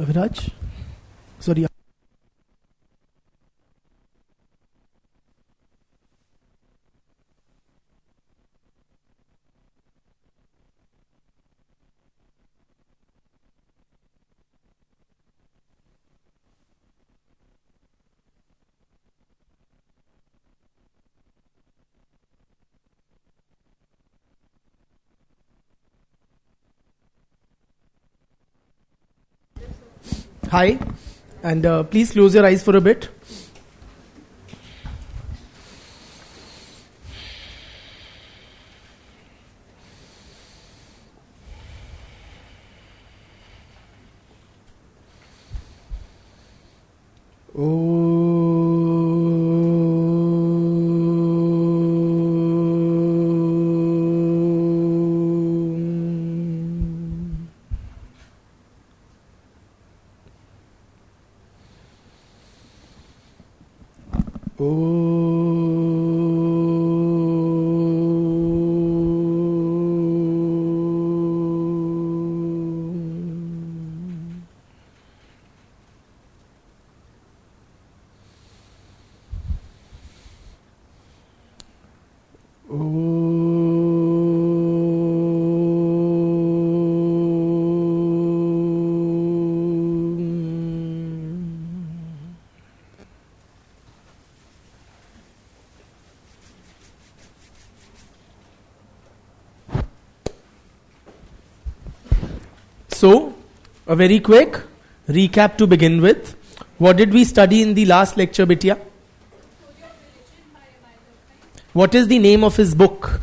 Viraj? Sorry. Hi, and please close your eyes for a bit. So, a very quick recap to begin with. What did we study in the last lecture, Bitya? What is the name of his book?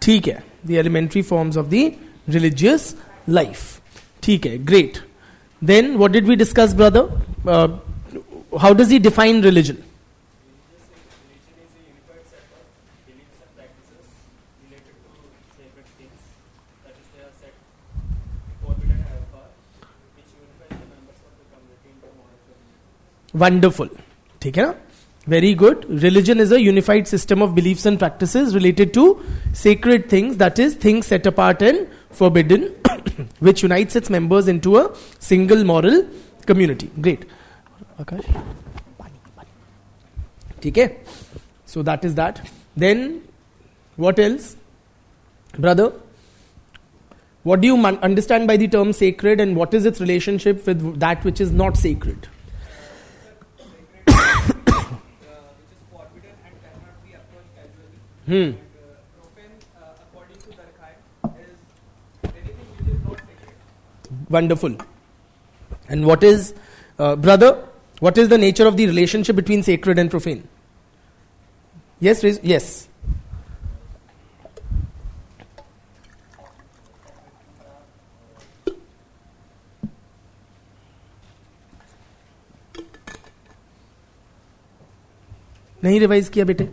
ठीक है, the elementary forms of the religious life. ठीक है, great. Then what did we discuss, brother? How does he define religion? Wonderful. ठीक है ना? Very good. Religion is a unified system of beliefs and practices related to sacred things, that is, things set apart and forbidden, which unites its members into a single moral community. Great. Akash? ठीक है? So that is that. Then, what else? Brother, what do you understand by the term sacred, and what is its relationship with that which is not sacred? Profane, according to Durkheim, is anything which is not sacred. Wonderful. And what is, brother, what is the nature of the relationship between sacred and profane? Yes, yes. नहीं revise किया बेटे?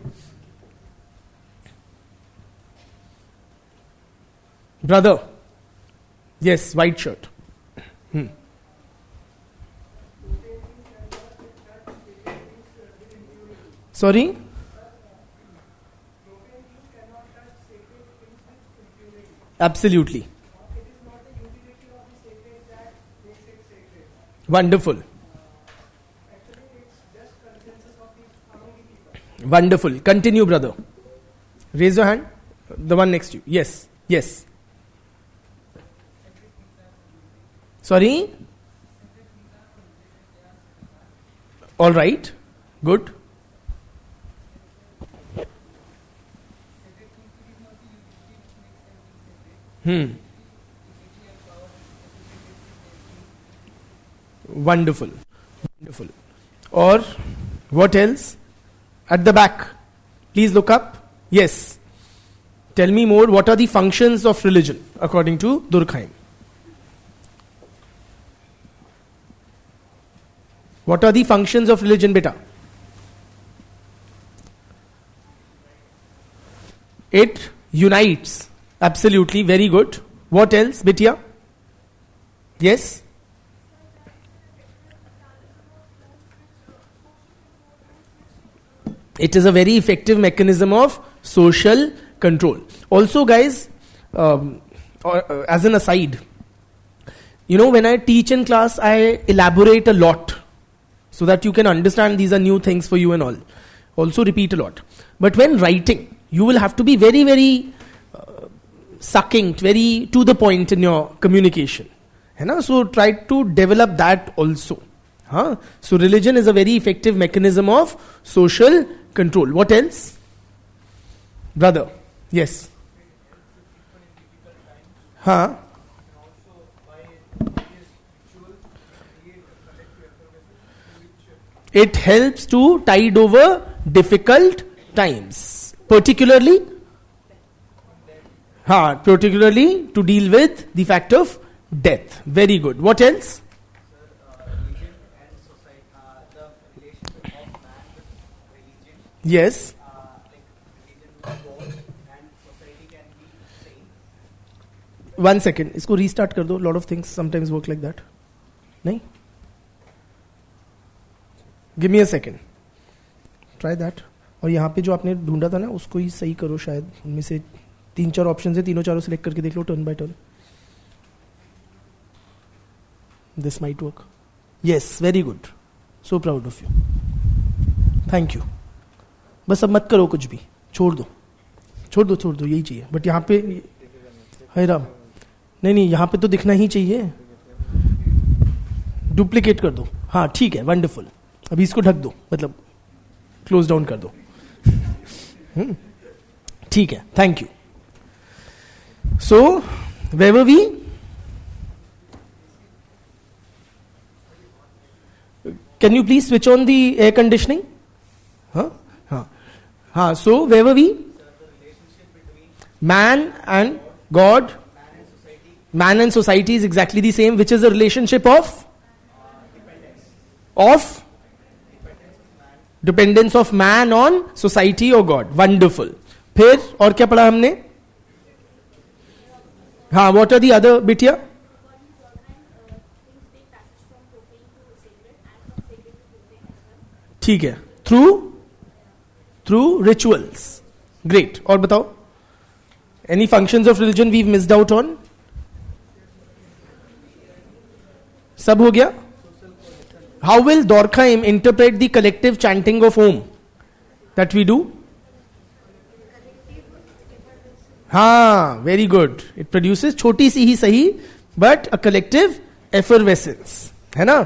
Brother, yes, white shirt. Sorry? Absolutely. Wonderful. Wonderful. Continue, brother. Raise your hand. The one next to you. Yes. Yes. Sorry? All right. Good. Wonderful. Wonderful. Or what else? At the back. Please look up. Yes. Tell me more. What are the functions of religion according to Durkheim? What are the functions of religion, beta? It unites. Absolutely. Very good. What else, Bitya? Yes? It is a very effective mechanism of social control. Also, guys, or as an aside, when I teach in class, I elaborate a lot so that you can understand these are new things for you and all. Also repeat a lot. But when writing, you will have to be very, very succinct, very to the point in your communication. So try to develop that also. So religion is a very effective mechanism of social control. What else? Brother, yes. It helps to tide over difficult times, particularly to deal with the fact of death. Very good. What else? Religion and society, the relationship of man with religion. Yes. Like religion with God and society can be same. 1 second. इसको restart कर दो. A lot of things sometimes work like that. नहीं? Give me a second. Try that. और यहाँ पे जो आपने ढूंढा था ना, उसको ही सही करो शायद. उनमें से 3-4 ऑप्शन है, तीनों चारों सिलेक्ट करके देख लो turn by turn. This might work. Yes, very good. So proud of you. Thank you. बस अब मत करो कुछ भी. छोड़ दो. यही चाहिए. बट यहाँ पे हाय राम. नहीं, यहाँ पे तो दिखना ही चाहिए. डुप्लीकेट कर दो. हाँ, ठीक है. वंडरफुल. अभी इसको ढक दो, मतलब क्लोज डाउन कर दो. ठीक है. Thank you. So where were we? Can you please switch on the air conditioning? So where were we? Man and God. Man and society is exactly the same. Which is the relationship of? Dependence of man on society or God. Wonderful. फिर और क्या पढ़ा हमने? What are the other bit here? ठीक है. Through rituals. Great. और बताओ. Any functions of religion we've missed out on? सब हो गया? How will Durkheim interpret the collective chanting of Om that we do? Very good. It produces छोटी सी ही सही, but a collective effervescence. है ना?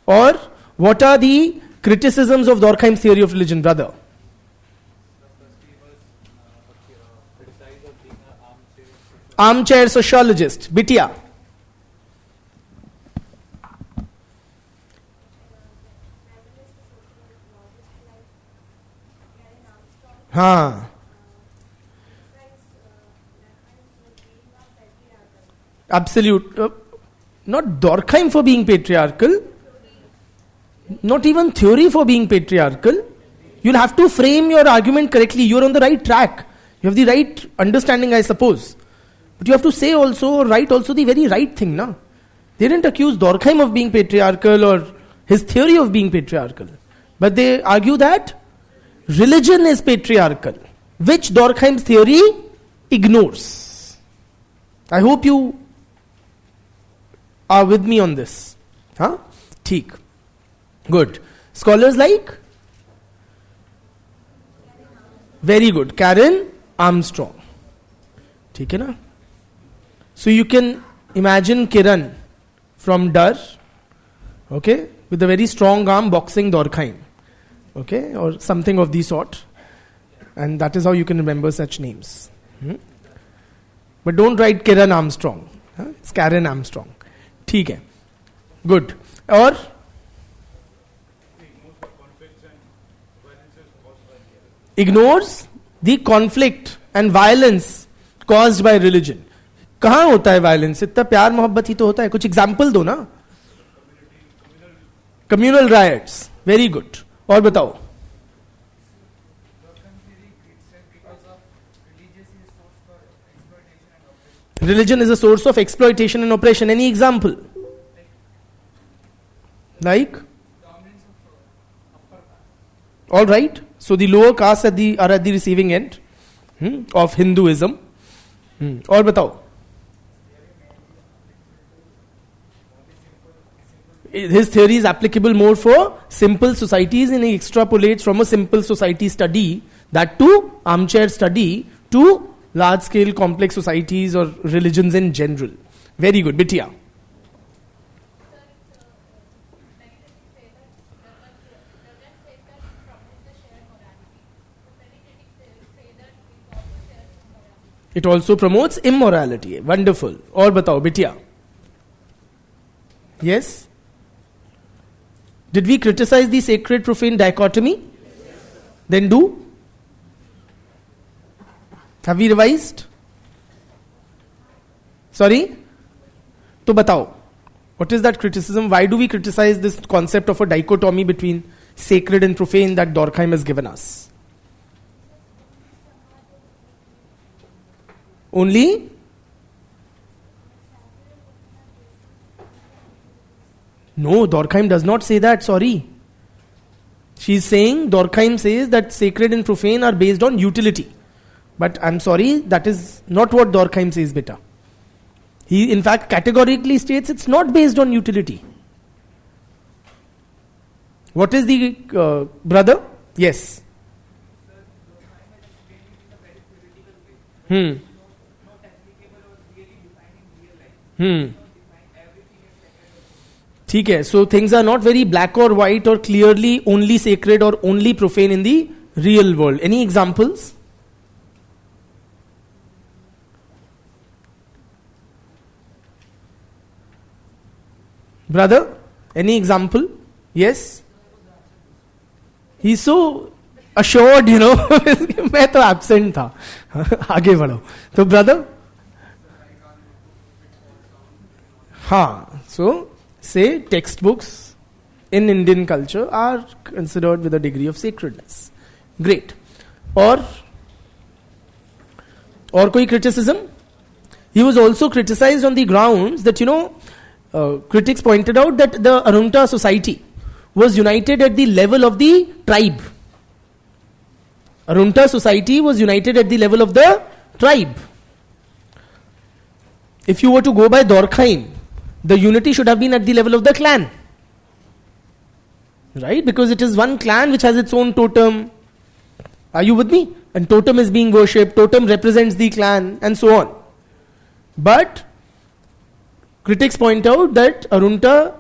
और what are the criticisms of Durkheim's theory of religion, brother? Armchair sociologist. Bitya. Absolute. Not Durkheim for being patriarchal. Not even theory for being patriarchal. You'll have to frame your argument correctly. You're on the right track. You have the right understanding, I suppose. But you have to say also, write also the very right thing, na? They didn't accuse Durkheim of being patriarchal or his theory of being patriarchal. But they argue that religion is patriarchal, which Durkheim's theory ignores. I hope you are with me on this. ठीक. Good. Scholars like? Very good. Karen Armstrong. ठीक है ना? So you can imagine Kiran from Dar, okay, with a very strong arm boxing Durkheim, okay, or something of the sort. And that is how you can remember such names. But don't write Kiran Armstrong. It's Karen Armstrong. ठीक है. Good. और ignores the conflict and violence caused by religion. कहाँ होता है violence? इतना प्यार मोहब्बत ही तो होता है. कुछ एग्जाम्पल दो ना. Communal riots. Very good. और बताओ. Religion is a source of exploitation and oppression. Any example? Like? All right. So the lower castes are at the receiving end of Hinduism. और बताओ. his theory is applicable more for simple societies, and he extrapolates from a simple society study, that to armchair study, to large scale complex societies or religions in general. Very good. Bitya. It also promotes immorality. Wonderful. Aur batao, Bitya. Yes? Did we criticize the sacred profane dichotomy? Yes. Then do. Have we revised? Sorry? To batao. What is that criticism? Why do we criticize this concept of a dichotomy between sacred and profane that Durkheim has given us? Only? No, Durkheim does not say that, sorry. She's saying, Durkheim says that sacred and profane are based on utility. But I'm sorry, that is not what Durkheim says, beta. He in fact categorically states it's not based on utility. What is the brother? Yes. ठीक है, so things are not very black or white or clearly only sacred or only profane in the real world. Any examples? Brother, any example? Yes? He's so assured, you know. मैं तो absent था. आगे बढ़ो. तो brother? हाँ. So, say textbooks in Indian culture are considered with a degree of sacredness. Great. Or koi criticism? He was also criticized on the grounds that, critics pointed out that the Arunta society was united at the level of the tribe. Arunta society was united at the level of the tribe. If you were to go by Durkheim, the unity should have been at the level of the clan. Right? Because it is one clan which has its own totem. Are you with me? And totem is being worshipped, totem represents the clan, and so on. But critics point out that Arunta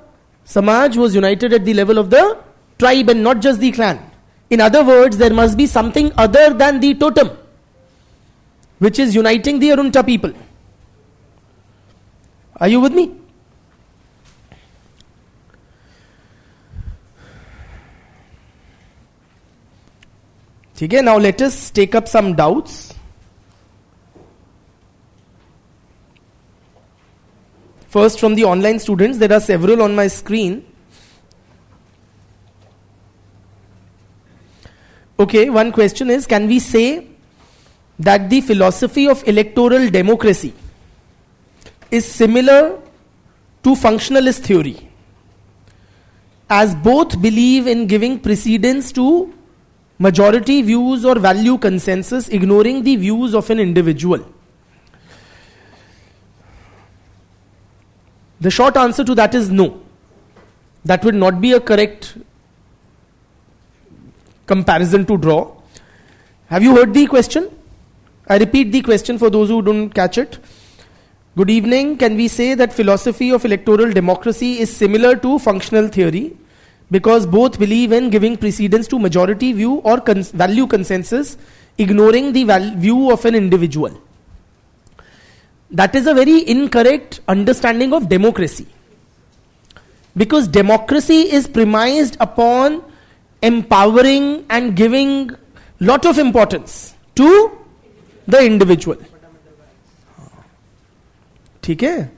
Samaj was united at the level of the tribe and not just the clan. In other words, there must be something other than the totem which is uniting the Arunta people. Are you with me? Okay, now let us take up some doubts. First, from the online students, there are several on my screen. Okay, one question is, can we say that the philosophy of electoral democracy is similar to functionalist theory, as both believe in giving precedence to majority views or value consensus, ignoring the views of an individual? The short answer to that is no. That would not be a correct comparison to draw. Have you heard the question? I repeat the question for those who don't catch it. Good evening. Can we say that philosophy of electoral democracy is similar to functional theory, because both believe in giving precedence to majority view or value consensus, ignoring the view of an individual? That is a very incorrect understanding of democracy. Because democracy is premised upon empowering and giving lot of importance to the individual. Okay?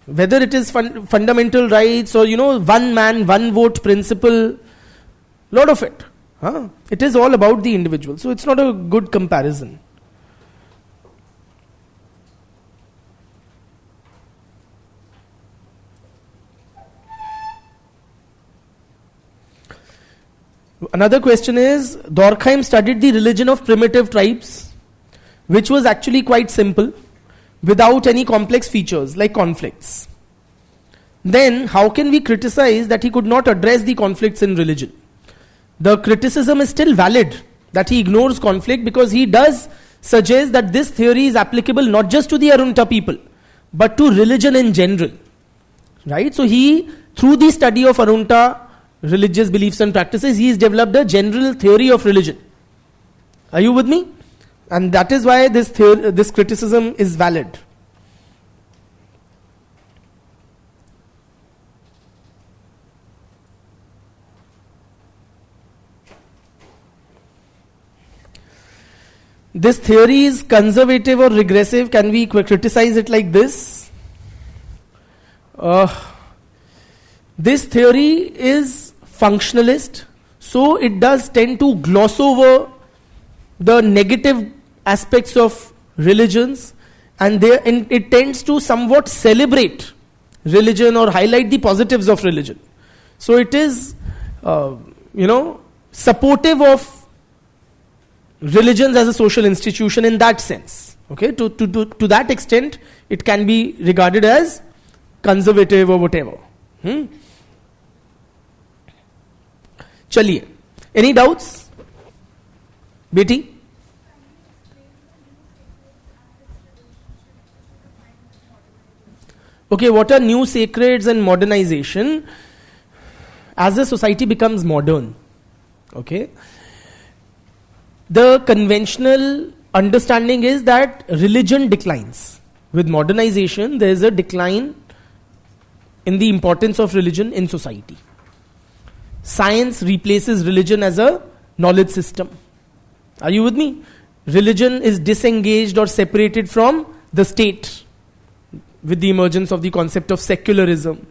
Whether it is fundamental rights or one man, one vote principle, lot of it. It is all about the individual. So it's not a good comparison. Another question is, Durkheim studied the religion of primitive tribes, which was actually quite simple, without any complex features like conflicts. then how can we criticize that he could not address the conflicts in religion? The criticism is still valid that he ignores conflict, because he does suggest that this theory is applicable not just to the Arunta people, but to religion in general. Right? So he, through the study of Arunta religious beliefs and practices, he has developed a general theory of religion. Are you with me? And that is why this criticism is valid. This theory is conservative or regressive. Can we criticize it like this? This theory is functionalist, so it does tend to gloss over the negative aspects of religions, and it tends to somewhat celebrate religion or highlight the positives of religion. So it is, supportive of religions as a social institution in that sense. Okay, to that extent, it can be regarded as conservative or whatever. Chaliye. Any doubts? Beti? Okay, what are new sacreds and modernization? As a society becomes modern, okay, the conventional understanding is that religion declines. With modernization, there is a decline in the importance of religion in society. Science replaces religion as a knowledge system. Are you with me? Religion is disengaged or separated from the state with the emergence of the concept of secularism.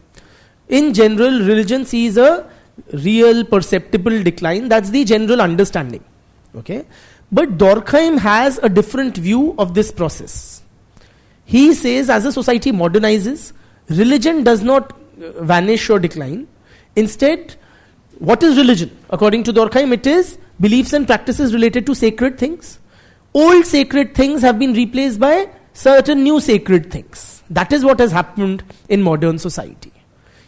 In general, religion sees a real perceptible decline. That's the general understanding. Okay? But Durkheim has a different view of this process. He says, as a society modernizes, religion does not vanish or decline. Instead, what is religion? According to Durkheim, it is beliefs and practices related to sacred things. Old sacred things have been replaced by certain new sacred things. That is what has happened in modern society.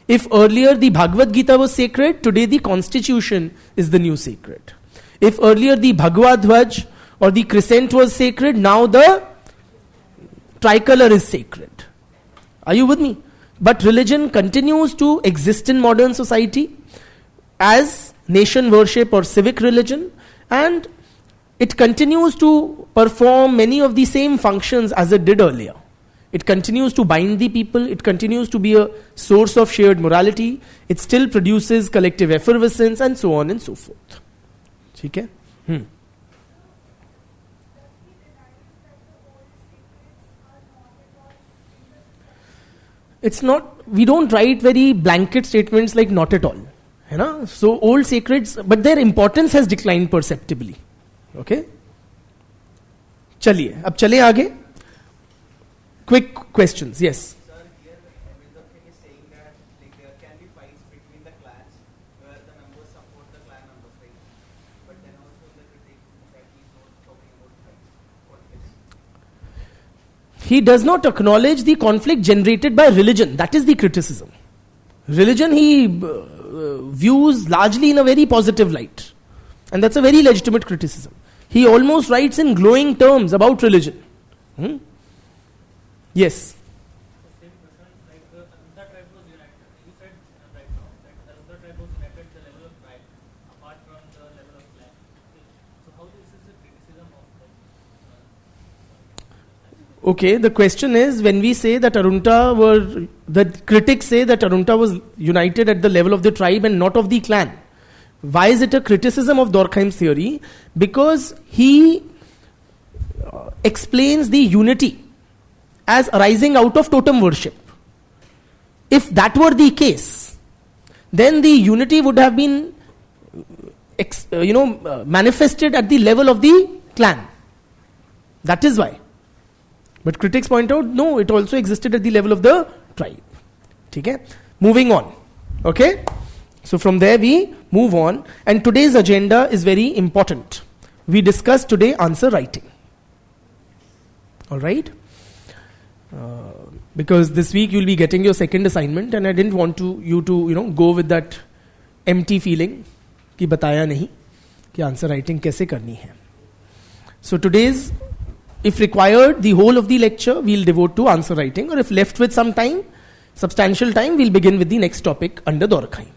If earlier the Bhagavad Gita was sacred, today the Constitution is the new sacred. If earlier the Bhagavad Dhwaj or the crescent was sacred, now the tricolor is sacred. Are you with me? But religion continues to exist in modern society as nation worship or civic religion, and it continues to perform many of the same functions as it did earlier. It continues to bind the people, it continues to be a source of shared morality, it still produces collective effervescence, and so on and so forth. Okay? It's not, we don't write very blanket statements like not at all. So old sacreds, but their importance has declined perceptibly. Okay? Chaliye, ab chale aage. Quick questions, yes. Sir, here Amindra is saying that there can be fights between the clans where the members support the clan members, right? But then also the critic that he's not talking about fights. He does not acknowledge the conflict generated by religion. That is the criticism. Religion he views largely in a very positive light. And that's a very legitimate criticism. He almost writes in glowing terms about religion. Yes. The same question, like the Arunta tribe was united. You said right now that the Arunta tribe was united at the level of tribe, apart from the level of clan. So how this is a criticism of that? Okay, the question is, when we say that the critics say that Arunta was united at the level of the tribe and not of the clan. Why is it a criticism of Durkheim's theory? Because he explains the unity as arising out of totem worship. If that were the case, then the unity would have been manifested at the level of the clan. That is why. But critics point out, no, it also existed at the level of the tribe. Okay? Moving on. Okay? So from there we move on. And today's agenda is very important. We discussed today answer writing. Alright? Because this week you'll be getting your second assignment, and I didn't want you to go with that empty feeling कि बताया नहीं कि answer writing कैसे करनी है. So today's, if required, the whole of the lecture we'll devote to answer writing, or if left with some time, substantial time, we'll begin with the next topic under Dorkheim.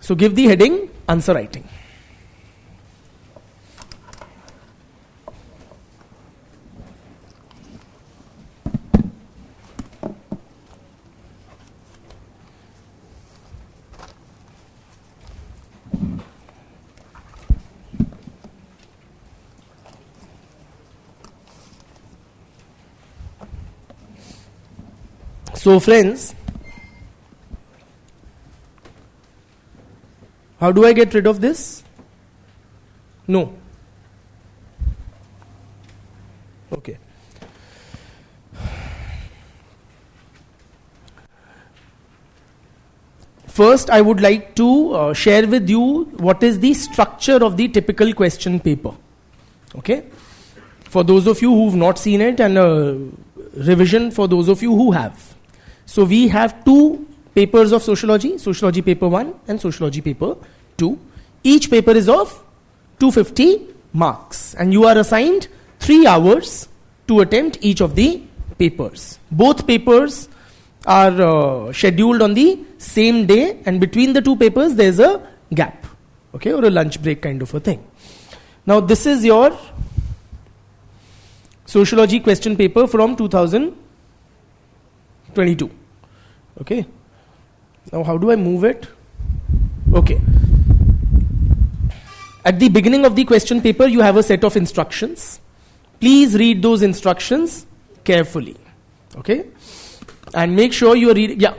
So give the heading answer writing. So friends, how do I get rid of this? No. Okay. First, I would like to share with you what is the structure of the typical question paper. Okay. For those of you who've not seen it, and revision for those of you who have. So we have two papers of sociology, Sociology paper 1 and Sociology paper 2. Each paper is of 250 marks, and you are assigned 3 hours to attempt each of the papers. Both papers are scheduled on the same day, and between the two papers there is a gap, okay, or a lunch break kind of a thing. Now this is your Sociology question paper from 2022. Okay. Now how do I move it? Okay. At the beginning of the question paper you have a set of instructions. Please read those instructions carefully. Okay. And make sure you are reading. Yeah.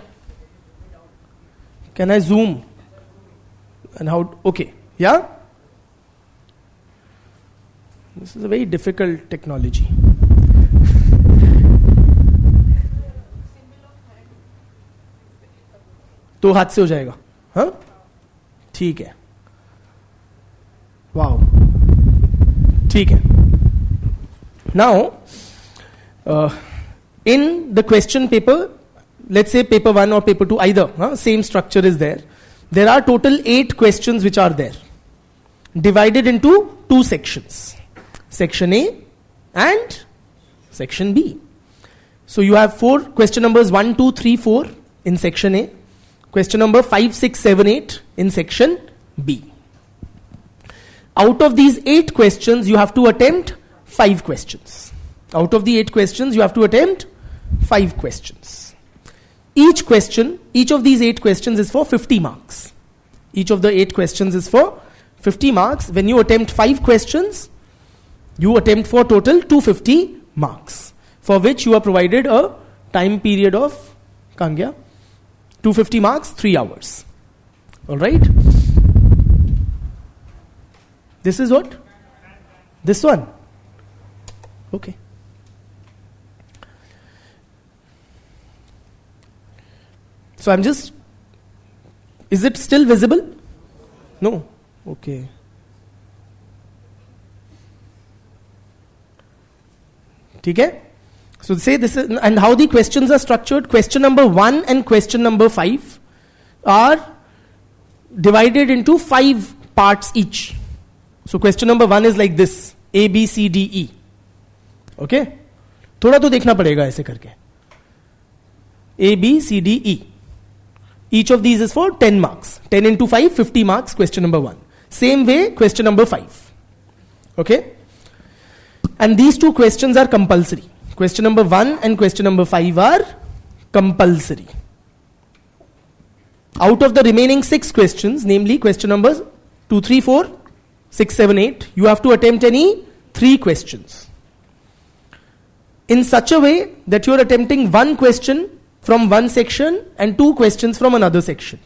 Can I zoom? And how? Okay. Yeah. This is a very difficult technology. तो हाथ से हो जाएगा, हाँ? ठीक है. Wow. ठीक है. Now, in the question paper, let's say paper 1 or paper 2, either, same structure is there. There are total 8 questions which are there, divided into 2 sections. Section A and section B. So you have 4 question numbers 1, 2, 3, 4 in section A. Question number 5, 6, 7, 8 in section B. Out of these 8 questions, you have to attempt 5 questions. Out of the 8 questions, you have to attempt 5 questions. Each of these 8 questions is for 50 marks. Each of the 8 questions is for 50 marks. When you attempt 5 questions, you attempt for total 250 marks, for which you are provided a time period of 250 marks, 3 hours. Alright? This is what? This one. Okay. So I'm just, is it still visible? No. Okay. Okay? So say this is, and how the questions are structured. Question number 1 and question number 5 are divided into 5 parts each. So question number 1 is like this, A, B, C, D, E. Okay? थोड़ा तो देखना पड़ेगा ऐसे करके. A, B, C, D, E. Each of these is for 10 marks. 10 into 5, 50 marks, question number 1. Same way, question number 5. Okay? And these 2 questions are compulsory. Question number 1 and question number 5 are compulsory. Out of the remaining 6 questions, namely question numbers 2, 3, 4, 6, 7, 8, you have to attempt any 3 questions. In such a way that you are attempting 1 question from one section and 2 questions from another section.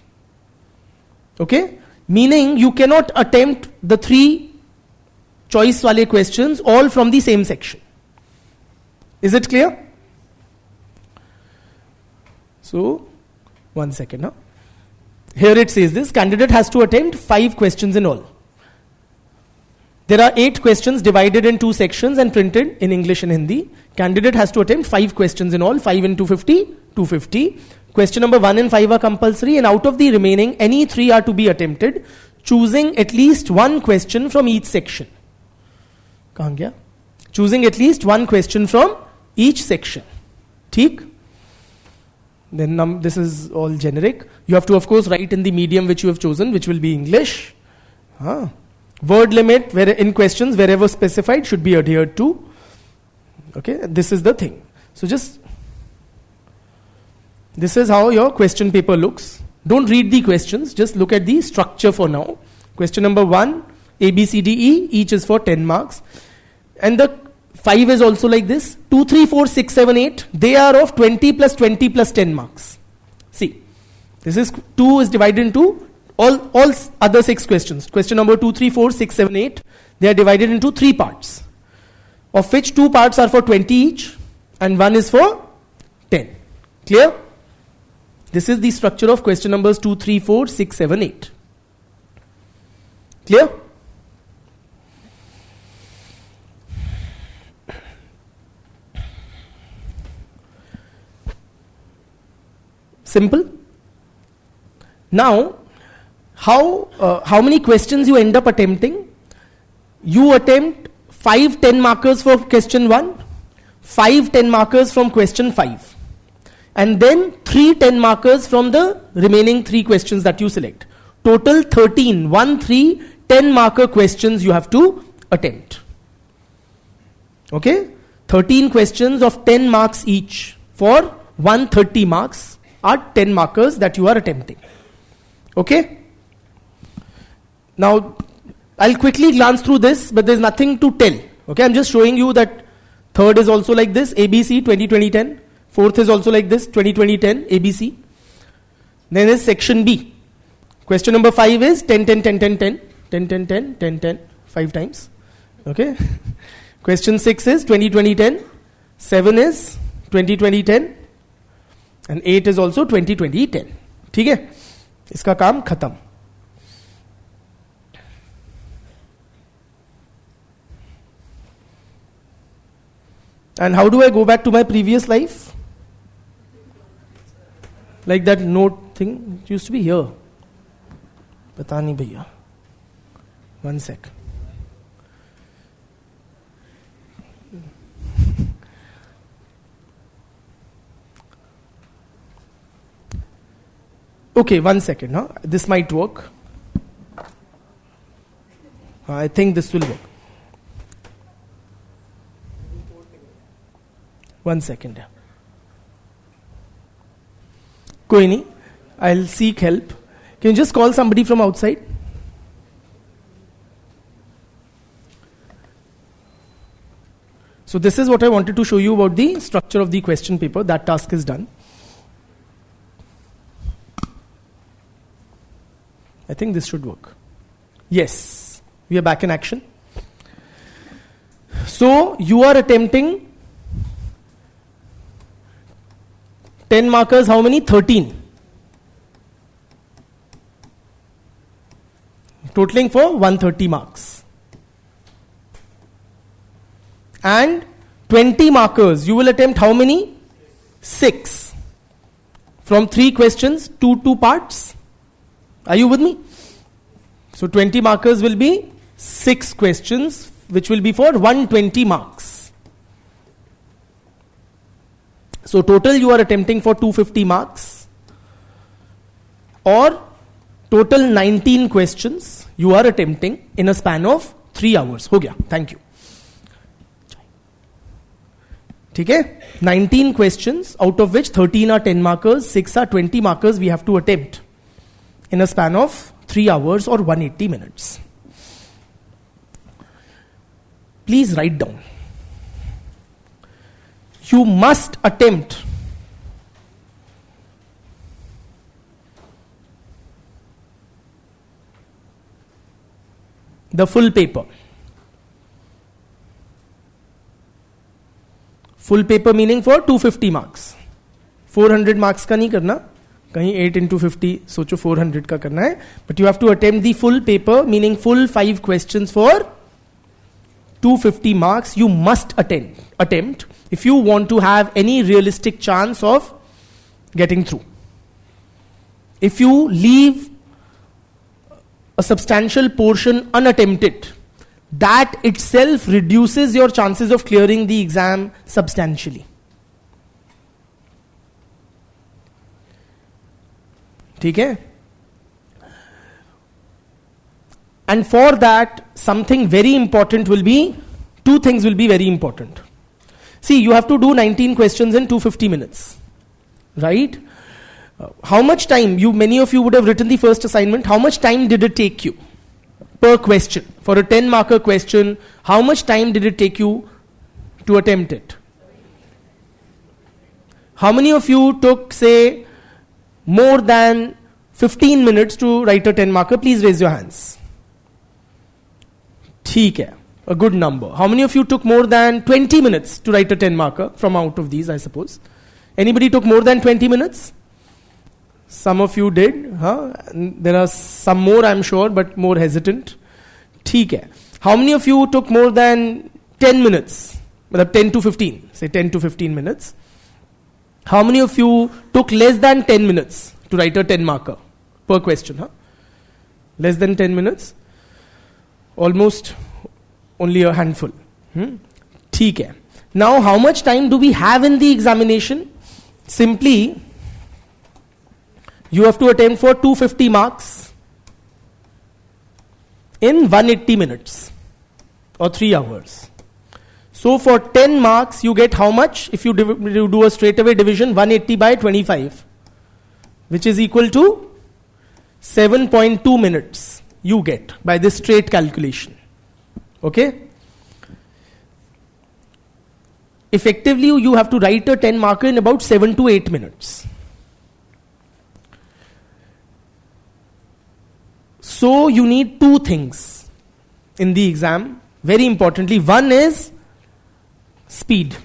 Okay? Meaning you cannot attempt the 3 choice wale questions all from the same section. Is it clear? So, 1 second. Here it says this, candidate has to attempt 5 questions in all. There are 8 questions divided in 2 sections and printed in English and Hindi. Candidate has to attempt 5 questions in all, 5 in 250, 250. Question number 1 and 5 are compulsory, and out of the remaining, any 3 are to be attempted, choosing at least 1 question from each section. Kahan gaya? Choosing at least 1 question from each section. Theek? Then this is all generic. You have to, of course, write in the medium which you have chosen, which will be English. Word limit in questions wherever specified should be adhered to. Okay, this is the thing. So this is how your question paper looks. Don't read the questions, just look at the structure for now. Question number 1, A, B, C, D, E, each is for 10 marks. And the 5 is also like this. 2, 3, 4, 6, 7, 8, they are of 20 plus 20 plus 10 marks. See, this is 2 is divided into all other 6 questions. Question number 2, 3, 4, 6, 7, 8, they are divided into 3 parts, of which 2 parts are for 20 each and 1 is for 10. Clear? This is the structure of question numbers 2, 3, 4, 6, 7, 8. Clear? Simple? Now, how many questions you end up attempting? You attempt 5 10 markers for question 1, 5 10 markers from question 5, and then 3 10 markers from the remaining 3 questions that you select. Total 13, 1, 3, 10 marker questions you have to attempt. Okay? 13 questions of 10 marks each for 130 marks are 10 markers that you are attempting. Okay? Now, I'll quickly glance through this, but there's nothing to tell. Okay, I'm just showing you that third is also like this, ABC 20-20-10. Fourth is also like this, 20-20-10, ABC. Then is section B. Question number 5 is 10-10-10-10-10. 10-10-10, 10-10, 5 times. Okay. Question 6 is 20-20-10. 7 is 20-20-10. And 8 is also 20-20-10. ठीक है? इसका काम खत्म. And how do I go back to my previous life? Like that note thing, it used to be here. Pata nahi bhaiya. 1 sec. Okay, 1 second. Huh? This might work. I think this will work. 1 second. Koi nahi. I'll seek help. Can you just call somebody from outside? So this is what I wanted to show you about the structure of the question paper. That task is done. I think this should work. Yes, we are back in action. So you are attempting 10 markers, how many? 13. Totaling for 130 marks. And 20 markers, you will attempt how many? 6. From 3 questions to 2 parts. Are you with me? So 20 markers will be 6 questions, which will be for 120 marks. So total you are attempting for 250 marks, or total 19 questions you are attempting in a span of 3 hours. हो गया. Thank you. ठीक है? 19 questions, out of which 13 are 10 markers, 6 are 20 markers we have to attempt in a span of 3 hours or 180 minutes. Please write down. You must attempt the full paper. Full paper meaning for 250 marks. 400 marks का नहीं करना. कहीं 8 into 50 सोचो 400 का करना है. But you have to attempt the full paper meaning full 5 questions for 250 marks you must attempt if you want to have any realistic chance of getting through. If you leave a substantial portion unattempted, that itself reduces your chances of clearing the exam substantially. Okay? And for that, something very important will be, two things will be very important. See, you have to do 19 questions in 250 minutes. Right? How much time, many of you would have written the first assignment, how much time did it take you per question? For a 10 marker question, how much time did it take you to attempt it? How many of you took, say, more than 15 minutes to write a 10 marker? Please raise your hands. ठीक है, a good number. How many of you took more than 20 minutes to write a 10 marker from out of these, I suppose? Anybody took more than 20 minutes? Some of you did. There are some more, I'm sure, but more hesitant. ठीक है. How many of you took more than 10 minutes? 10 to 15. Say 10 to 15 minutes. How many of you took less than 10 minutes to write a 10 marker per question? Less than 10 minutes? Almost only a handful. ठीक है. Now, how much time do we have in the examination? Simply, you have to attempt for 250 marks in 180 minutes or 3 hours. So, for 10 marks, you get how much? If you do a straightaway division, 180 by 25, which is equal to 7.2 minutes. You get by this straight calculation. Okay? Effectively, you have to write a 10 marker in about 7 to 8 minutes. So you need two things in the exam, very importantly. One is speed.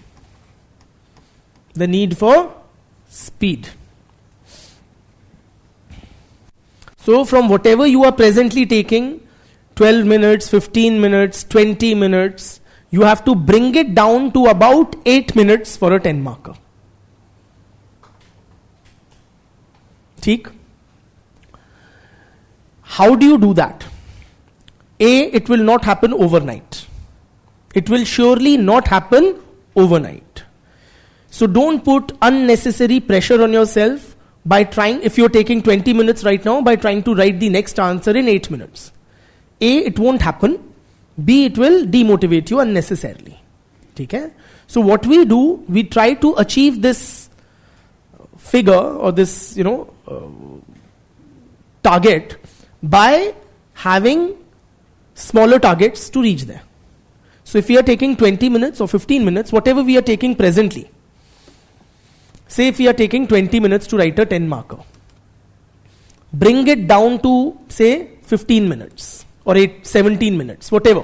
The need for speed. So from whatever you are presently taking, 12 minutes, 15 minutes, 20 minutes, you have to bring it down to about 8 minutes for a 10 marker. ठीक? How do you do that? It will not happen overnight. It will surely not happen overnight. So don't put unnecessary pressure on yourself by trying, if you're taking 20 minutes right now, by trying to write the next answer in 8 minutes. It won't happen. B, it will demotivate you unnecessarily. Okay? So what we do, we try to achieve this figure or this, target by having smaller targets to reach there. So if we are taking 20 minutes or 15 minutes, whatever we are taking presently, say if we are taking 20 minutes to write a 10 marker, bring it down to say 15 minutes or 17 minutes, whatever.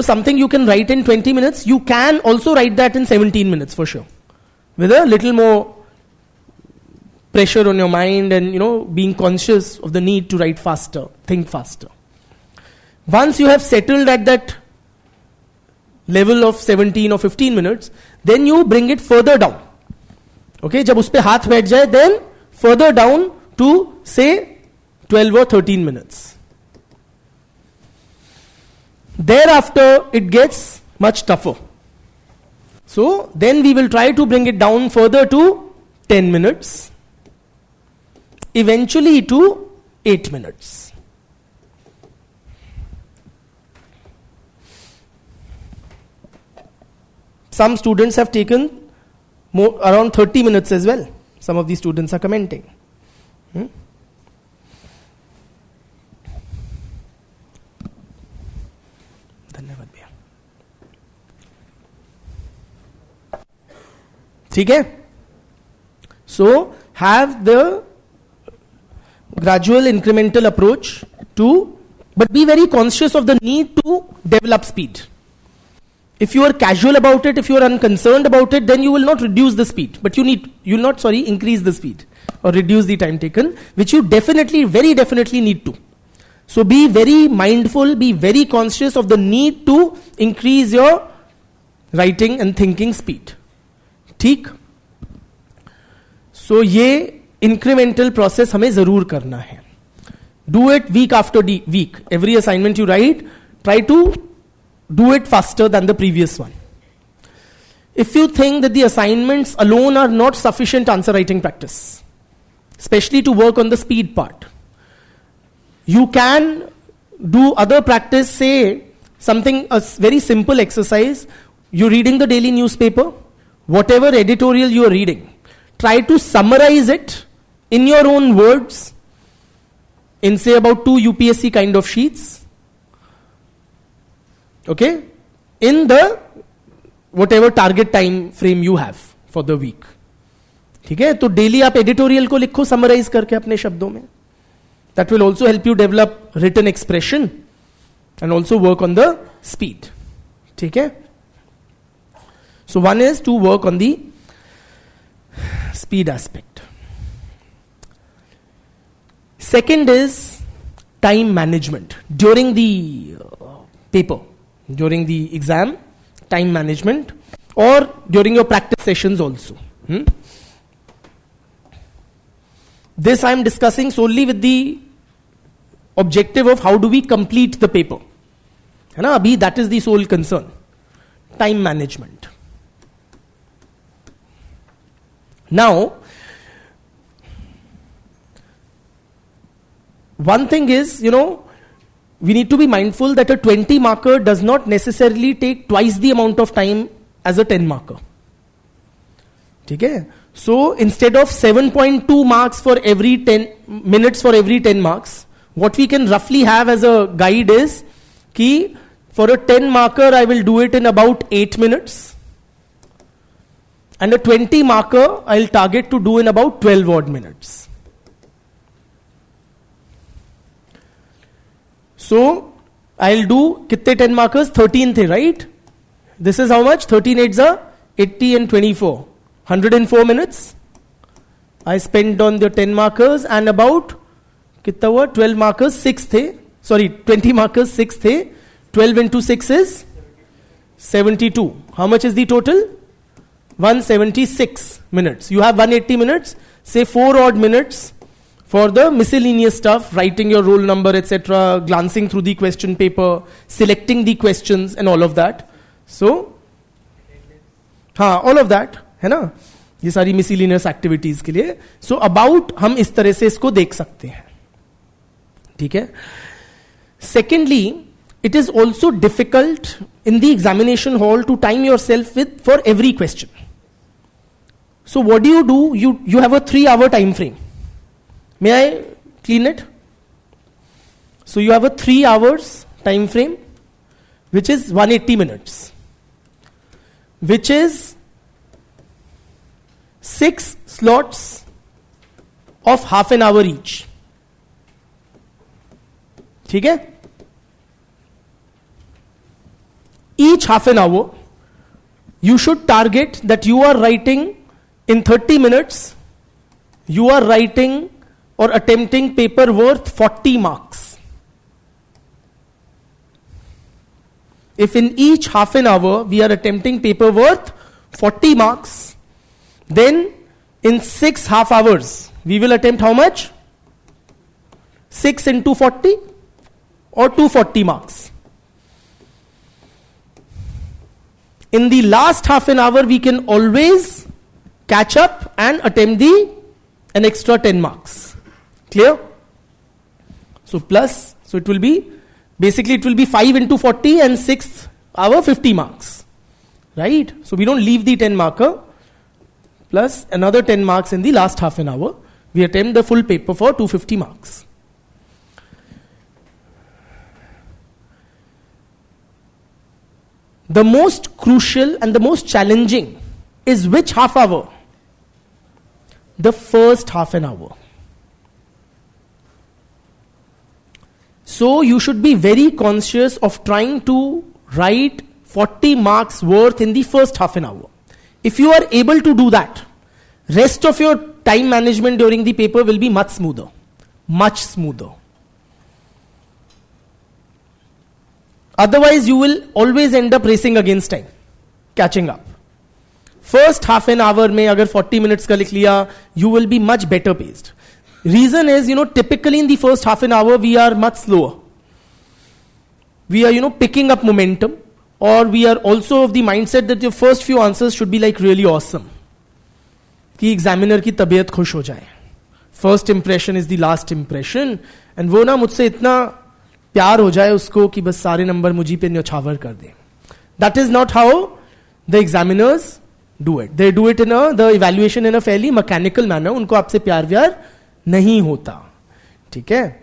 Something you can write in 20 minutes, you can also write that in 17 minutes for sure. With a little more pressure on your mind and, being conscious of the need to write faster, think faster. Once you have settled at that level of 17 or 15 minutes, then you bring it further down. Okay, जब उस पे हाथ बैठ जाए, then further down to say 12 or 13 minutes. Thereafter, it gets much tougher. So, then we will try to bring it down further to 10 minutes. Eventually to 8 minutes. Some students have taken around 30 minutes as well. Some of these students are commenting. ठीक है? So have the gradual incremental approach to, but be very conscious of the need to develop speed. If you are casual about it, if you are unconcerned about it, then you will not reduce the speed, but you will not increase the speed or reduce the time taken, which you definitely, very definitely need to. So be very mindful, be very conscious of the need to increase your writing and thinking speed. ठीक? So ये incremental process हमें जरूर करना है. Do it week after week. Every assignment you write, try to do it faster than the previous one. If you think that the assignments alone are not sufficient answer writing practice, especially to work on the speed part, you can do other practice, say something, a very simple exercise. You're reading the daily newspaper, whatever editorial you are reading, try to summarize it in your own words in say about 2 UPSC kind of sheets. Okay? In the whatever target time frame you have for the week. ठीक है? तो daily आप editorial को लिखो summarise करके अपने शब्दों में. That will also help you develop written expression and also work on the speed. ठीक है? So one is to work on the speed aspect. Second is time management during the paper, during the exam, time management, or during your practice sessions also. This I am discussing solely with the objective of how do we complete the paper. है ना? अभी that is the sole concern. Time management. Now, one thing is, we need to be mindful that a 20 marker does not necessarily take twice the amount of time as a 10 marker. Okay? So instead of 7.2 marks for every 10 minutes for every 10 marks, what we can roughly have as a guide is कि for a 10 marker I will do it in about 8 minutes, and a 20 marker I'll target to do in about 12 odd minutes. So I'll do कितने 10 markers? 13 थे, right? This is how much? 13 8s are 80 and 24. 104 minutes I spent on the 10 markers, and about कितना हुआ? 12 markers 6 थे. Sorry, 20 markers 6 थे. 12 into 6 is 72. How much is the total? 176 minutes. You have 180 minutes. Say 4 odd minutes for the miscellaneous stuff, writing your roll number, etc., glancing through the question paper, selecting the questions and all of that. So, all of that, है ना? ये सारी miscellaneous activities के लिए. So, about हम इस तरह से इसको देख सकते हैं. ठीक है? Secondly, it is also difficult in the examination hall to time yourself for every question. So what do? You have a 3-hour time frame. May I clean it? So you have a 3 hours time frame, which is 180 minutes, which is 6 slots of half an hour each. ठीक है? Each half an hour, you should target that you are writing in 30 minutes, you are writing or attempting paper worth 40 marks. If in each half an hour we are attempting paper worth 40 marks, then in 6 half hours we will attempt how much? 6 into 40 or 240 marks. In the last half an hour we can always catch up and attempt an extra 10 marks. Clear? So plus, so it will be, basically it will be 5 into 40 and 6th hour 50 marks. Right? So we don't leave the 10 marker, plus another 10 marks in the last half an hour. We attempt the full paper for 250 marks. The most crucial and the most challenging is which half hour? The first half an hour. So you should be very conscious of trying to write 40 marks worth in the first half an hour. If you are able to do that, rest of your time management during the paper will be much smoother. Much smoother. Otherwise, you will always end up racing against time, catching up. First half an hour में अगर 40 minutes का लिख लिया, you will be much better paced. Reason is, typically in the first half an hour, we are much slower. We are, picking up momentum, or we are also of the mindset that your first few answers should be like really awesome. कि examiner की तबीयत खुश हो जाए. First impression is the last impression. And वो ना मुझसे इतना प्यार हो जाए उसको कि बस सारे नंबर मुझी पे न्यौछावर कर दे. That is not how the examiners do it. They do it in the evaluation in a fairly mechanical manner. उनको आपसे प्यार व्यार नहीं होता. ठीक है?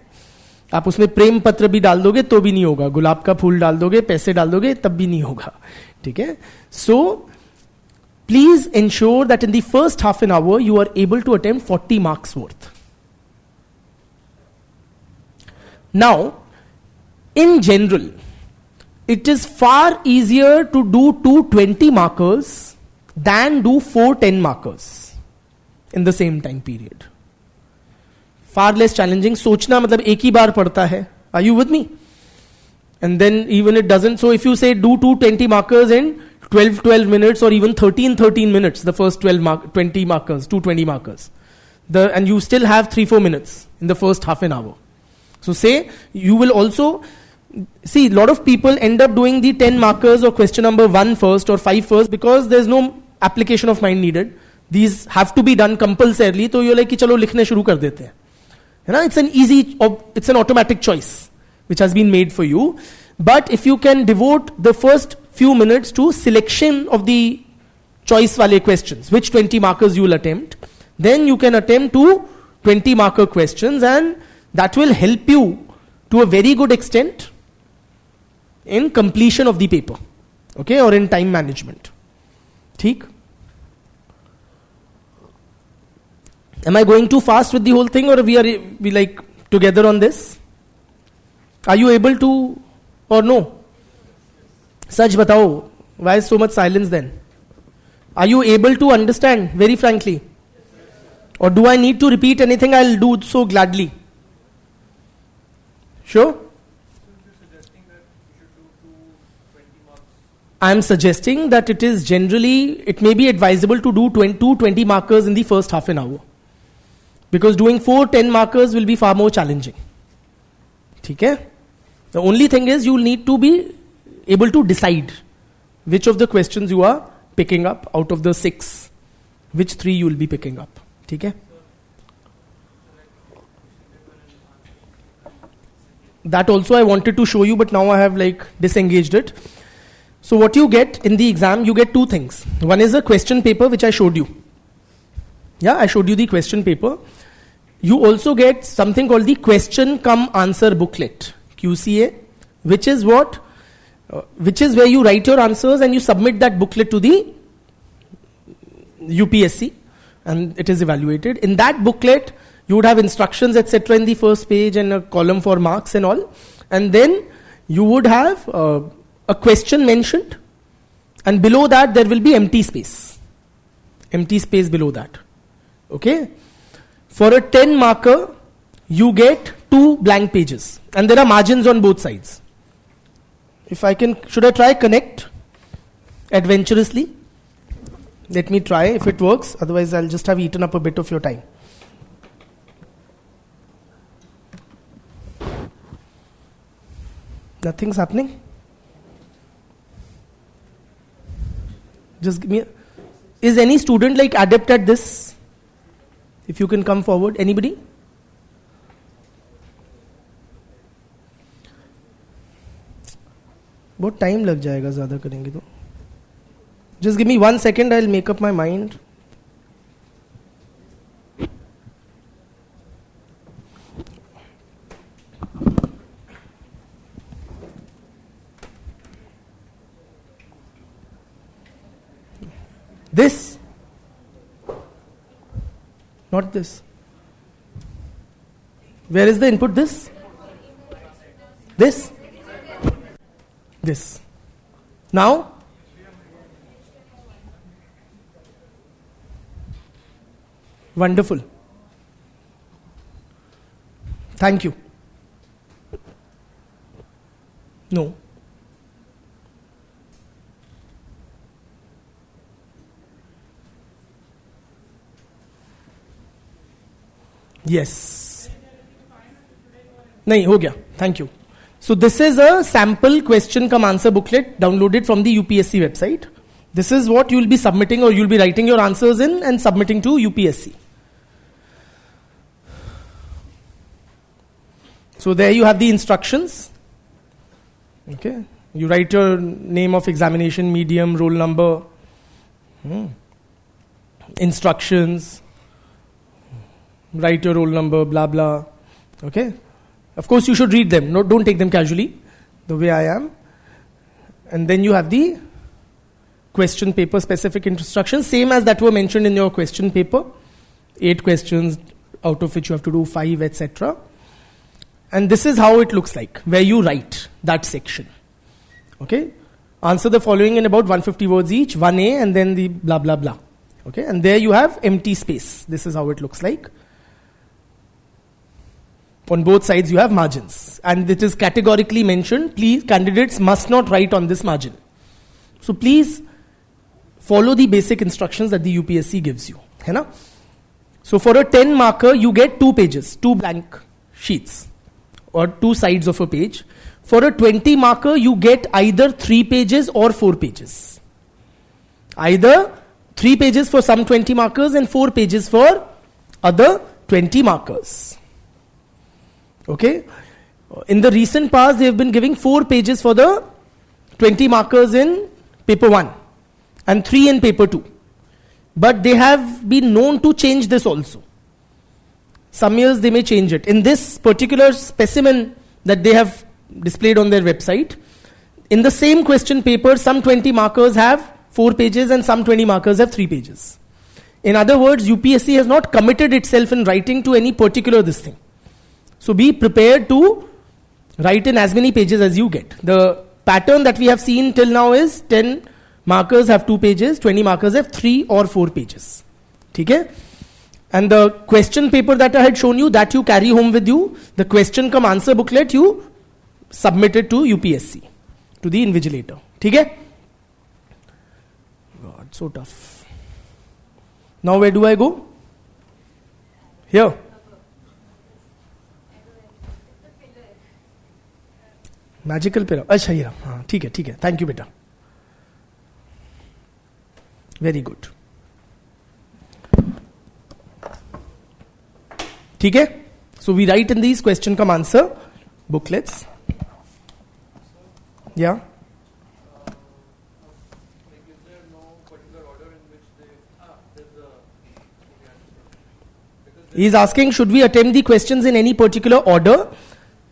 आप उसमें प्रेम पत्र भी डाल दोगे तो भी नहीं होगा. गुलाब का फूल डाल दोगे, पैसे डाल दोगे, तब भी नहीं होगा. ठीक है? So, please ensure that in the first half an hour you are able to attempt 40 marks worth. Now, in general, it is far easier to do 2 20 markers than do 4 10 markers in the same time period. Far less challenging. सोचना मतलब एक ही बार पड़ता है. Are you with me? And then even it doesn't. So if you say do 2 20 markers in 12 minutes or even 13 minutes, the first 20 markers, 2 20 markers, and you still have 3-4 minutes in the first half an hour. So say you will also see a lot of people end up doing the 10 markers or question number 1 first or 5 first because there's no application of mind needed. These have to be done compulsorily. So you're like कि चलो लिखने शुरू कर देते हैं. It's an automatic choice which has been made for you. But if you can devote the first few minutes to selection of the choice wale questions, which 20 markers you will attempt, then you can attempt 2 20 marker questions, and that will help you to a very good extent in completion of the paper, okay, or in time management. ठीक? Am I going too fast with the whole thing, or we like together on this? Are you able to, or no? Sach batao. Why is so much silence then? Are you able to understand, very frankly? Or do I need to repeat anything? I'll do so gladly. Sure? I am suggesting that it may be advisable to do 20 markers in the first half an hour. Because doing 4 10 markers will be far more challenging. Okay? The only thing is you will need to be able to decide which of the questions you are picking up out of the 6. Which 3 you will be picking up. Okay? That also I wanted to show you, but now I have disengaged it. So what you get in the exam, you get 2 things. One is a question paper which I showed you. Yeah, I showed you the question paper. You also get something called the question cum answer booklet, QCA, which is what? Which is where you write your answers and you submit that booklet to the UPSC and it is evaluated. In that booklet, you would have instructions, etc. in the first page and a column for marks and all. And then you would have a question mentioned, and below that there will be empty space. Empty space below that. Okay? For a 10 marker, you get 2 blank pages. And there are margins on both sides. Should I try connect adventurously? Let me try if it works. Otherwise, I'll just have eaten up a bit of your time. Nothing's happening? Just give me. Is any student adept at this? If you can come forward. Anybody? बहुत time लग जाएगा ज़्यादा करेंगे तो. Just give me 1 second, I'll make up my mind. This? Not this. Where is the input? This? This? This. Now? Wonderful. Thank you. No. Yes. नहीं हो गया. Thank you. So this is a sample question cum answer booklet downloaded from the UPSC website. This is what you will be submitting, or you will be writing your answers in and submitting to UPSC. So there you have the instructions. Okay. You write your name of examination, medium, roll number, instructions, write your roll number, blah blah. Okay. Of course you should read them. No, don't take them casually, the way I am. And then you have the question paper specific instructions, same as that were mentioned in your question paper. 8 questions, out of which you have to do 5, etc. And this is how it looks like, where you write that section. Okay? Answer the following in about 150 words each, 1A, and then the blah blah blah. Okay? And there you have empty space. This is how it looks like. On both sides you have margins. And it is categorically mentioned, please, candidates must not write on this margin. So please follow the basic instructions that the UPSC gives you. है ना? So for a 10 marker, you get 2 pages, 2 blank sheets, or 2 sides of a page. For a 20 marker, you get either 3 pages or 4 pages. Either 3 pages for some 20 markers and 4 pages for other 20 markers. Okay? In the recent past, they have been giving 4 pages for the 20 markers in paper 1 and 3 in paper 2. But they have been known to change this also. Some years they may change it. In this particular specimen that they have displayed on their website, in the same question paper, some 20 markers have 4 pages and some 20 markers have 3 pages. In other words, UPSC has not committed itself in writing to any particular this thing. So be prepared to write in as many pages as you get. The pattern that we have seen till now is 10 markers have 2 pages, 20 markers have 3 or 4 pages. Okay? And the question paper that I had shown you, that you carry home with you. The question cum answer booklet you submit it to UPSC, to the invigilator. Okay? God, so tough. Now where do I go? Here. Magical pillar. अच्छा ये हाँ ठीक है Thank you बेटा. Very good. ठीक है? So we write in these question cum answer booklets. Yeah. Like, is there no particular order in which there's a... He is asking, should we attempt the questions in any particular order?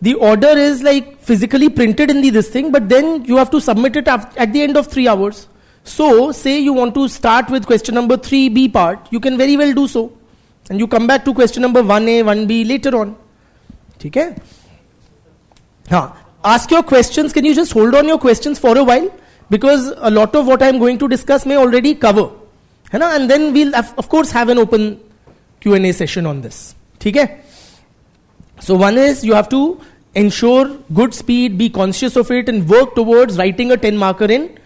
The order is like physically printed in this thing, but then you have to submit it at the end of 3 hours. So, say you want to start with question number 3B part, you can very well do so. And you come back to question number 1A, 1B later on. Okay? Ask your questions. Can you just hold on your questions for a while? Because a lot of what I am going to discuss may already cover. And then we'll, of course, have an open Q&A session on this. Okay? So one is you have to ensure good speed, be conscious of it, and work towards writing a 10 marker in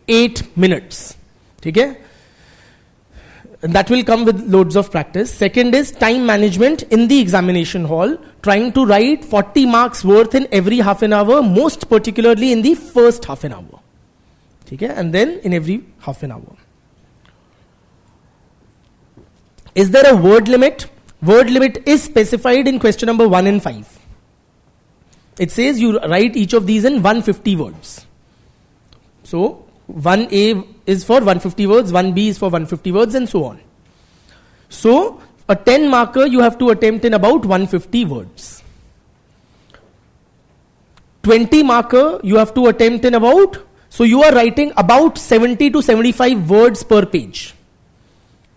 8 minutes. Okay? And that will come with loads of practice. Second is time management in the examination hall, trying to write 40 marks worth in every half an hour, most particularly in the first half an hour. Okay? And then in every half an hour. Is there a word limit? Word limit is specified in question number 1 and 5. It says you write each of these in 150 words. So 1A is for 150 words, 1B is for 150 words, and so on. So a 10 marker you have to attempt in about 150 words. 20 marker you have to attempt in about, so you are writing about 70 to 75 words per page.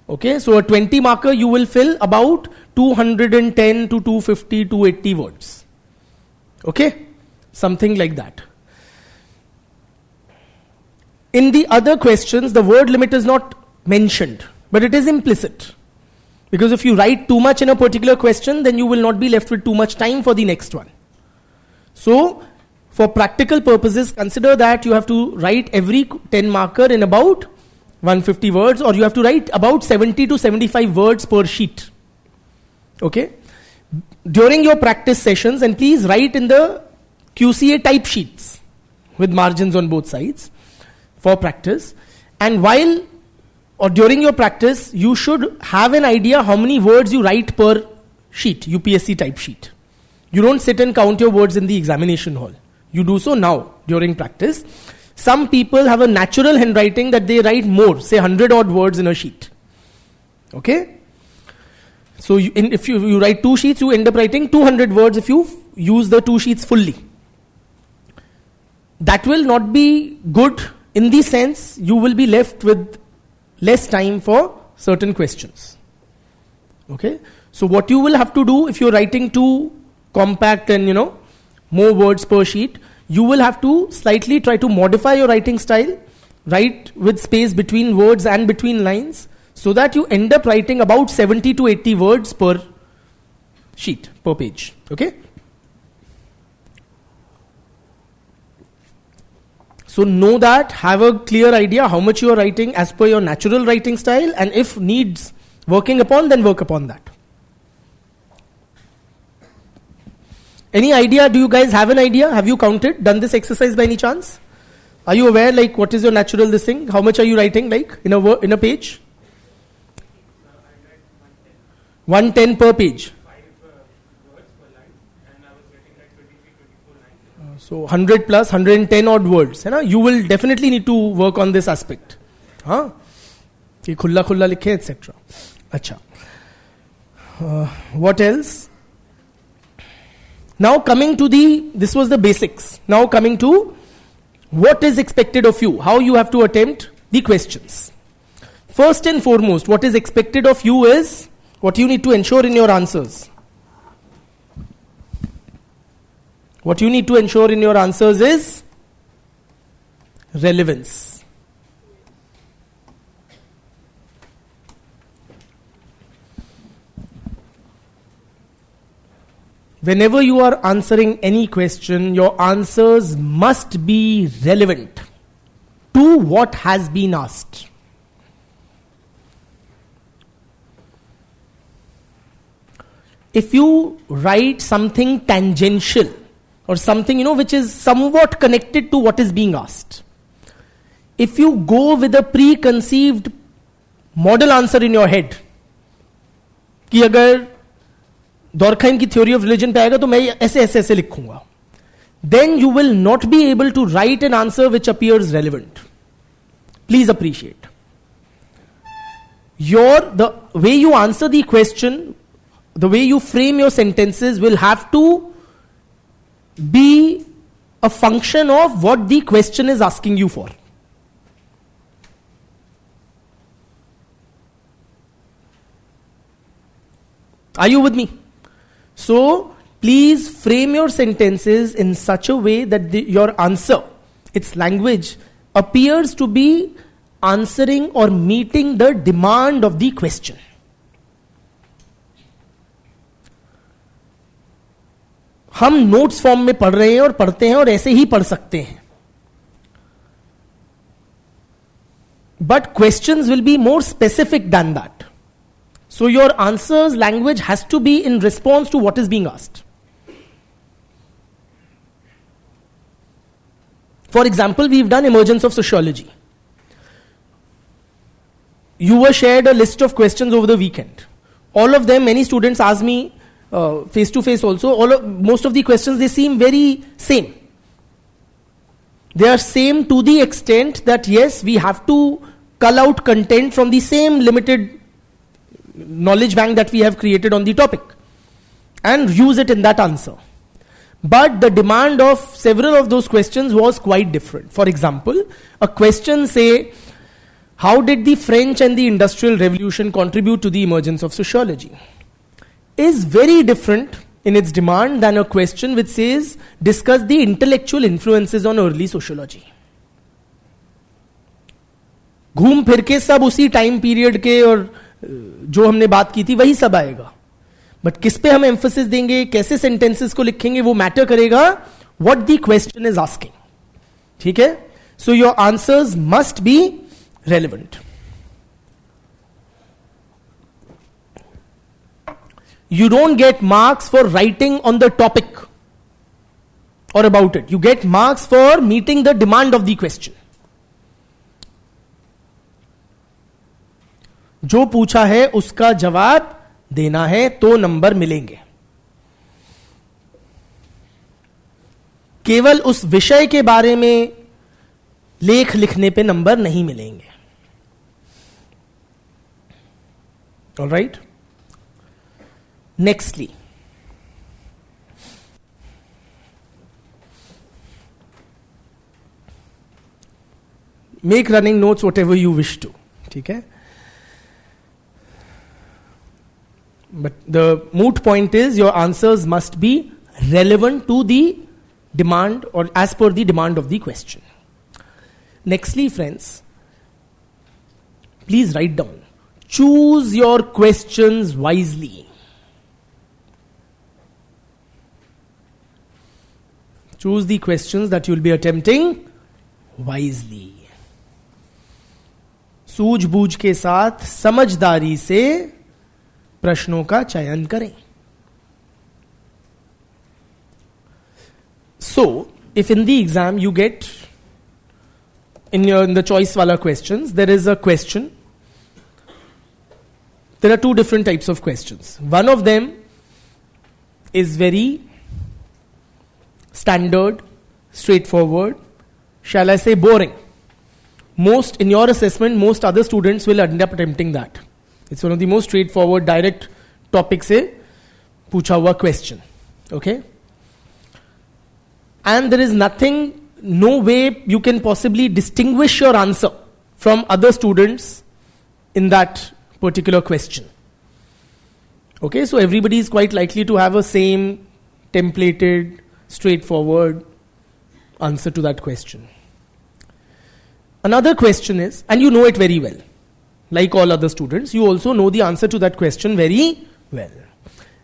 Okay, so a 20 marker you will fill about 210 to 250, 280 words. Okay, something like that. In the other questions, the word limit is not mentioned, but it is implicit. Because if you write too much in a particular question, then you will not be left with too much time for the next one. So, for practical purposes, consider that you have to write every 10 marker in about 150 words, or you have to write about 70 to 75 words per sheet. Okay, during your practice sessions, and please write in the QCA type sheets with margins on both sides for practice. And while or during your practice, you should have an idea how many words you write per sheet, UPSC type sheet. You don't sit and count your words in the examination hall. You do so now during practice. Some people have a natural handwriting that they write more, say 100 odd words in a sheet. Okay? So if you write 2 sheets, you end up writing 200 words if you use the 2 sheets fully. That will not be good in the sense you will be left with less time for certain questions. Okay? So what you will have to do if you're writing too compact and more words per sheet, you will have to slightly try to modify your writing style, write with space between words and between lines, so that you end up writing about 70 to 80 words per sheet, per page. Okay? So know that, have a clear idea how much you are writing as per your natural writing style, and if needs working upon, then work upon that. Any idea? Do you guys have an idea? Have you counted, done this exercise by any chance? Are you aware, like, what is your natural this thing? How much are you writing, like, in a page? 110 per page. 5 words per line, and I was getting like 23-24 lines. So 100 plus 110 odd words. You will definitely need to work on this aspect. कि खुल्ला खुल्ला लिखे, etc. अच्छा. What else? Now coming to this was the basics. Now coming to what is expected of you, how you have to attempt the questions. First and foremost, what is expected of you is what you need to ensure in your answers. What you need to ensure in your answers is relevance. Whenever you are answering any question, your answers must be relevant to what has been asked. If you write something tangential or something, which is somewhat connected to what is being asked, if you go with a preconceived model answer in your head, कि अगर Durkheim की theory of religion पे आएगा तो मैं ऐसे लिखूंगा, then you will not be able to write an answer which appears relevant. Please appreciate. The way you answer the question, the way you frame your sentences will have to be a function of what the question is asking you for. Are you with me? So, please frame your sentences in such a way that your answer, its language, appears to be answering or meeting the demand of the question. हम notes form में पढ़ रहे हैं और पढ़ते हैं और ऐसे ही पढ़ सकते हैं. But questions will be more specific than that. So your answers language has to be in response to what is being asked. For example, we've done emergence of sociology. You were shared a list of questions over the weekend. All of them, many students ask me face to face also, most of the questions, they seem very same. They are same to the extent that yes, we have to cull out content from the same limited knowledge bank that we have created on the topic and use it in that answer. But the demand of several of those questions was quite different. For example, a question say, how did the French and the Industrial Revolution contribute to the emergence of sociology? Is very different in its demand than a question which says, discuss the intellectual influences on early sociology. घूम फिर के सब उसी time period के और जो हमने बात की थी वही सब आएगा. बट किस पे हम एम्फोसिस देंगे, कैसे सेंटेंसेस को लिखेंगे, वो मैटर करेगा what the question is asking. ठीक है? So your answers must be relevant. You don't get marks for writing on the topic or about it. You get marks for meeting the demand of the question. जो पूछा है उसका जवाब देना है तो नंबर मिलेंगे. केवल उस विषय के बारे में लेख लिखने पे नंबर नहीं मिलेंगे. All right? Nextly, make running notes whatever you wish to. ठीक है? But the moot point is your answers must be relevant to the demand or as per the demand of the question. Nextly, friends, please write down. Choose your questions wisely. Choose the questions that you will be attempting wisely. सूझबूझ के साथ समझदारी से प्रश्नों का चयन करें. So, if in the exam you get in the choice wala questions, there is a question. There are two different types of questions. One of them is very standard, straightforward, shall I say boring. Most, in your assessment, most other students will end up attempting that. It's one of the most straightforward, direct topic se pucha hua question. Okay? And there is nothing, no way you can possibly distinguish your answer from other students in that particular question. Okay, so everybody is quite likely to have a same templated, straightforward answer to that question. Another question is, and you know it very well, like all other students, you also know the answer to that question very well.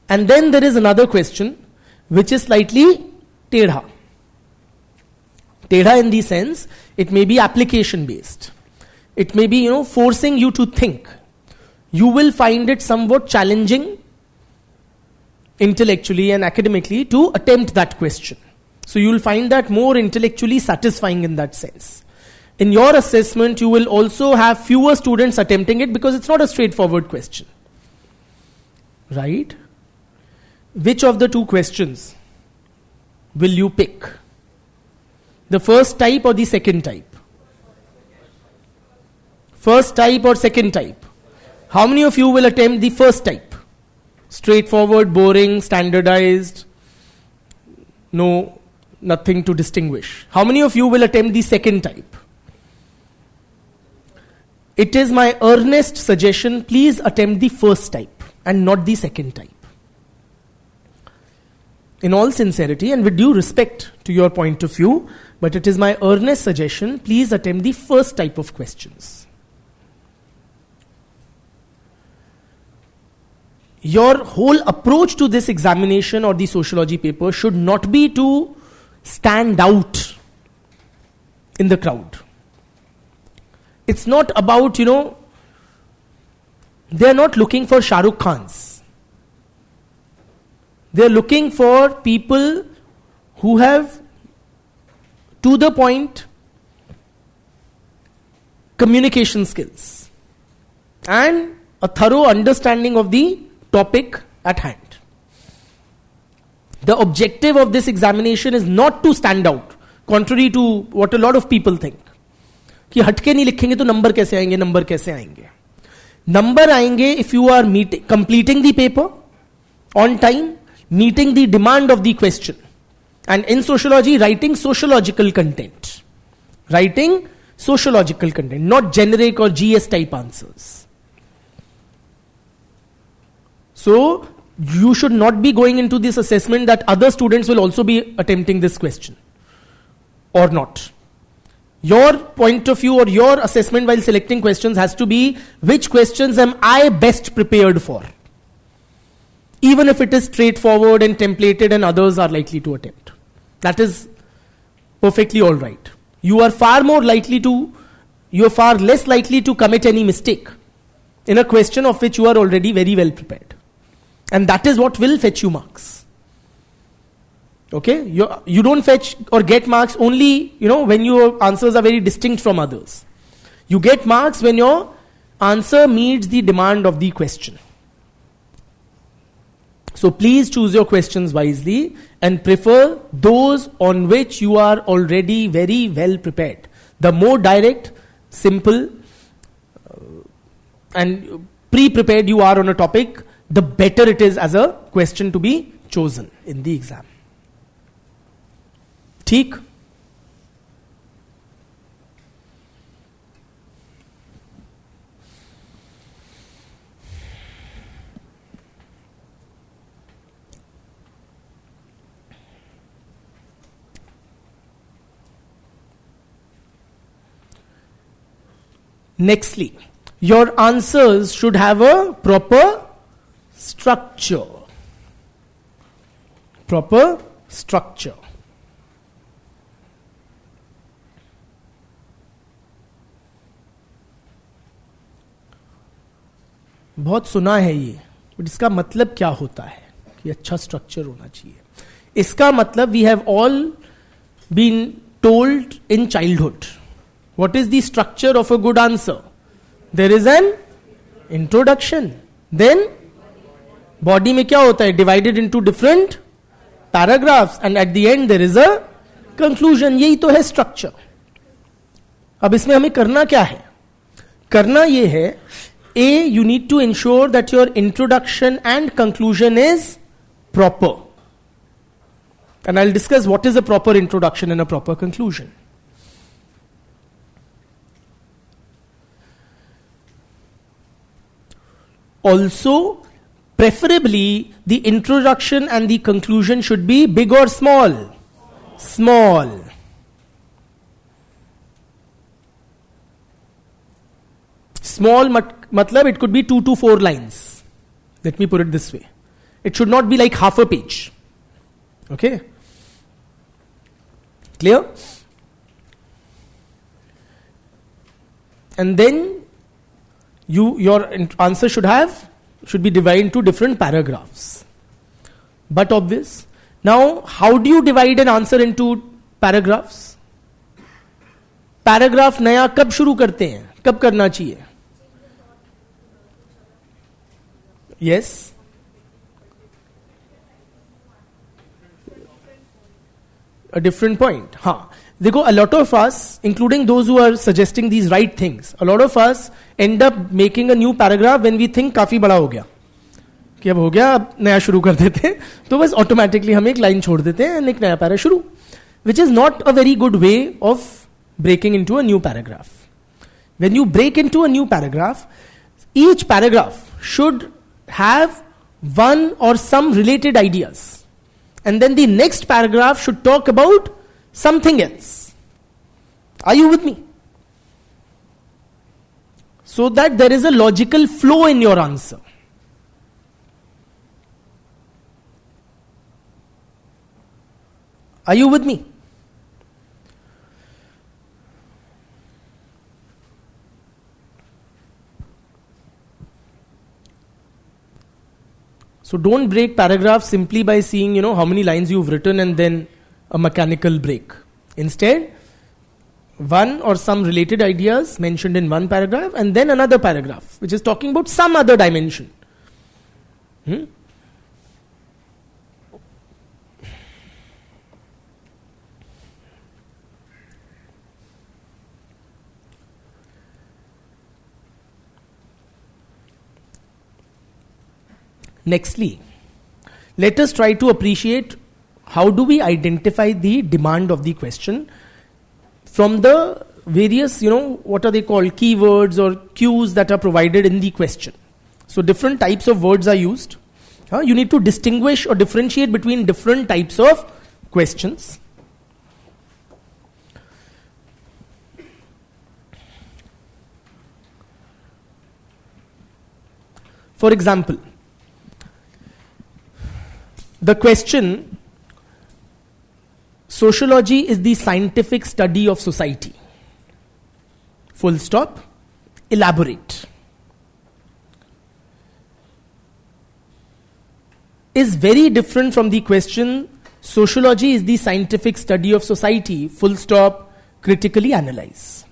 And then there is another question which is slightly tedha. Tedha in the sense, it may be application based. It may be, forcing you to think. You will find it somewhat challenging intellectually and academically to attempt that question. So you will find that more intellectually satisfying in that sense. In your assessment, you will also have fewer students attempting it because it's not a straightforward question. Right? Which of the two questions will you pick? The first type or the second type? First type or second type? How many of you will attempt the first type? Straightforward, boring, standardized, no, nothing to distinguish. How many of you will attempt the second type? It is my earnest suggestion, please attempt the first type and not the second type. In all sincerity and with due respect to your point of view, but it is my earnest suggestion, please attempt the first type of questions. Your whole approach to this examination or the sociology paper should not be to stand out in the crowd. It's not about, they're not looking for Shah Rukh Khans. They're looking for people who have, to the point, communication skills and a thorough understanding of the topic at hand. The objective of this examination is not to stand out, contrary to what a lot of people think. कि हटके नहीं लिखेंगे तो number कैसे आएंगे, number कैसे आएंगे. Number आएंगे if you are completing the paper on time, meeting the demand of the question. And in sociology, writing sociological content. Writing sociological content, not generic or GS type answers. So, you should not be going into this assessment that other students will also be attempting this question. Or not. Your point of view or your assessment while selecting questions has to be, which questions am I best prepared for? Even if it is straightforward and templated and others are likely to attempt. That is perfectly alright. You are far less likely to commit any mistake in a question of which you are already very well prepared. And that is what will fetch you marks. Okay? You don't fetch or get marks only, when your answers are very distinct from others. You get marks when your answer meets the demand of the question. So please choose your questions wisely and prefer those on which you are already very well prepared. The more direct, simple, and pre-prepared you are on a topic, the better it is as a question to be chosen in the exam. ठीक? Nextly, your answers should have a proper structure. Proper structure. बहुत सुना है ये, but इसका मतलब क्या होता है कि अच्छा स्ट्रक्चर होना चाहिए. इसका मतलब we have all been told in childhood. What is the structure of a good answer? There is an introduction. Then body में क्या होता है? Divided into different paragraphs, and at the end there is a conclusion. यही तो है structure. अब इसमें हमें करना क्या है? करना ये है, A, you need to ensure that your introduction and conclusion is proper. And I'll discuss what is a proper introduction and a proper conclusion. Also, preferably, the introduction and the conclusion should be big or small? Small. Small matlab it could be 2 to 4 lines. Let me put it this way. It should not be like half a page. Okay? Clear? And then your answer should be divided into different paragraphs. But obvious. Now, how do you divide an answer into paragraphs? Paragraph नया कब शुरू करते हैं? कब करना चाहिए? Yes. A different point. हाँ. देखो, a lot of us, including those who are suggesting these right things, a lot of us end up making a new paragraph when we think काफी बड़ा हो गया, कि अब हो गया, अब नया शुरू कर देते हैं, तो बस automatically हम एक लाइन छोड़ देते हैं and एक नया पैरा शुरू, which is not a very good way of breaking into a new paragraph. When you break into a new paragraph, each paragraph should have one or some related ideas, and then the next paragraph should talk about something else. Are you with me? So that there is a logical flow in your answer. Are you with me? So don't break paragraphs simply by seeing, how many lines you've written and then a mechanical break. Instead, one or some related ideas mentioned in one paragraph and then another paragraph which is talking about some other dimension. Nextly, let us try to appreciate how do we identify the demand of the question from the various, what are they called, keywords or cues that are provided in the question. So different types of words are used. You need to distinguish or differentiate between different types of questions. For example, the question, sociology is the scientific study of society. Full stop. Elaborate. is very different from the question, sociology is the scientific study of society, full stop, critically analyze.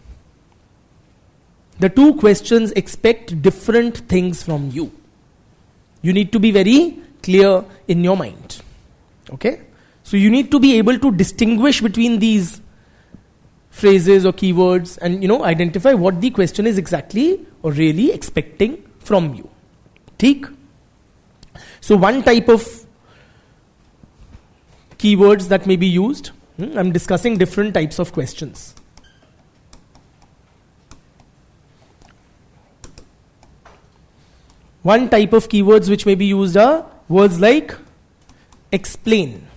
The two questions expect different things from you. You need to be very clear in your mind. Okay? So you need to be able to distinguish between these phrases or keywords and identify what the question is exactly or really expecting from you. Theek? So one type of keywords that may be used, I'm discussing different types of questions. One type of keywords which may be used are words like explain,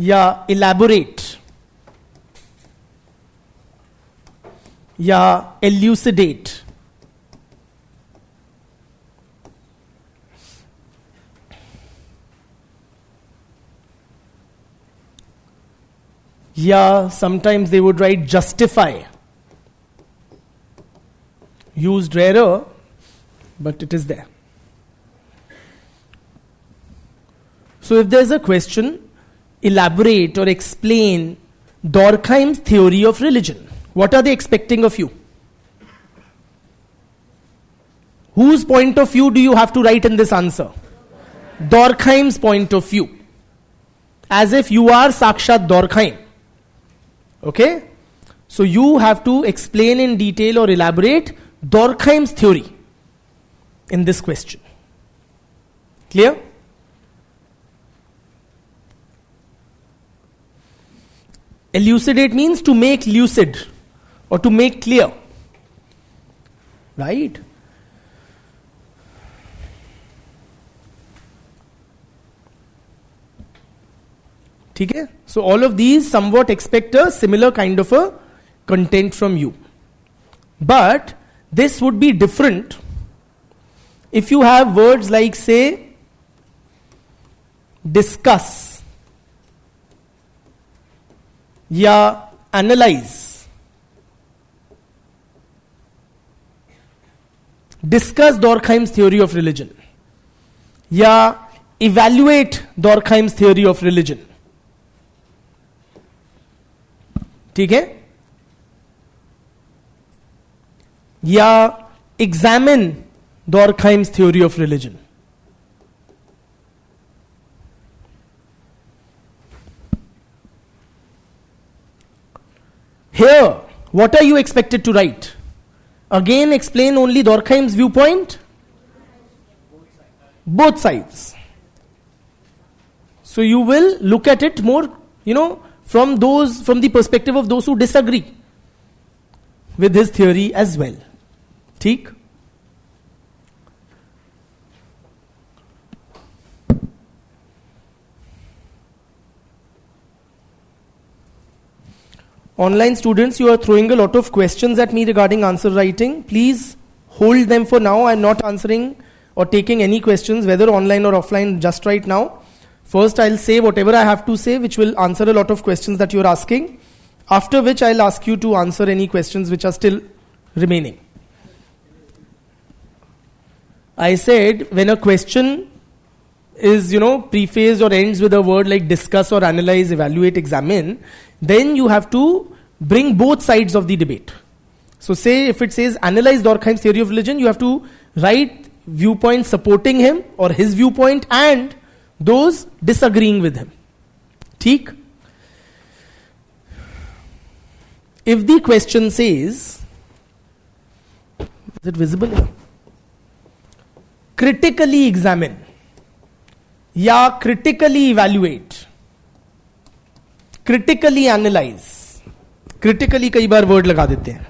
या elaborate, या elucidate, या sometimes they would write justify. Used rarer, but it is there. So if there's a question, elaborate or explain Durkheim's theory of religion. What are they expecting of you? Whose point of view do you have to write in this answer? Durkheim's point of view. As if you are Sakshat Durkheim. Okay? So you have to explain in detail or elaborate Durkheim's theory in this question. Clear? Elucidate means to make lucid or to make clear. Right? Okay? So all of these somewhat expect a similar kind of a content from you. But this would be different if you have words like, say, discuss, ya analyze. Discuss Durkheim's theory of religion. Ya evaluate Durkheim's theory of religion. ठीक है? या examine Durkheim's theory of religion. Here, what are you expected to write? Again, explain only Durkheim's viewpoint? Both sides. So you will look at it more, from the perspective of those who disagree with his theory as well. ठीक? Online students, you are throwing a lot of questions at me regarding answer writing. Please hold them for now. I am not answering or taking any questions, whether online or offline, just right now. First, I'll say whatever I have to say, which will answer a lot of questions that you're asking. After which, I'll ask you to answer any questions which are still remaining. I said, when a question is, prefaced or ends with a word like discuss or analyze, evaluate, examine, then you have to bring both sides of the debate. So say, if it says analyze Durkheim's theory of religion, you have to write viewpoints supporting him or his viewpoint and those disagreeing with him. ठीक? If the question says, is it visible here? Critically examine या critically evaluate, critically analyze. Critically कई बार word लगा देते हैं.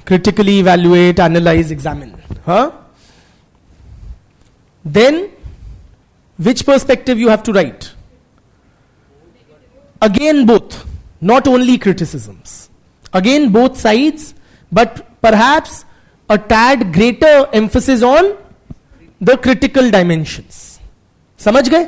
Critically evaluate, analyze, examine. Huh? Then, which perspective you have to write? Again both, not only criticisms. Again both sides, but perhaps a tad greater emphasis on the critical dimensions. समझ गए?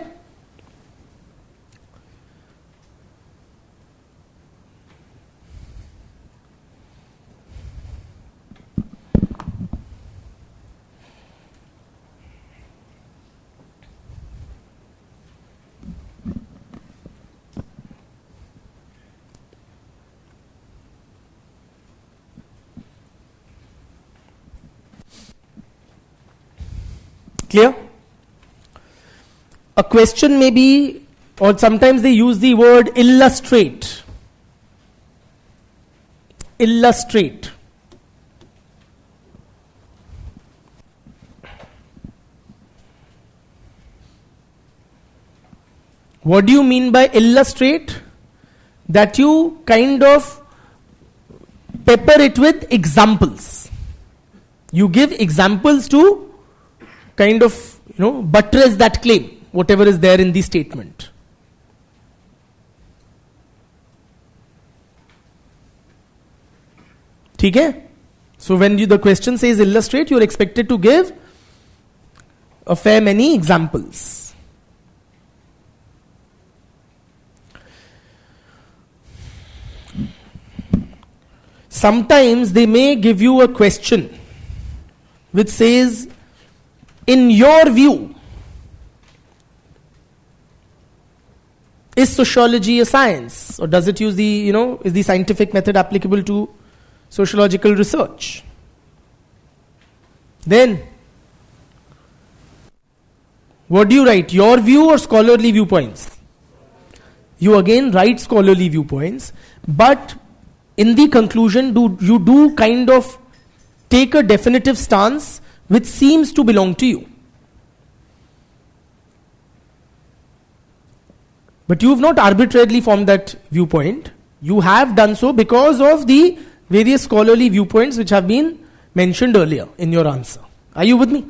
Clear? A question may be, or sometimes they use the word illustrate. Illustrate. What do you mean by illustrate? That you kind of pepper it with examples. You give examples to kind of, buttress that claim, whatever is there in the statement. Okay? So when the question says illustrate, you are expected to give a fair many examples. Sometimes they may give you a question which says, in your view, is sociology a science? Or does it use the, is the scientific method applicable to sociological research? Then, what do you write? Your view or scholarly viewpoints? You again write scholarly viewpoints, but in the conclusion, you do kind of take a definitive stance which seems to belong to you. But you have not arbitrarily formed that viewpoint. You have done so because of the various scholarly viewpoints which have been mentioned earlier in your answer. Are you with me?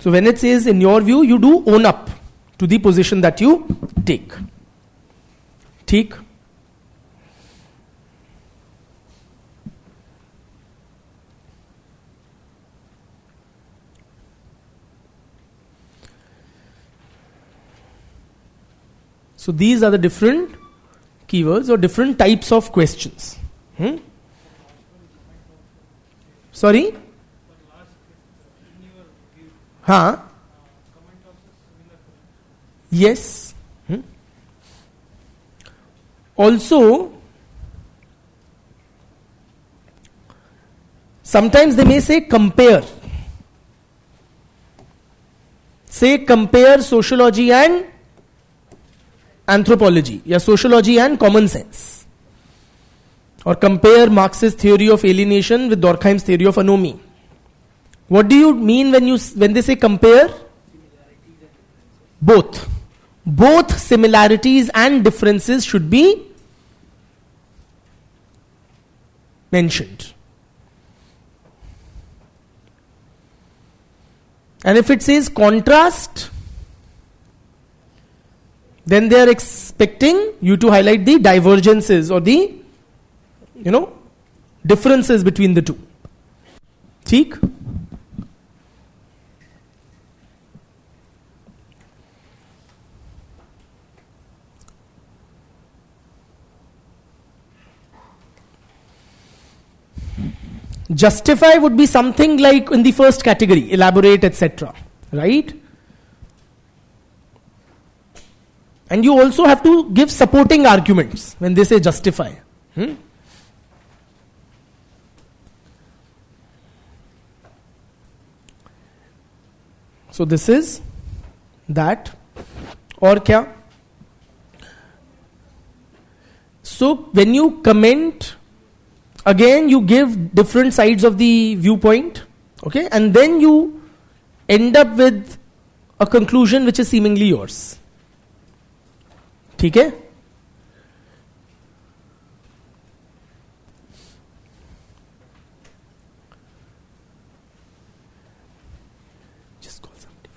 So when it says in your view, you do own up to the position that you take. Take. So these are the different keywords or different types of questions. Sorry? Huh? Yes. Also, sometimes they may say compare. Say compare sociology and anthropology, या sociology and common sense. Or compare Marx's theory of alienation with Durkheim's theory of anomie. What do you mean when they say compare? Both. Both similarities and differences should be mentioned. And if it says contrast, then they are expecting you to highlight the divergences or the, differences between the two. ठीक? Justify would be something like in the first category, elaborate, etc. Right? And you also have to give supporting arguments when they say justify. So this is that. Or kya? So when you comment, again you give different sides of the viewpoint, okay, and then you end up with a conclusion which is seemingly yours. ठीक है? Just call somebody.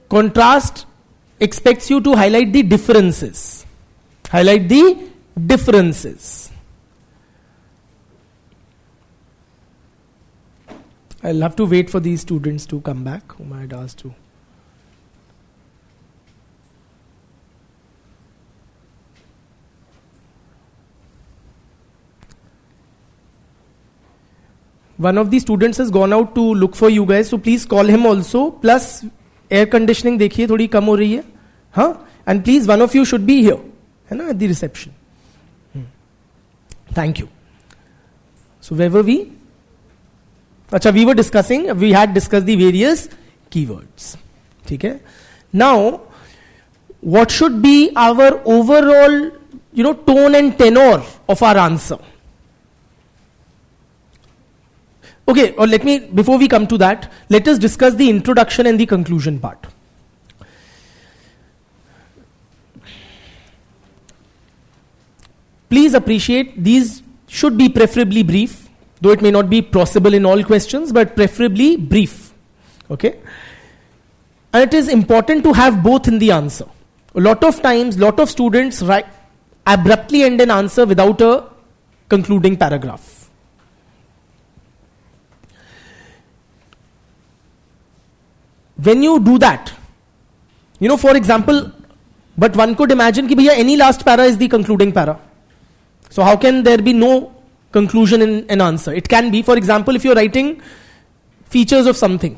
Contrast expects you to highlight the differences. Highlight the differences. I'll have to wait for these students to come back whom I had asked to. one of the students has gone out to look for you guys, so please call him also. Plus air conditioning देखिए थोड़ी कम हो रही है, हाँ? And please one of you should be here, है ना, at the reception. Thank you. So where were we? Acha, we had discussed the various keywords. ठीक है? Now, what should be our overall, tone and tenor of our answer? Okay, or before we come to that, let us discuss the introduction and the conclusion part. Please appreciate, these should be preferably brief, though it may not be possible in all questions, but preferably brief. Okay? And it is important to have both in the answer. A lot of times, lot of students abruptly end an answer without a concluding paragraph. When you do that, for example, but one could imagine कि भैया any last para is the concluding para. So how can there be no conclusion in an answer? It can be, for example, if you're writing features of something,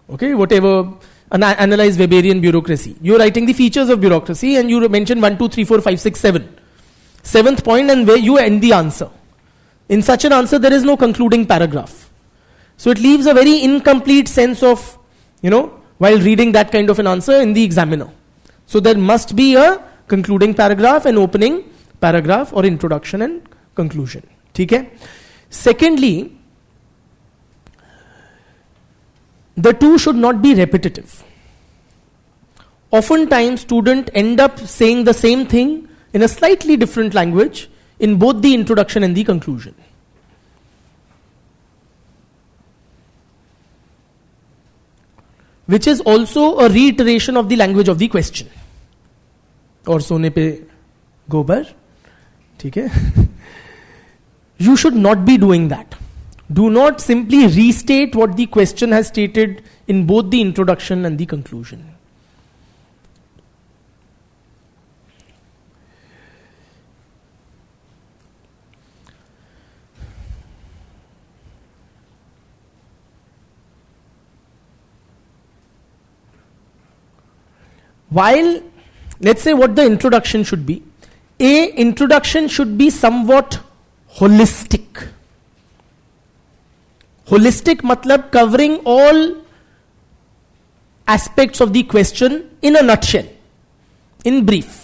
okay, whatever, analyze Weberian bureaucracy. You're writing the features of bureaucracy and you mention 1, 2, 3, 4, 5, 6, 7. Seventh point, and where you end the answer. In such an answer, there is no concluding paragraph. So it leaves a very incomplete sense of, while reading that kind of an answer in the examiner. So there must be a concluding paragraph, an opening paragraph, or introduction and conclusion. Okay? Secondly, the two should not be repetitive. Oftentimes, students end up saying the same thing in a slightly different language in both the introduction and the conclusion. Which is also a reiteration of the language of the question. Or सोने पे गोबर, ठीक है? You should not be doing that. Do not simply restate what the question has stated in both the introduction and the conclusion. While, let's say what the introduction should be. Introduction should be somewhat holistic. Holistic matlab covering all aspects of the question in a nutshell, in brief.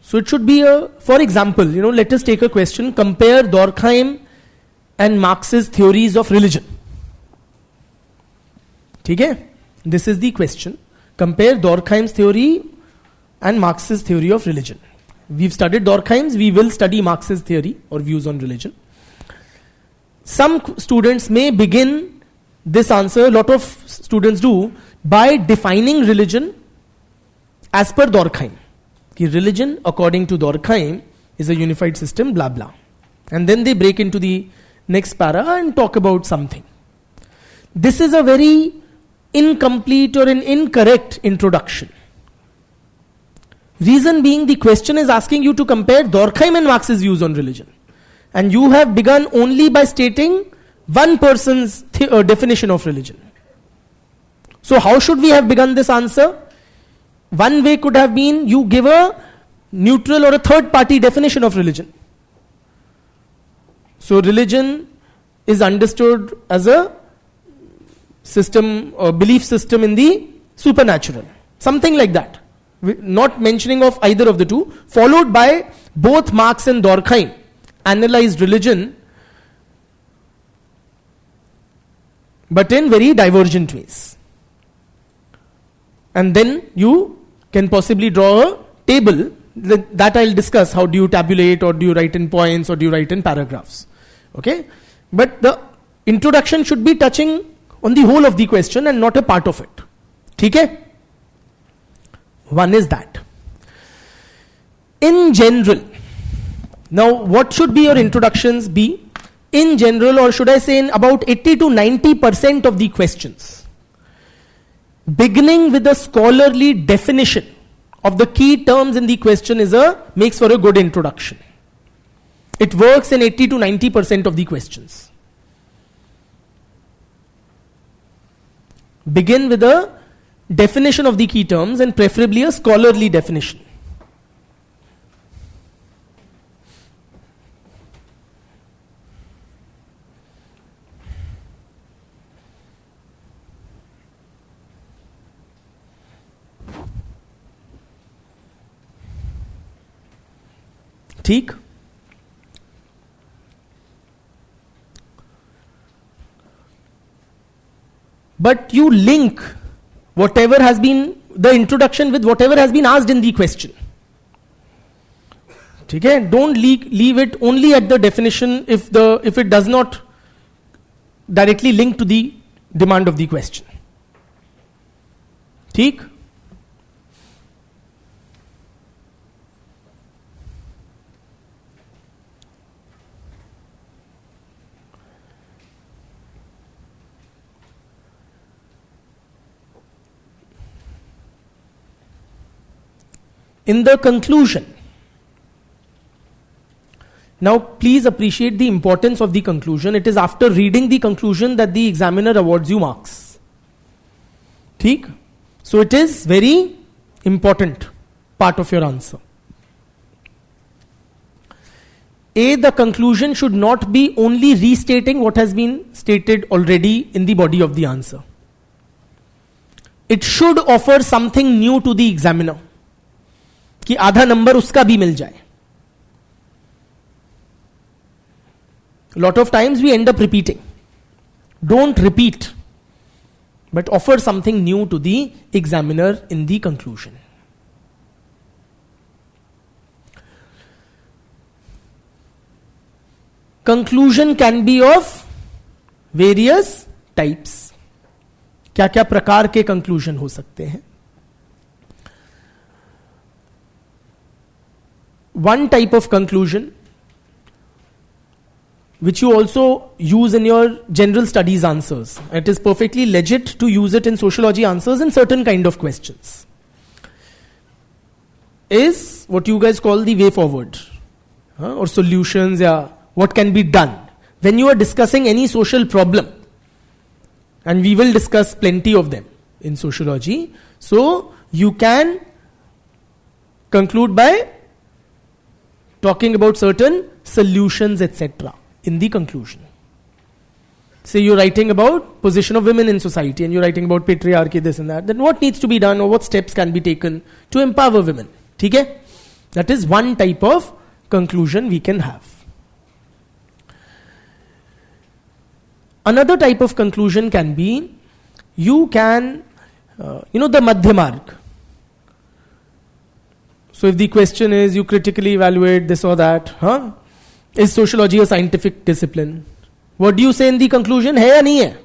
So it should be for example, let us take a question, compare Durkheim and Marx's theories of religion. Okay? This is the question. Compare Durkheim's theory and Marx's theory of religion. We've studied Durkheim's, we will study Marx's theory or views on religion. Some students may begin this answer, a lot of students do, by defining religion as per Durkheim. Religion, according to Durkheim, is a unified system, blah blah. And then they break into the next para and talk about something. This is a very incomplete or an incorrect introduction. Reason being, the question is asking you to compare Durkheim and Marx's views on religion. And you have begun only by stating one person's definition of religion. So how should we have begun this answer? One way could have been you give a neutral or a third party definition of religion. So religion is understood as a system or belief system in the supernatural. Something like that. Not mentioning of either of the two. Followed by both Marx and Durkheim analyzed religion, but in very divergent ways. And then you can possibly draw a table that I'll discuss. How do you tabulate, or do you write in points, or do you write in paragraphs? Okay? But the introduction should be touching on the whole of the question and not a part of it. Okay? One is that. In general, now what should be your introductions be? In general, or should I say in about 80 to 90% of the questions, beginning with a scholarly definition of the key terms in the question makes for a good introduction. It works in 80 to 90% of the questions. Begin with a definition of the key terms and preferably a scholarly definition. ठीक? But you link whatever has been the introduction with whatever has been asked in the question. Okay? Don't leave it only at the definition if it does not directly link to the demand of the question. ठीक? In the conclusion, now please appreciate the importance of the conclusion. It is after reading the conclusion that the examiner awards you marks. ठीक? So it is very important part of your answer. A, the conclusion should not be only restating what has been stated already in the body of the answer. It should offer something new to the examiner. कि आधा number उसका भी मिल जाए. Lot of times we end up repeating. Don't repeat, but offer something new to the examiner in the conclusion. Conclusion can be of various types. क्या क्या प्रकार के conclusion हो सकते हैं? One type of conclusion which you also use in your general studies answers. It is perfectly legit to use it in sociology answers in certain kind of questions. Is what you guys call the way forward or solutions, what can be done. When you are discussing any social problem, and we will discuss plenty of them in sociology, so you can conclude by talking about certain solutions, etc. in the conclusion. Say you're writing about position of women in society and you're writing about patriarchy, this and that, then what needs to be done or what steps can be taken to empower women. ठीक है? That is one type of conclusion we can have. Another type of conclusion can be, you can, the madhya marg. So if the question is, you critically evaluate this or that, is sociology a scientific discipline? What do you say in the conclusion? Hai ya nahi hai?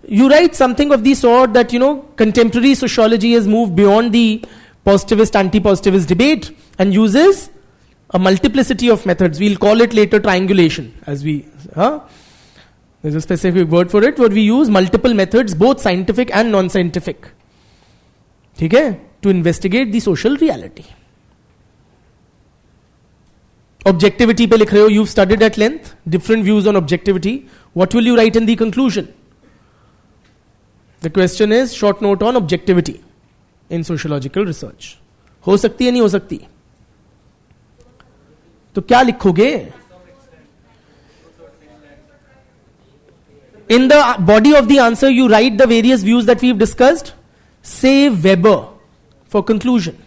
You write something of the sort that, contemporary sociology has moved beyond the positivist, anti-positivist debate and uses a multiplicity of methods. We'll call it later triangulation, there's a specific word for it, where we use multiple methods, both scientific and non-scientific. Okay? To investigate the social reality. Objectivity pe likh rahe ho, you've studied at length, different views on objectivity. What will you write in the conclusion? The question is, short note on objectivity in sociological research. हो सकती है नहीं हो सकती? तो क्या लिखोगे? In the body of the answer, you write the various views that we've discussed. Say Weber for conclusion.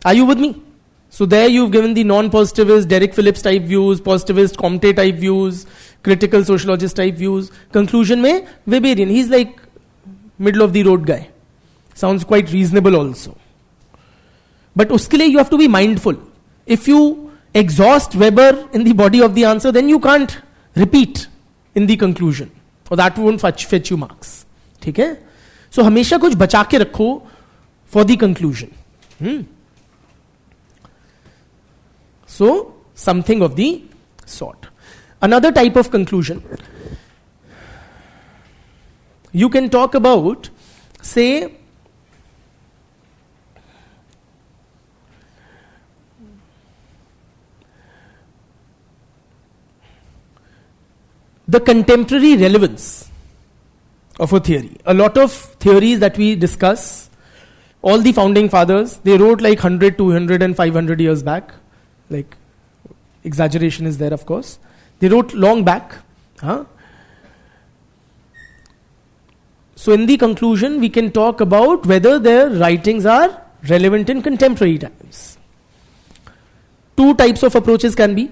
Are you with me? So there you've given the non-positivist, Derek Phillips type views, positivist, Comte type views, critical sociologist type views. Conclusion mein Weberian. He's like middle of the road guy. Sounds quite reasonable also. But uske liye you have to be mindful. If you exhaust Weber in the body of the answer, then you can't repeat in the conclusion. Or that won't fetch you marks. ठीक है? So हमेशा कुछ बचा के रखो for the conclusion. So something of the sort. Another type of conclusion. You can talk about, say, the contemporary relevance of a theory. A lot of theories that we discuss, all the founding fathers, they wrote like 100, 200 and 500 years back. Like, exaggeration is there, of course. They wrote long back. So in the conclusion, we can talk about whether their writings are relevant in contemporary times. Two types of approaches can be.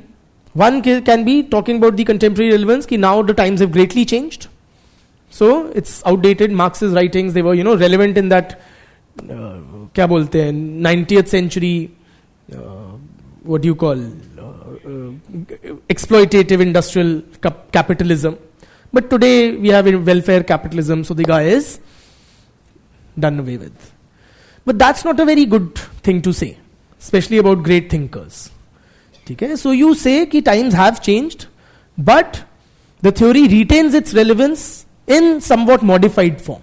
One can be talking about the contemporary relevance, ki now the times have greatly changed. So it's outdated. Marx's writings, they were, relevant in that, क्या बोलते हैं, 90th century, what do you call, exploitative industrial capitalism. But today we have welfare capitalism, so the guy is done away with. But that's not a very good thing to say, especially about great thinkers. Okay? So you say that times have changed, but the theory retains its relevance in somewhat modified form,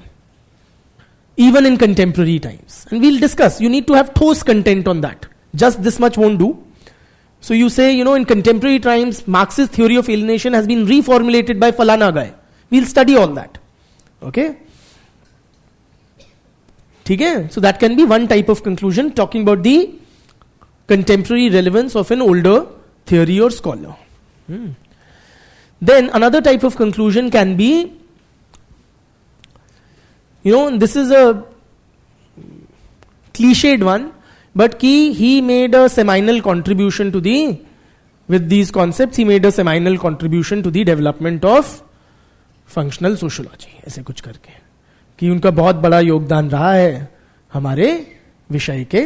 even in contemporary times. And we'll discuss. You need to have ठोस content on that. Just this much won't do. So you say, in contemporary times, Marx's theory of alienation has been reformulated by Falana guy. We'll study all that. Okay? Okay? So that can be one type of conclusion, talking about the contemporary relevance of an older theory or scholar. Then another type of conclusion can be, this is a cliched one, but he made a seminal contribution to with these concepts, he made a seminal contribution to the development of functional sociology. ऐसे कुछ करके कि उनका बहुत बड़ा योगदान रहा है हमारे विषय के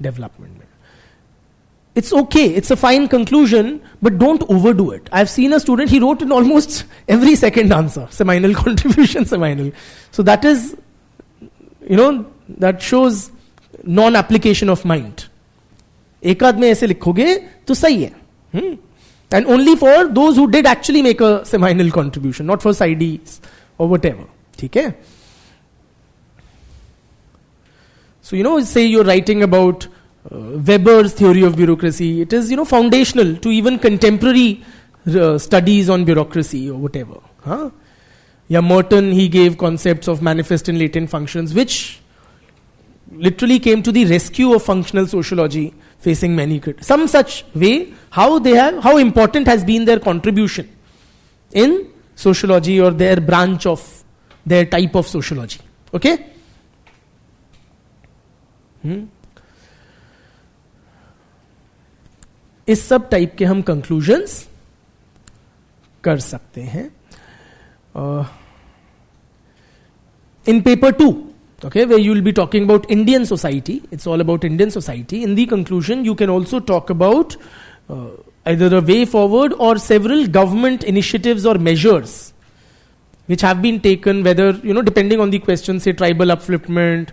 डेवलपमेंट में. It's okay, it's a fine conclusion, but don't overdo it. I've seen a student, he wrote in almost every second answer, seminal contribution, seminal. So that is, that shows non-application of mind. एक आध में ऐसे लिखोगे तो सही है. And only for those who did actually make a seminal contribution, not for sidees or whatever. ठीक है? So, say you're writing about Weber's theory of bureaucracy. It is, foundational to even contemporary studies on bureaucracy or whatever. Yeah, Merton, he gave concepts of manifest and latent functions, which literally came to the rescue of functional sociology, facing many critics. Some such way, how important has been their contribution in sociology or their branch of their type of sociology. Okay? इस सब type के हम conclusions कर सकते हैं. In paper 2, okay, where you will be talking about Indian society, it's all about Indian society. In the conclusion, you can also talk about either a way forward or several government initiatives or measures which have been taken, whether, depending on the question, say tribal upliftment,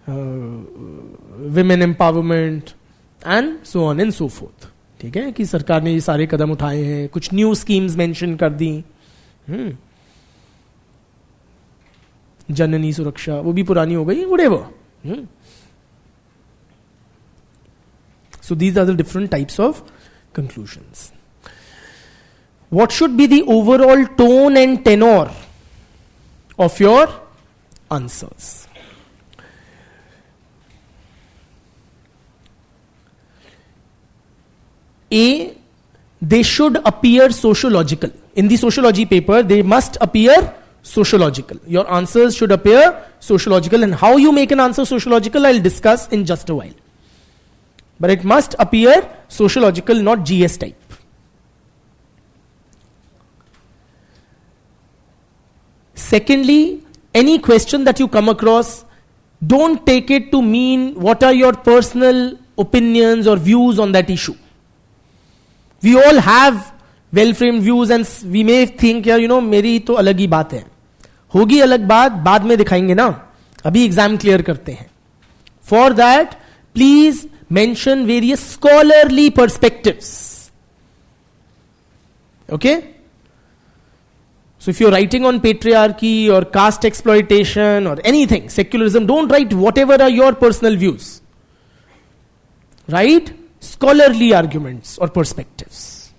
women empowerment, and so on and so forth. ठीक है कि सरकार ने ये सारे कदम उठाए हैं, कुछ न्यू स्कीम्स मेंशन कर दी, जननी सुरक्षा वो भी पुरानी हो गई, whatever. So these are the different types of conclusions. What should be the overall tone and tenor of your answers? A, they should appear sociological. In the sociology paper, they must appear sociological. Your answers should appear sociological, and how you make an answer sociological, I'll discuss in just a while. But it must appear sociological, not GS type. Secondly, any question that you come across, don't take it to mean what are your personal opinions or views on that issue. We all have well-framed views and we may think, मेरी तो अलग ही बात है. होगी अलग बात, बाद में दिखाएंगे ना. अभी एग्जाम क्लियर करते हैं. For that, please mention various scholarly perspectives. Okay? So if you're writing on patriarchy or caste exploitation or anything, secularism, don't write whatever are your personal views. Write scholarly arguments or perspectives.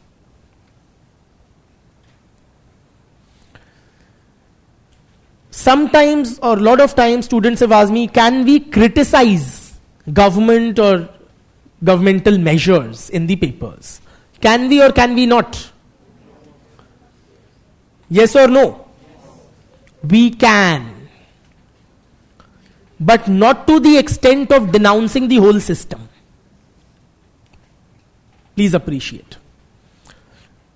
Sometimes or a lot of times students have asked me, can we criticize government or governmental measures in the papers? Can we or can we not? Yes or no? We can. But not to the extent of denouncing the whole system. Please appreciate.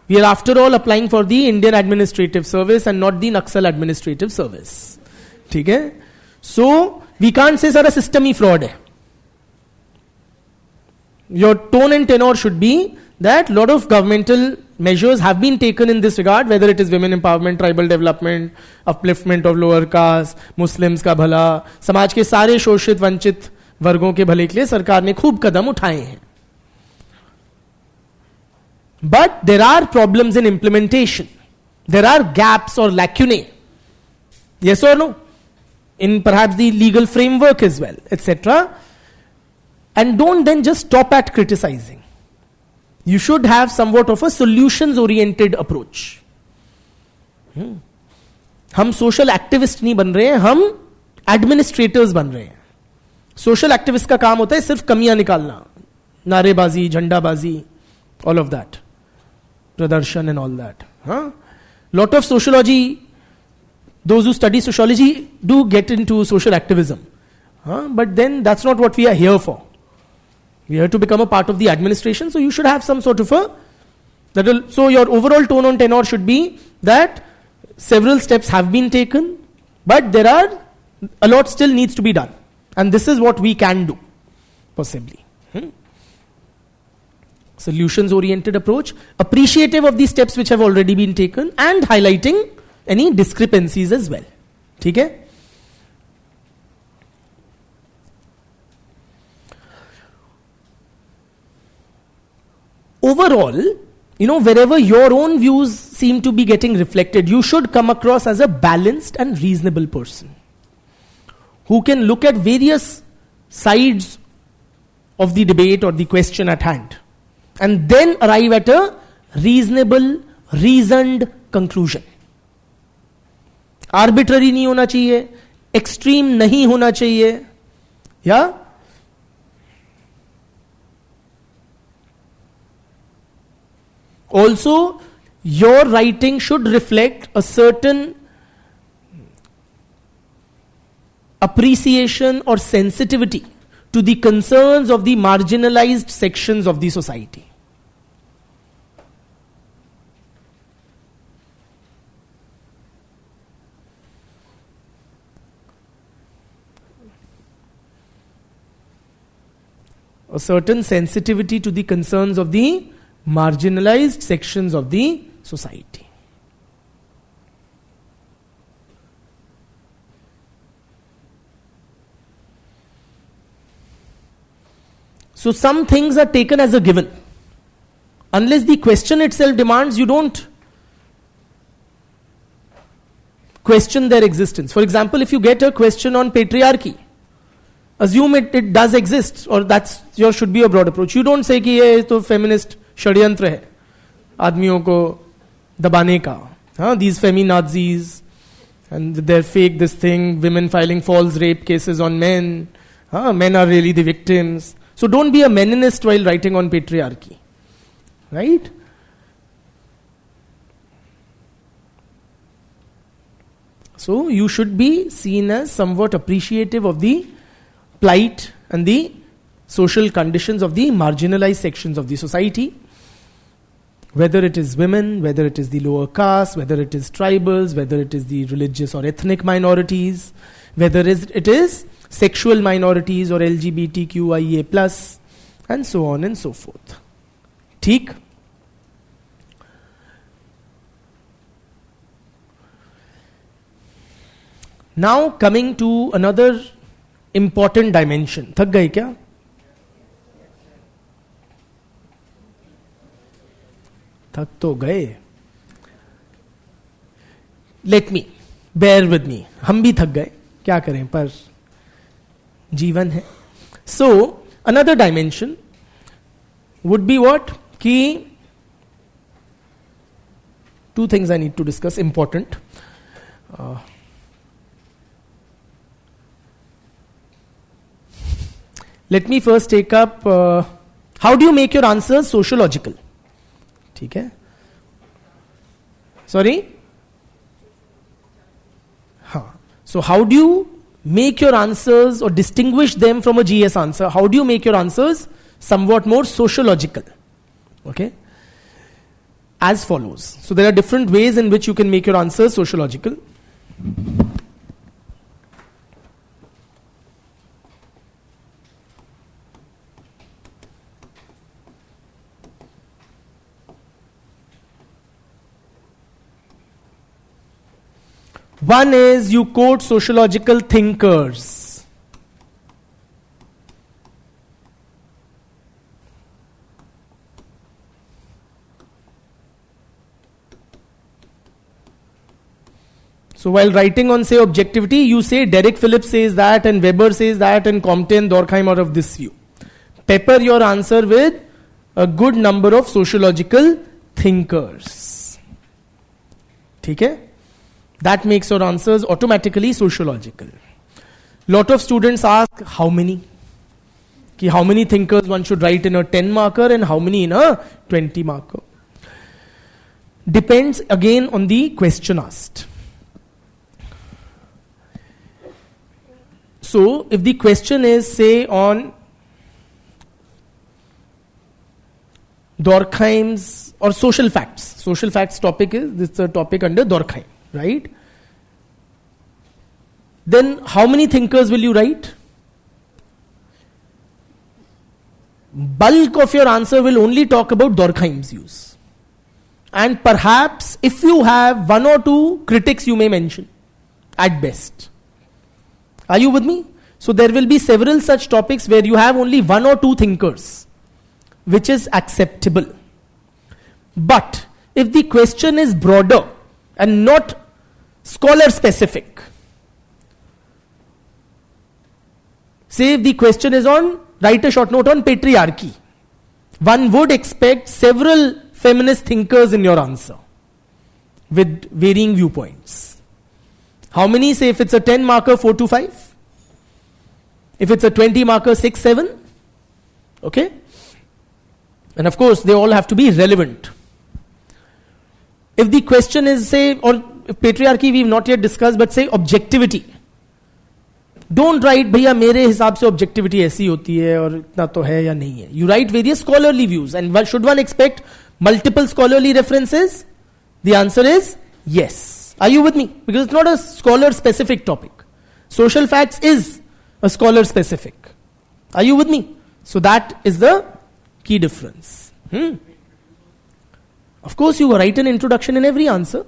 We are after all applying for the Indian Administrative Service and not the Naxal Administrative Service. ठीक है? So, we can't say सारा system ही fraud है. Your tone and tenor should be that lot of governmental measures have been taken in this regard, whether it is women empowerment, tribal development, upliftment of lower caste, Muslims का भला, समाज के सारे शोषित वंचित वर्गों के भले के लिए सरकार ने खूब कदम उठाए हैं. But there are problems in implementation. There are gaps or lacunae. Yes or no? In perhaps the legal framework as well, etc. And don't then just stop at criticizing. You should have somewhat of a solutions-oriented approach. हम social activist नहीं बन रहे हैं, हम administrators बन रहे हैं. Social activist का काम होता है सिर्फ कमियां निकालना, नारेबाजी, झंडाबाजी, all of that, प्रदर्शन and all that. Lot of sociology, those who study sociology do get into social activism. But then that's not what we are here for. We are to become a part of the administration, so you should have some sort of so your overall tone and tenor should be that several steps have been taken, but there are a lot still needs to be done. And this is what we can do, possibly. Solutions-oriented approach, appreciative of the steps which have already been taken, and highlighting any discrepancies as well. ठीक है? Overall, wherever your own views seem to be getting reflected, you should come across as a balanced and reasonable person who can look at various sides of the debate or the question at hand and then arrive at a reasonable, reasoned conclusion. Arbitrary नहीं होना चाहिए, extreme नहीं होना चाहिए, yeah? Also, your writing should reflect a certain appreciation or sensitivity to the concerns of the marginalized sections of the society. A certain sensitivity to the concerns of the marginalized sections of the society. So some things are taken as a given. Unless the question itself demands, you don't question their existence. For example, if you get a question on patriarchy, assume it does exist, or that's should be a broad approach. You don't say कि ये तो feminist षड्यंत्र है आदमियों को दबाने का. These feminazis and their fake this thing, women filing false rape cases on men. Men are really the victims. So don't be a meninist while writing on patriarchy. Right? So you should be seen as somewhat appreciative of the plight and the social conditions of the marginalized sections of the society. Whether it is women, whether it is the lower caste, whether it is tribals, whether it is the religious or ethnic minorities, whether it is sexual minorities or LGBTQIA+, and so on and so forth. ठीक? Now coming to another important dimension. थक गए क्या? थक तो गए. Let me bear with me, हम भी थक गए, क्या करें, पर जीवन है. So another dimension would be what, कि two things I need to discuss, important. Let me first take up how do you make your answers sociological. ठीक है, sorry, हाँ. So how do you make your answers or distinguish them from a GS answer? How do you make your answers somewhat more sociological? Okay, as follows. So there are different ways in which you can make your answers sociological. One is you quote sociological thinkers. So while writing on, say, objectivity, you say Derek Phillips says that, and Weber says that, and Compton, Durkheim are of this view. Pepper your answer with a good number of sociological thinkers. ठीक है? That makes your answers automatically sociological. Lot of students ask how many? Ki how many thinkers one should write in a 10 marker and how many in a 20 marker? Depends again on the question asked. So, if the question is, say, on Durkheim's or social facts topic is, this is a topic under Durkheim, right? Then, how many thinkers will you write? Bulk of your answer will only talk about Durkheim's views. And perhaps, if you have one or two critics, you may mention, at best. Are you with me? So there will be several such topics where you have only one or two thinkers, which is acceptable. But if the question is broader and not scholar specific, say if the question is on, write a short note on patriarchy, one would expect several feminist thinkers in your answer with varying viewpoints. How many? Say if it's a 10 marker, 4 to 5. If it's a 20 marker, 6, 7. Okay? And of course, they all have to be relevant. If the question is, say, or patriarchy we've not yet discussed, but say objectivity. Don't write, भैया मेरे हिसाब से objectivity ऐसी होती है और इतना तो है या नहीं है. You write various scholarly views. And should one expect multiple scholarly references? The answer is yes. Are you with me? Because it's not a scholar-specific topic. Social facts is a scholar-specific. Are you with me? So that is the key difference. Of course, you write an introduction in every answer.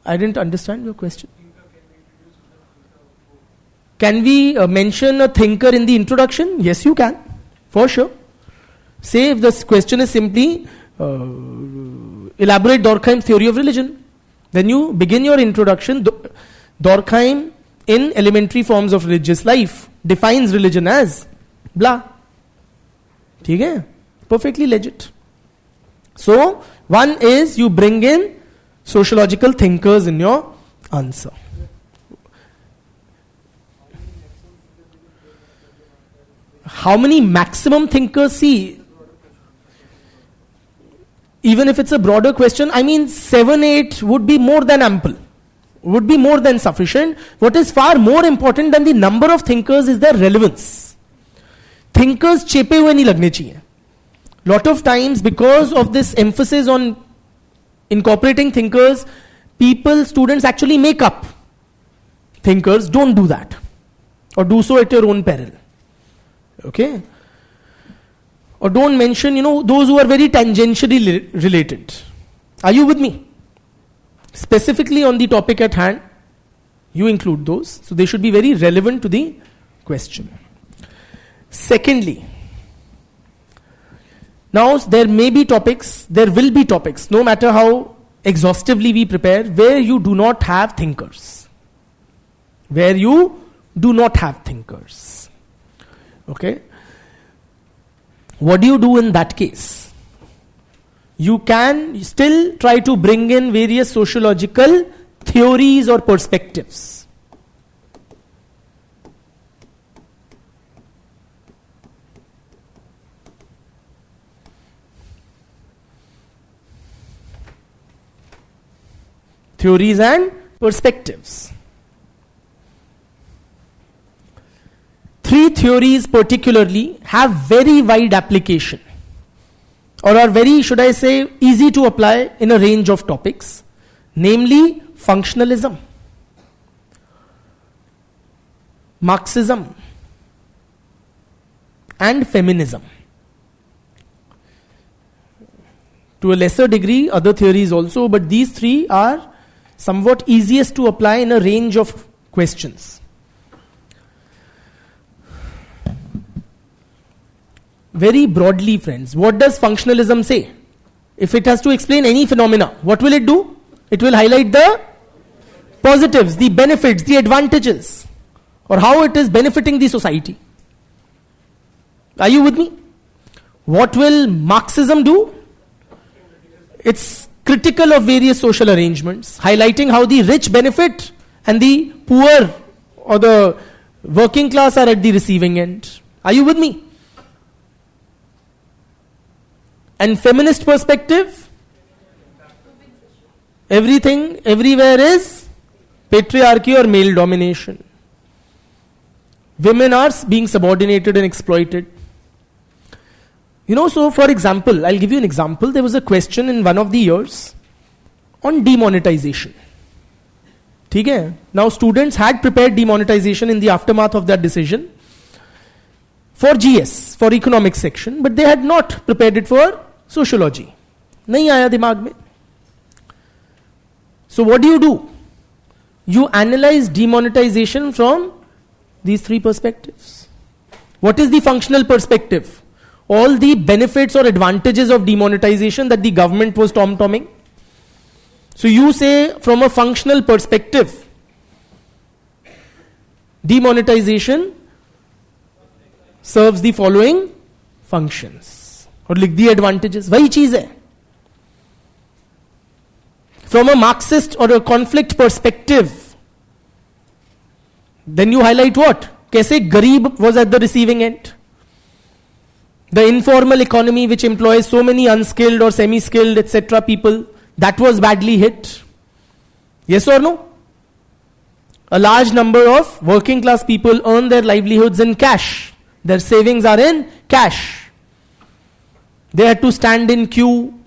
I didn't understand your question. Can we mention a thinker in the introduction? Yes, you can. For sure. Say if the question is simply elaborate Durkheim's theory of religion. Then you begin your introduction. Durkheim in elementary forms of religious life defines religion as blah. ठीक है? Perfectly legit. So, one is you bring in sociological thinkers in your answer. How many maximum thinkers? See, even if it's a broader question, I mean 7, 8 would be more than ample. Would be more than sufficient. What is far more important than the number of thinkers is their relevance. Thinkers chepe hue nahi lagne chahiye. Lot of times because of this emphasis on incorporating thinkers, students actually make up thinkers. Don't do that. Or do so at your own peril. Okay? Or don't mention, those who are very tangentially related. Are you with me? Specifically on the topic at hand, you include those. So they should be very relevant to the question. Secondly, Now, there may be topics, there will be topics, no matter how exhaustively we prepare, where you do not have thinkers. Where you do not have thinkers. Okay? What do you do in that case? You can still try to bring in various sociological theories or perspectives. Theories and perspectives. 3 theories particularly have very wide application, or are very, should I say, easy to apply in a range of topics, namely functionalism, Marxism, and feminism. To a lesser degree, other theories also, but these 3 are somewhat easiest to apply in a range of questions. Very broadly, friends, what does functionalism say? If it has to explain any phenomena, what will it do? It will highlight the positives, the benefits, the advantages, or how it is benefiting the society. Are you with me? What will Marxism do? It's critical of various social arrangements, highlighting how the rich benefit and the poor or the working class are at the receiving end. Are you with me? And feminist perspective, everything, everywhere is patriarchy or male domination. Women are being subordinated and exploited. You know, so for example, I'll give you an example. There was a question in one of the years on demonetization. Okay? Now students had prepared demonetization in the aftermath of that decision for GS, for economics section, but they had not prepared it for sociology. Nahi aaya dimag mein. So what do? You analyze demonetization from these 3 perspectives. What is the functional perspective? All the benefits or advantages of demonetization that the government was tom-tomming. So you say from a functional perspective, demonetization serves the following functions. Or लिख the advantages. वही चीज है. From a Marxist or a conflict perspective, then you highlight what? कैसे गरीब was at the receiving end. The informal economy which employs so many unskilled or semi-skilled etc. people, that was badly hit. Yes or no? A large number of working class people earn their livelihoods in cash. Their savings are in cash. They had to stand in queue,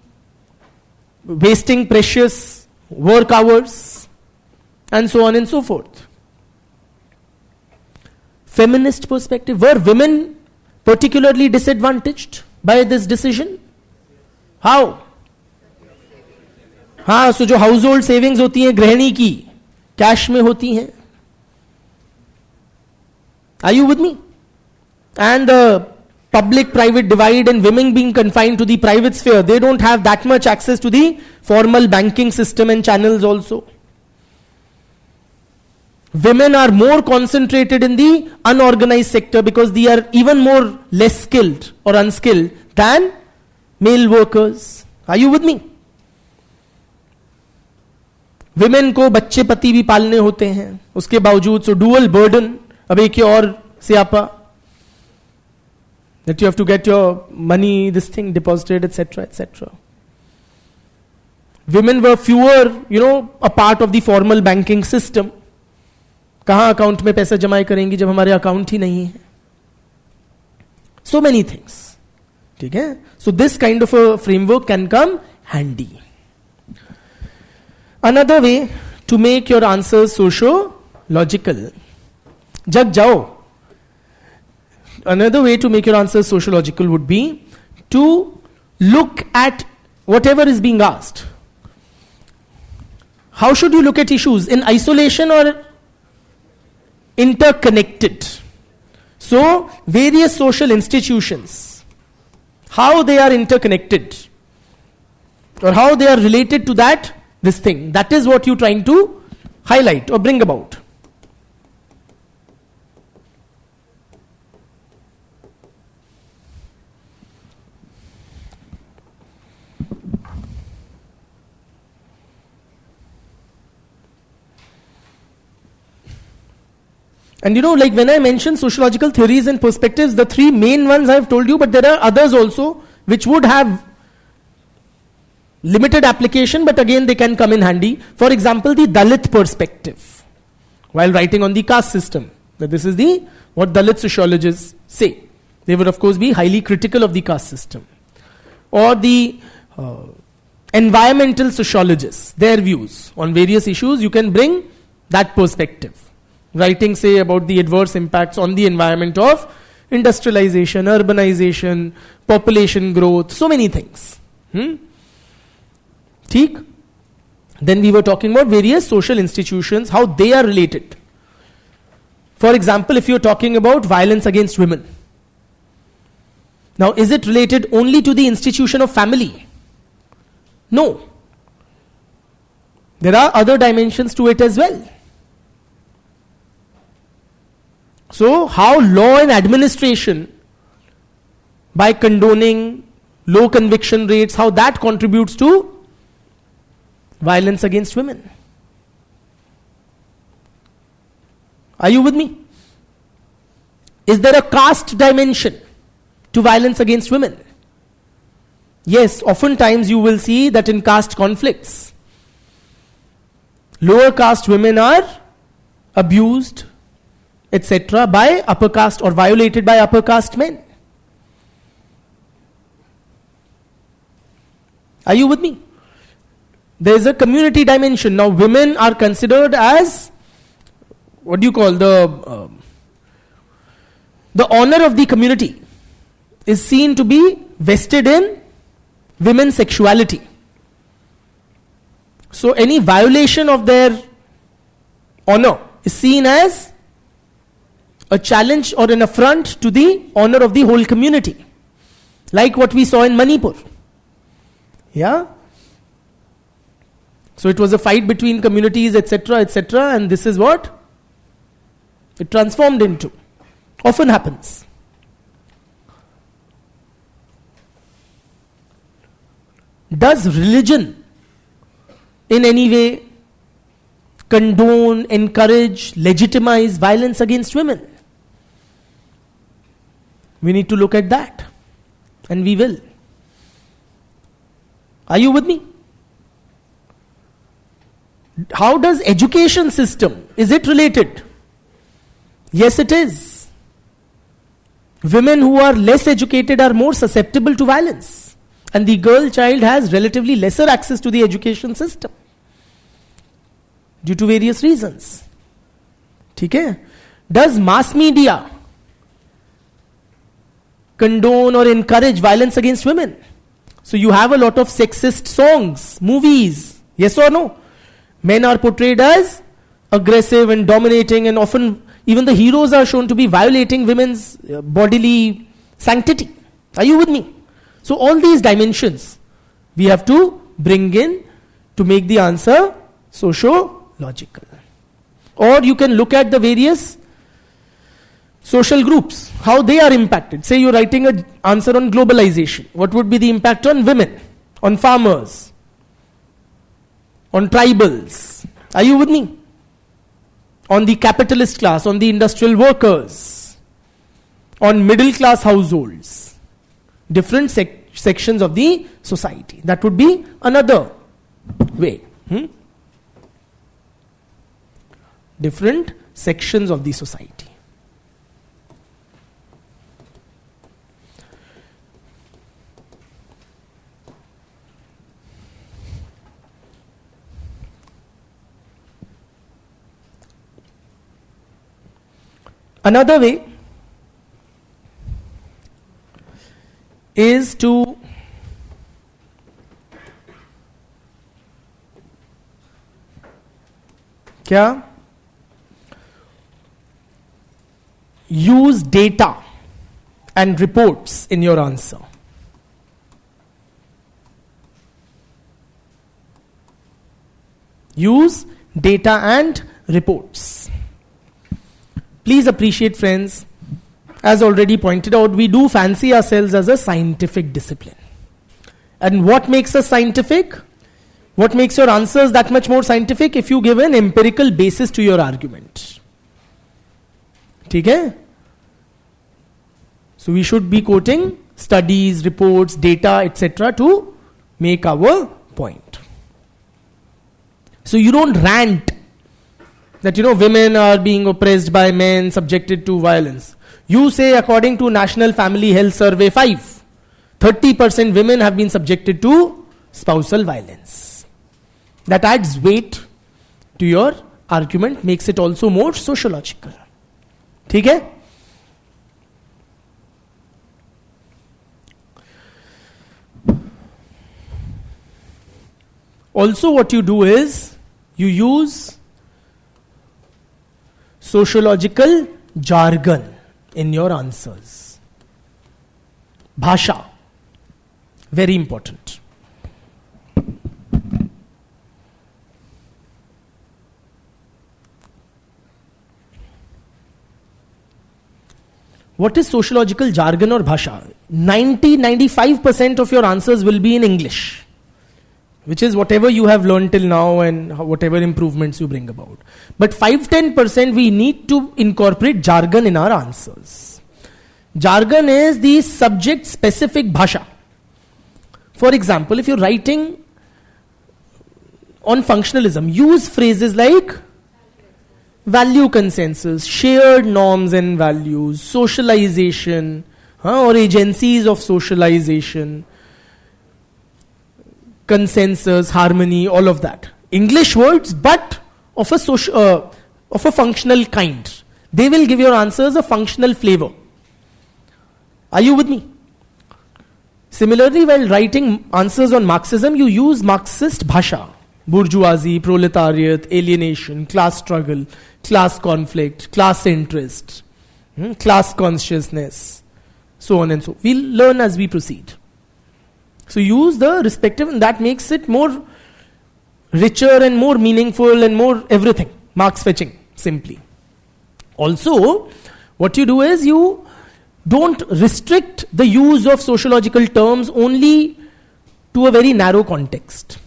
wasting precious work hours, and so on and so forth. Feminist perspective, were women particularly disadvantaged by this decision? How? हाँ, so जो household savings होती हैं गृहिणी की, cash में होती हैं. Are you with me? And the public-private divide and women being confined to the private sphere, they don't have that much access to the formal banking system and channels also. Women are more concentrated in the unorganized sector because they are even more less skilled or unskilled than male workers. Are you with me? Women को बच्चे पति भी पालने होते हैं, उसके बावजूद so dual burden, अब एक और स्यापा that you have to get your money, this thing deposited, etc., etc. Women were fewer, a part of the formal banking system. कहाँ अकाउंट में पैसा जमा करेंगी जब हमारे अकाउंट ही नहीं है. So many things. ठीक है? So this kind of a framework can come handy. Another way to make your answers sociological. जग जाओ. Another way to make your answers sociological would be to look at whatever is being asked. How should you look at issues? In isolation or interconnected? So, various social institutions how they are interconnected or how they are related to this thing. That is what you're trying to highlight or bring about. And like when I mention sociological theories and perspectives, the three main ones I have told you, but there are others also which would have limited application, but again they can come in handy. For example, the Dalit perspective, while writing on the caste system. That this is what Dalit sociologists say. They would of course be highly critical of the caste system. Or the environmental sociologists, their views on various issues, you can bring that perspective. Writing, say, about the adverse impacts on the environment of industrialization, urbanization, population growth, so many things. Theek? Then we were talking about various social institutions, how they are related. For example, if you're talking about violence against women. Now, is it related only to the institution of family? No. There are other dimensions to it as well. So, how law and administration, by condoning low conviction rates, how that contributes to violence against women. Are you with me? Is there a caste dimension to violence against women? Yes, oftentimes you will see that in caste conflicts, lower caste women are abused, etc., by upper caste or violated by upper caste men. Are you with me? There is a community dimension. Now, women are considered as, what do you call, the honor of the community is seen to be vested in women's sexuality. So, any violation of their honor is seen as a challenge or an affront to the honor of the whole community. Like what we saw in Manipur. Yeah? So it was a fight between communities, etc., and this is what it transformed into. Often happens. Does religion in any way condone, encourage, legitimize violence against women? We need to look at that. And we will. Are you with me? How does education system, is it related? Yes, it is. Women who are less educated are more susceptible to violence. And the girl child has relatively lesser access to the education system. Due to various reasons. Okay? Does mass media condone or encourage violence against women? So you have a lot of sexist songs, movies. Yes or no? Men are portrayed as aggressive and dominating, and often even the heroes are shown to be violating women's bodily sanctity. Are you with me? So all these dimensions we have to bring in to make the answer sociological. Or you can look at the various social groups, how they are impacted. Say you're writing an answer on globalization. What would be the impact on women, on farmers, on tribals? Are you with me? On the capitalist class, on the industrial workers, on middle class households, different sections of the society. That would be another way. Different sections of the society. Another way is to use data and reports in your answer. use data and reports. Please appreciate, friends, as already pointed out, we do fancy ourselves as a scientific discipline. And what makes us scientific? What makes your answers that much more scientific? If you give an empirical basis to your argument. Okay? So we should be quoting studies, reports, data, etc. to make our point. So you don't rant that, women are being oppressed by men, subjected to violence. You say, according to National Family Health Survey 5, 30% women have been subjected to spousal violence. That adds weight to your argument, makes it also more sociological. Okay? Also, what you do is, you use sociological jargon in your answers. Bhasha. Very important. What is sociological jargon or bhasha? 95% of your answers will be in English, which is whatever you have learned till now and whatever improvements you bring about. But 5-10% we need to incorporate jargon in our answers. Jargon is the subject specific bhasha. For example, if you're writing on functionalism, use phrases like value consensus, shared norms and values, socialization, or agencies of socialization, consensus, harmony, all of that. English words, but of a functional kind. They will give your answers a functional flavor. Are you with me? Similarly, while writing answers on Marxism, you use Marxist bhasha. Bourgeoisie, proletariat, alienation, class struggle, class conflict, class interest, class consciousness, so on and so. We'll learn as we proceed. So use the respective, and that makes it more richer and more meaningful and more everything. Marks fetching, simply. Also, what you do is you don't restrict the use of sociological terms only to a very narrow context.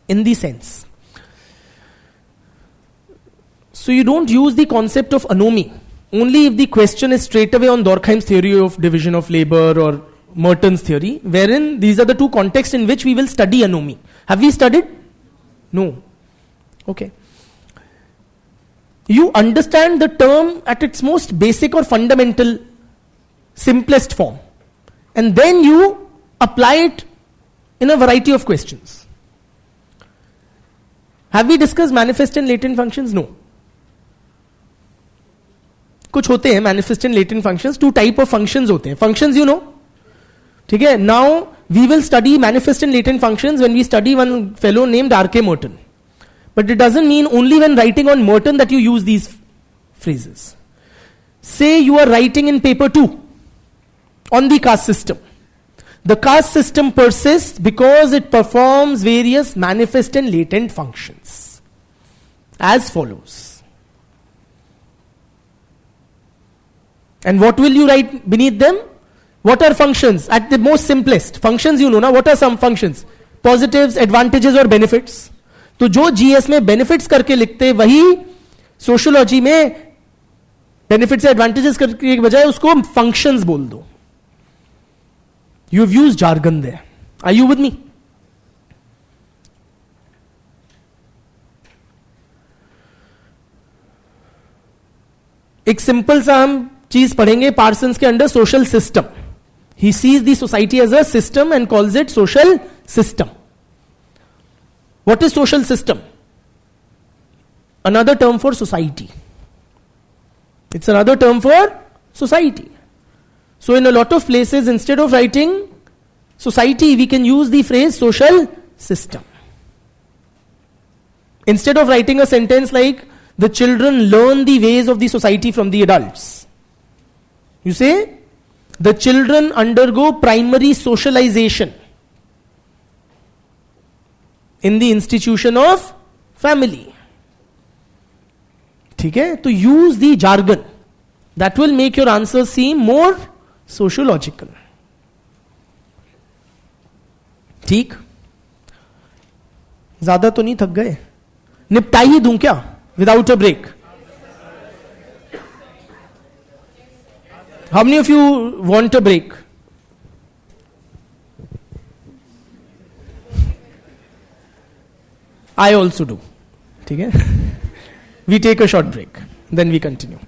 In the sense. So you don't use the concept of anomy only if the question is straight away on Durkheim's theory of division of labor or Merton's theory, wherein these are the two contexts in which we will study anomy. Have we studied? No. Okay. You understand the term at its most basic or fundamental, simplest form. And then you apply it in a variety of questions. Have we discussed manifest and latent functions? No. कुछ होते हैं manifest and latent functions. Two type of functions होते हैं. Functions you know. ठीक है. Now we will study manifest and latent functions when we study one fellow named R.K. Merton. But it doesn't mean only when writing on Merton that you use these phrases. Say you are writing in paper 2 on the caste system. The caste system persists because it performs various manifest and latent functions. As follows. And what will you write beneath them? What are functions? At the most simplest. Functions you know now. What are some functions? Positives, advantages or benefits. तो जो GS में benefits करके लिखते वही sociology में benefits या advantages करके बजाय उसको functions बोल दो. You have used jargon there. Are you with me? एक सिंपल सा हम चीज पढ़ेंगे पार्सन्स के under social system. He sees the society as a system and calls it social system. What is social system? Another term for society. It's another term for society. So in a lot of places, instead of writing society, we can use the phrase social system. Instead of writing a sentence like, the children learn the ways of the society from the adults. You say, the children undergo primary socialization in the institution of family. ठीक है, तो use the jargon, that will make your answer seem more sociological. ठीक, ज्यादा तो नहीं थक गए? निपटा ही दूं क्या without a break? How many of you want a break? I also do. ठीक है, we take a short break, then we continue.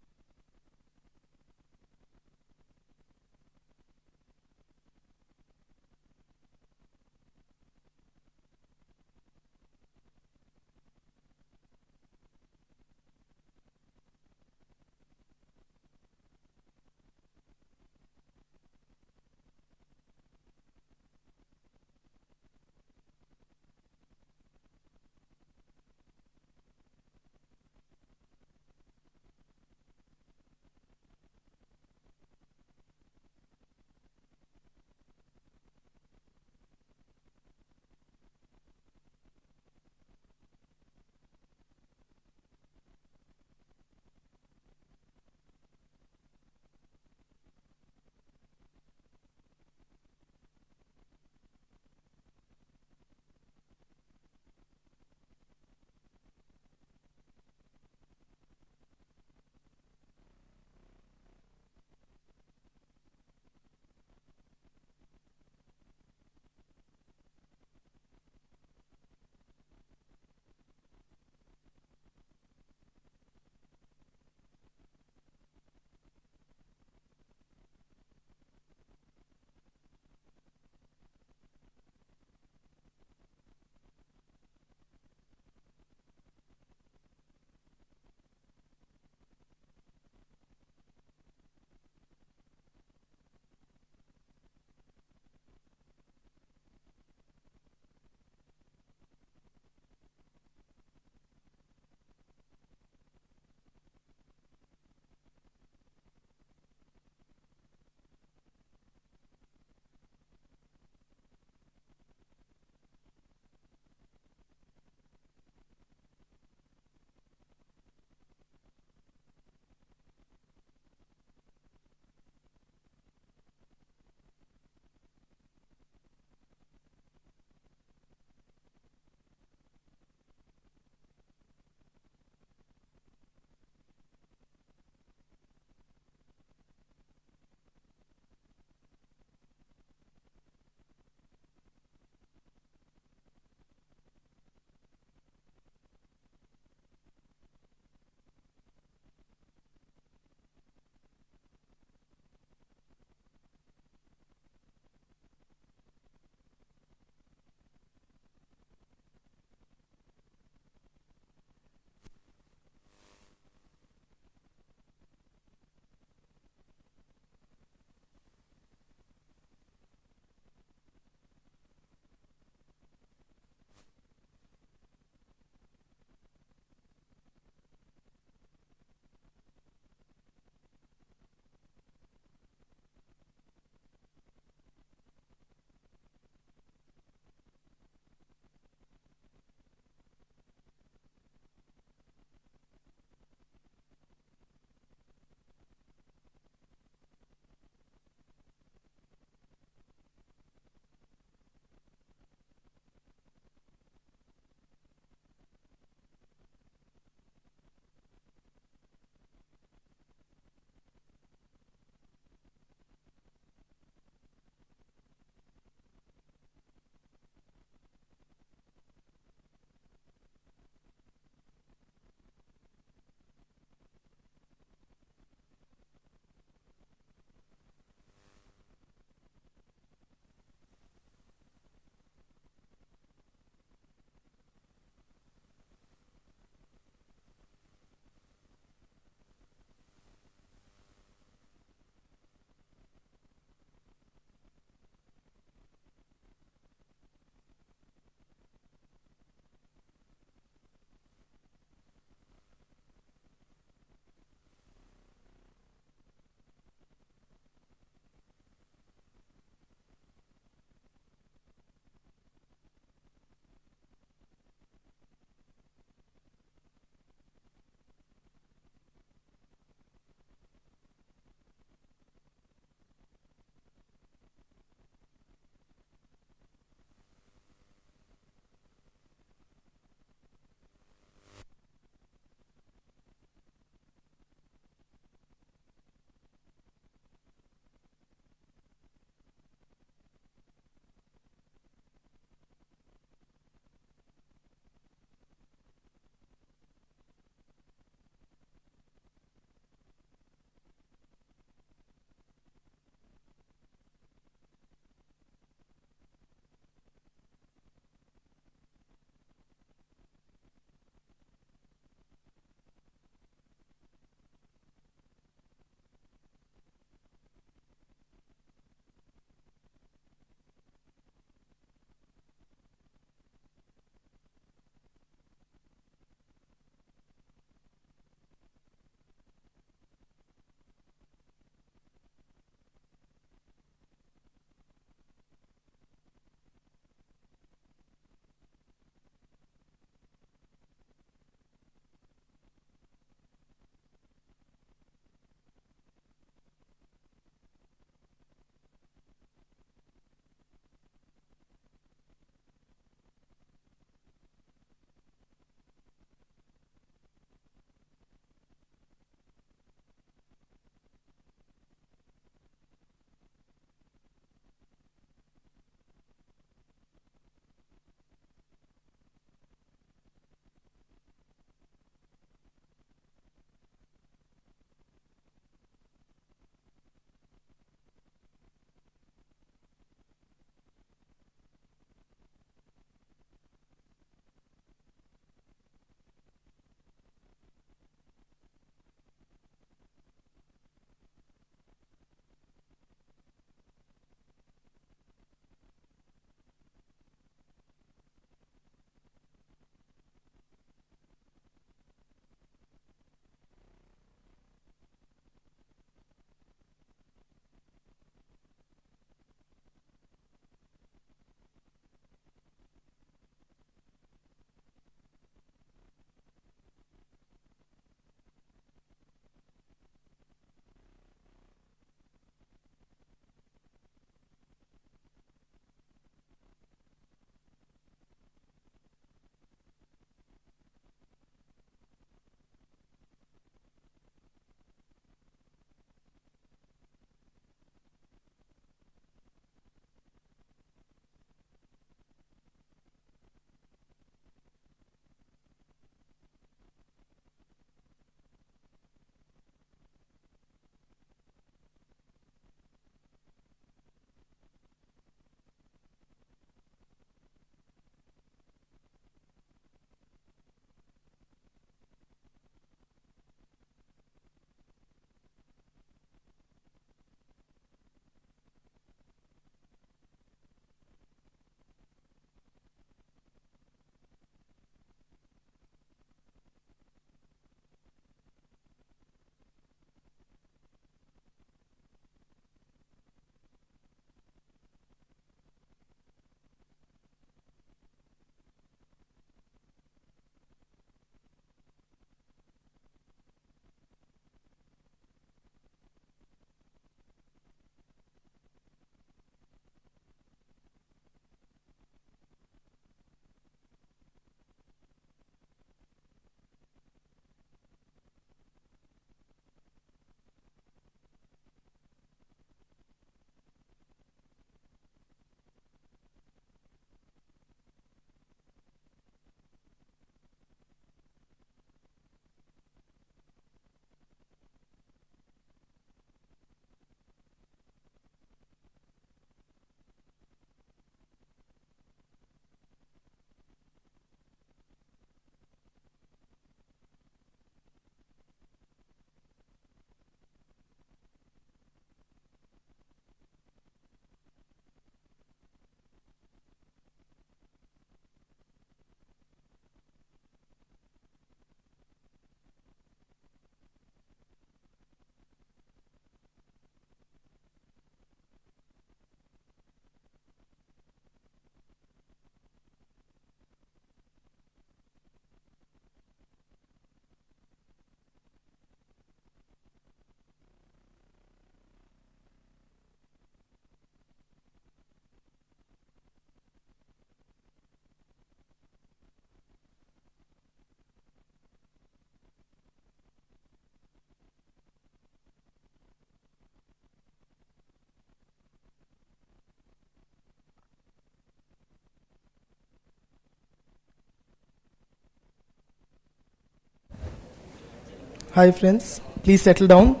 Hi friends, please settle down.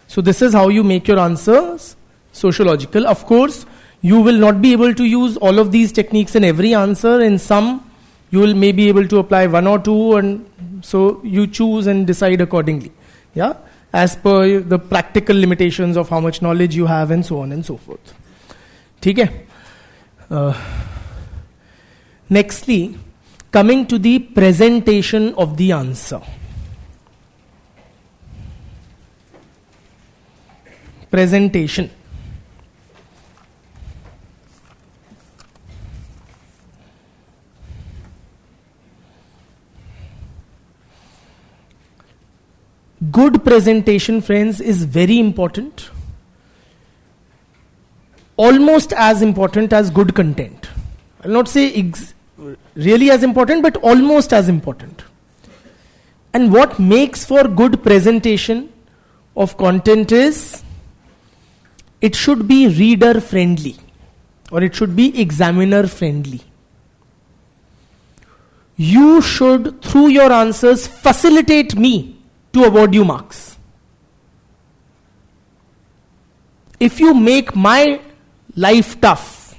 So this is how you make your answers sociological. Of course, you will not be able to use all of these techniques in every answer. In some, you will maybe able to apply one or two, and so you choose and decide accordingly. Yeah, as per the practical limitations of how much knowledge you have and so on and so forth. Okay. Nextly, coming to the presentation of the answer. Presentation. Good presentation, friends, is very important. Almost as important as good content. I'll not say really as important, but almost as important. And what makes for good presentation of content is it should be reader friendly, or it should be examiner friendly. You should, through your answers, facilitate me to award you marks. If you make my life tough,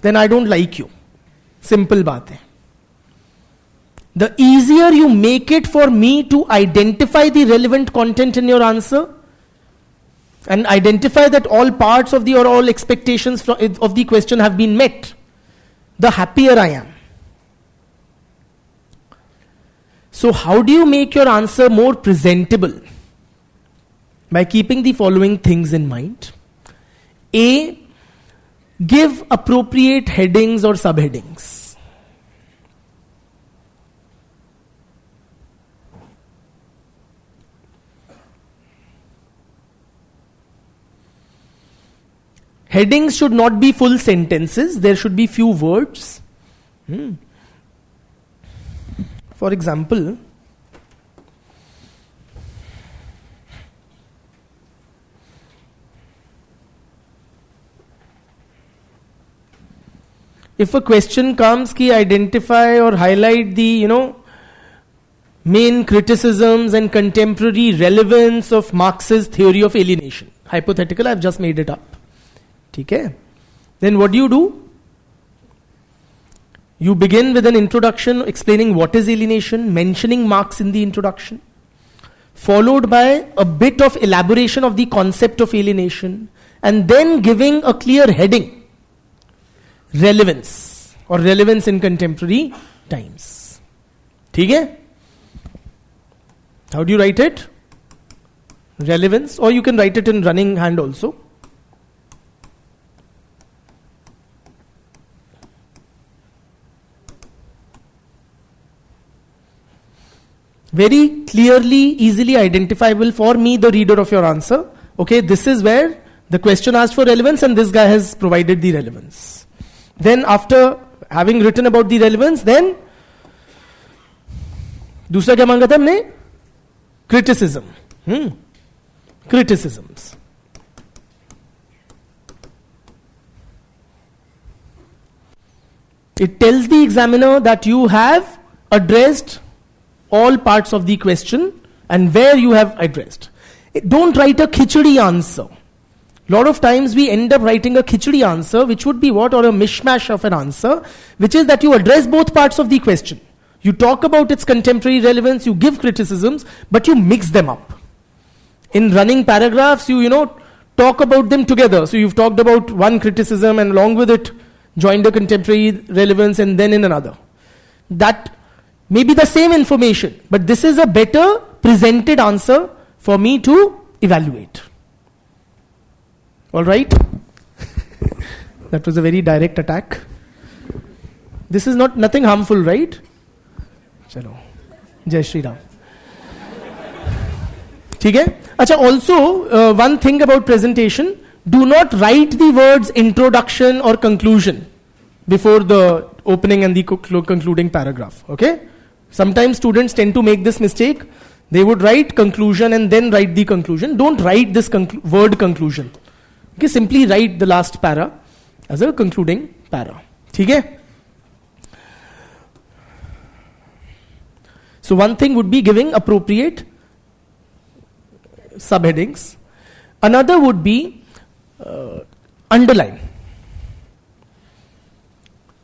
then I don't like you. Simple baat hai. The easier you make it for me to identify the relevant content in your answer and identify that all parts of the or all expectations of the question have been met, the happier I am. So how do you make your answer more presentable? By keeping the following things in mind. A, give appropriate headings or subheadings. Headings should not be full sentences. There should be few words. For example, if a question comes ki identify or highlight the, main criticisms and contemporary relevance of Marx's theory of alienation. Hypothetical, I've just made it up. Okay? Then what do? You begin with an introduction explaining what is alienation, mentioning Marx in the introduction, followed by a bit of elaboration of the concept of alienation, and then giving a clear heading, relevance or relevance in contemporary times. Okay? How do you write it? Relevance, or you can write it in running hand also. Very clearly, easily identifiable for me, the reader of your answer. Okay, this is where the question asked for relevance and this guy has provided the relevance. Then after having written about the relevance, then दूसरा क्या मांगा था हमने? Criticism. Criticisms. It tells the examiner that you have addressed all parts of the question and where you have addressed. Don't write a khichdi answer. Lot of times we end up writing a khichdi answer, which would be what? Or a mishmash of an answer, which is that you address both parts of the question. You talk about its contemporary relevance, you give criticisms, but you mix them up. In running paragraphs, you talk about them together. So you've talked about one criticism and along with it joined a contemporary relevance and then in another. That may be the same information, but this is a better presented answer for me to evaluate. All right? That was a very direct attack. This is nothing harmful, right? Chalo. Jai Shri Ram. Okay? Acha, also, one thing about presentation, do not write the words introduction or conclusion before the opening and the concluding paragraph. Okay? Sometimes students tend to make this mistake. They would write conclusion and then write the conclusion. Don't write this word conclusion. Okay, simply write the last para as a concluding para. Okay? So one thing would be giving appropriate subheadings. Another would be underline.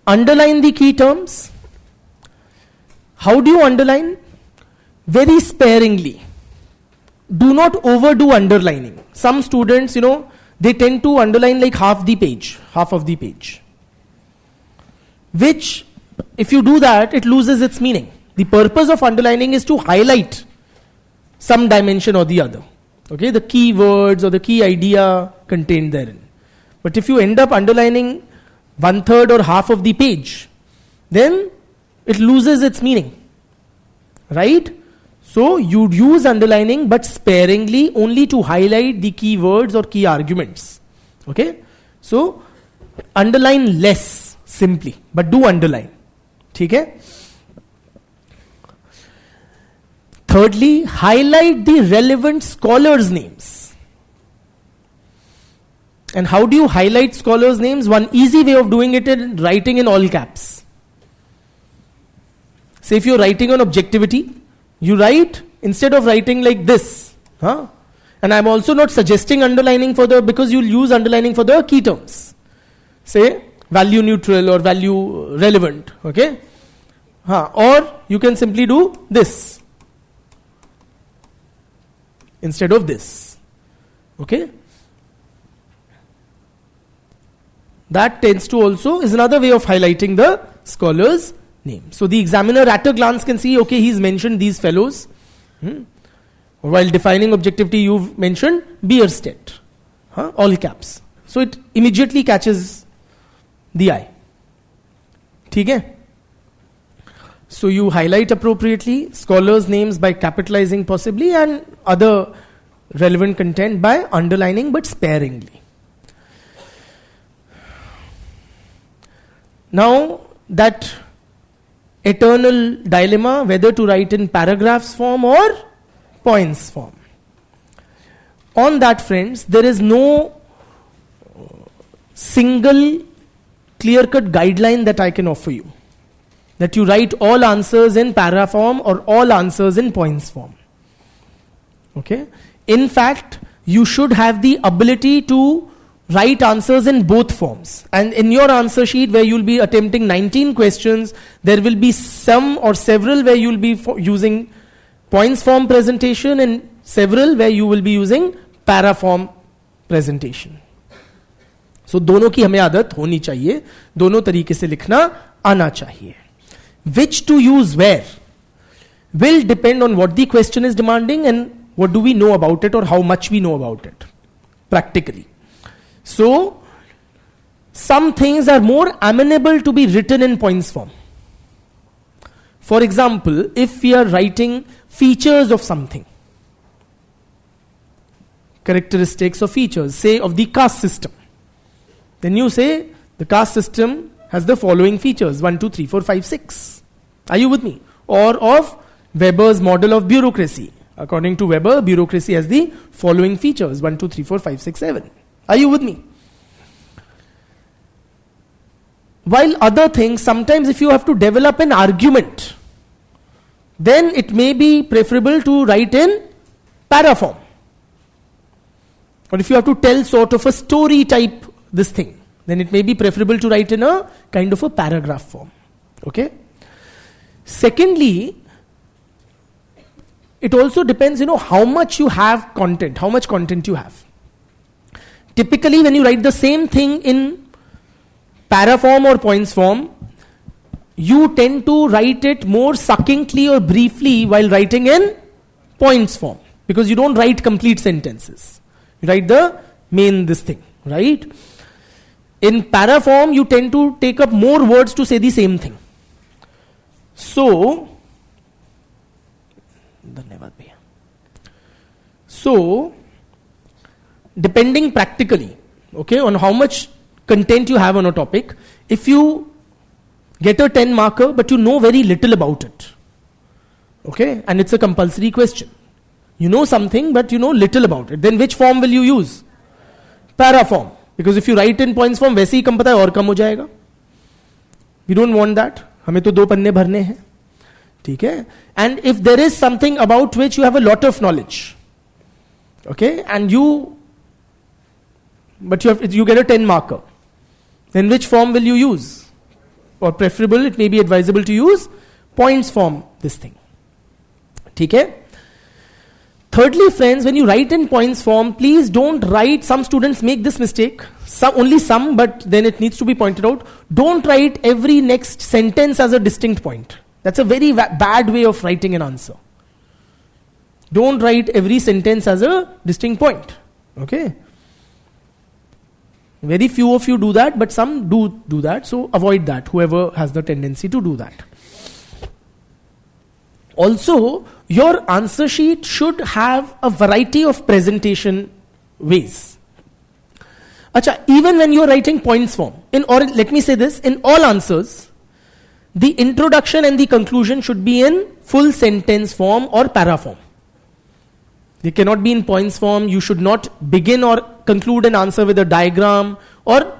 Underline the key terms. How do you underline? Very sparingly. Do not overdo underlining. Some students, they tend to underline like half of the page. Which, if you do that, it loses its meaning. The purpose of underlining is to highlight some dimension or the other. Okay, the key words or the key idea contained therein. But if you end up underlining 1/3 or half of the page, then it loses its meaning. Right? So you use underlining but sparingly, only to highlight the key words or key arguments. Okay? So underline less simply, but do underline. Okay? Thirdly, highlight the relevant scholars' names. And how do you highlight scholars' names? One easy way of doing it is writing in all caps. Say if you're writing on objectivity, you write, instead of writing like this, and I'm also not suggesting underlining because you'll use underlining for the key terms. Say value neutral or value relevant, okay? Or you can simply do this instead of this, okay? That tends to also is another way of highlighting the scholar's name. So the examiner at a glance can see, okay, he's mentioned these fellows. While defining objectivity, you've mentioned Bierstedt, all caps. So it immediately catches the eye. Okay? So you highlight appropriately scholars' names by capitalizing possibly, and other relevant content by underlining but sparingly. Now that eternal dilemma, whether to write in paragraphs form or points form. On that, friends, there is no single clear-cut guideline that I can offer you, that you write all answers in para form or all answers in points form. Okay? In fact, you should have the ability to write answers in both forms. And in your answer sheet, where you'll be attempting 19 questions, there will be some or several where you'll be using points form presentation, and several where you will be using para form presentation. So दोनों की हमें आदत होनी चाहिए, दोनों तरीके से लिखना आना चाहिए. Which to use where will depend on what the question is demanding and what do we know about it or how much we know about it practically. So, some things are more amenable to be written in points form. For example, if we are writing features of something, characteristics or features, say of the caste system, then you say the caste system has the following features, 1, 2, 3, 4, 5, 6. Are you with me? Or of Weber's model of bureaucracy. According to Weber, bureaucracy has the following features, 1, 2, 3, 4, 5, 6, 7. Are you with me? While other things, sometimes if you have to develop an argument, then it may be preferable to write in para form. Or if you have to tell sort of a story type this thing, then it may be preferable to write in a kind of a paragraph form. Okay? Secondly, it also depends, how much you have content, how much content you have. Typically, when you write the same thing in para form or points form, you tend to write it more succinctly or briefly while writing in points form, because you don't write complete sentences. You write the main this thing, right? In para form, you tend to take up more words to say the same thing. So, depending practically, okay, on how much content you have on a topic, if you get a 10 marker but you know very little about it, okay, and it's a compulsory question, you know something but you know little about it, then which form will you use? Para form. Because if you write in points form, वैसे ही कम पता है और कम हो जाएगा. We don't want that. हमें तो 2 पन्ने भरने हैं. Okay? And if there is something about which you have a lot of knowledge, okay, and you get a 10 marker, then which form will you use? Or preferable, it may be advisable to use points form, this thing. Okay? Thirdly, friends, when you write in points form, please don't write, some students make this mistake, only some, but then it needs to be pointed out. Don't write every next sentence as a distinct point. That's a very bad way of writing an answer. Don't write every sentence as a distinct point. Okay? Very few of you do that, but some do that, so avoid that, whoever has the tendency to do that. Also, your answer sheet should have a variety of presentation ways. Acha, even when you are writing points form, let me say this, in all answers, the introduction and the conclusion should be in full sentence form or para form. They cannot be in points form. You should not begin or conclude an answer with a diagram, or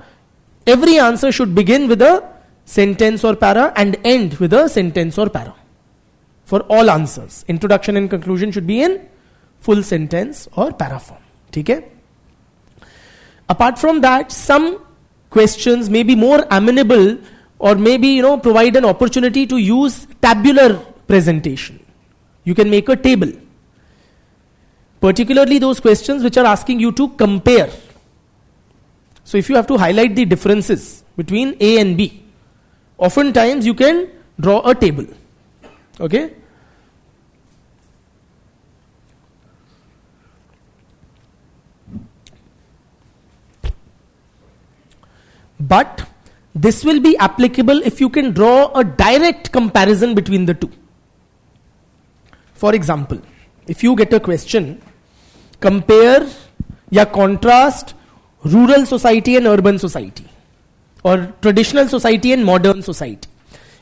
every answer should begin with a sentence or para and end with a sentence or para. For all answers, introduction and conclusion should be in full sentence or para form. Okay? Apart from that, some questions may be more amenable or maybe provide an opportunity to use tabular presentation. You can make a table. Particularly those questions which are asking you to compare. So if you have to highlight the differences between A and B, oftentimes you can draw a table. Okay? But this will be applicable if you can draw a direct comparison between the two. For example, if you get a question, compare या contrast rural society and urban society, or traditional society and modern society.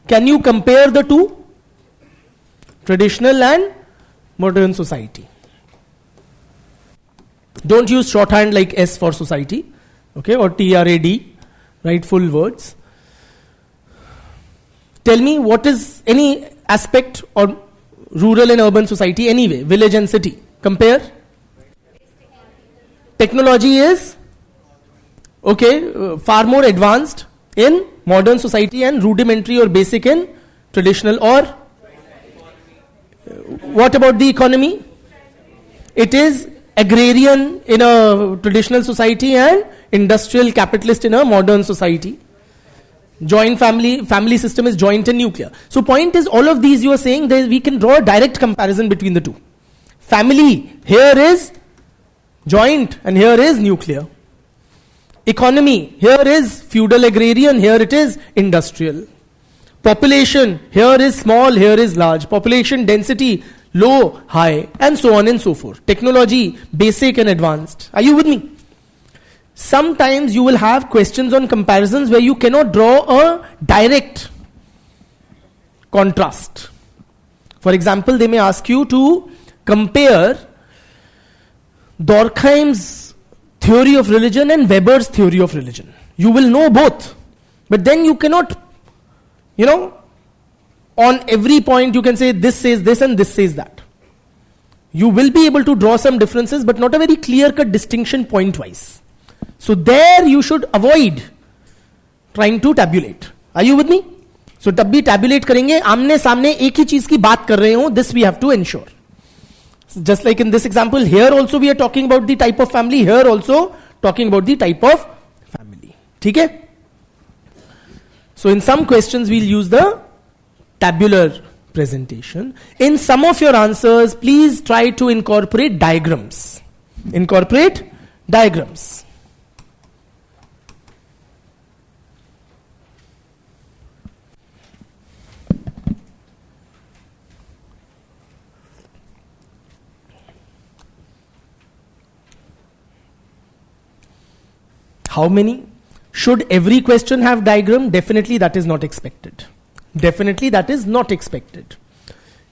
Can you compare the two? Traditional and modern society. Don't use shorthand like S for society, okay, or TRAD, write full words. Tell me what is any aspect or rural and urban society anyway, village and city. Compare. Technology is far more advanced in modern society and rudimentary or basic in traditional. Or what about the economy? It is agrarian in a traditional society and industrial capitalist in a modern society. Joint family system is joint and nuclear. So point is, all of these you are saying that we can draw a direct comparison between the two. Family, here is joint and here is nuclear. Economy, here is feudal agrarian, here it is industrial. Population, here is small, here is large. Population density, low, high, and so on and so forth. Technology, basic and advanced. Are you with me? Sometimes you will have questions on comparisons where you cannot draw a direct contrast. For example, they may ask you to compare Durkheim's theory of religion and Weber's theory of religion. You will know both, but then you cannot, on every point you can say this says this and this says that. You will be able to draw some differences, but not a very clear-cut distinction point-wise. So there you should avoid trying to tabulate. Are you with me? So तब भी tabulate करेंगे, आमने सामने एक ही चीज की बात कर रहे हो. This we have to ensure. Just like in this example, here also we are talking about the type of family. Here also talking about the type of family. ठीक है? So in some questions we'll use the tabular presentation. In some of your answers, please try to incorporate diagrams. Incorporate diagrams. How many? Should every question have diagram? Definitely that is not expected. Definitely that is not expected.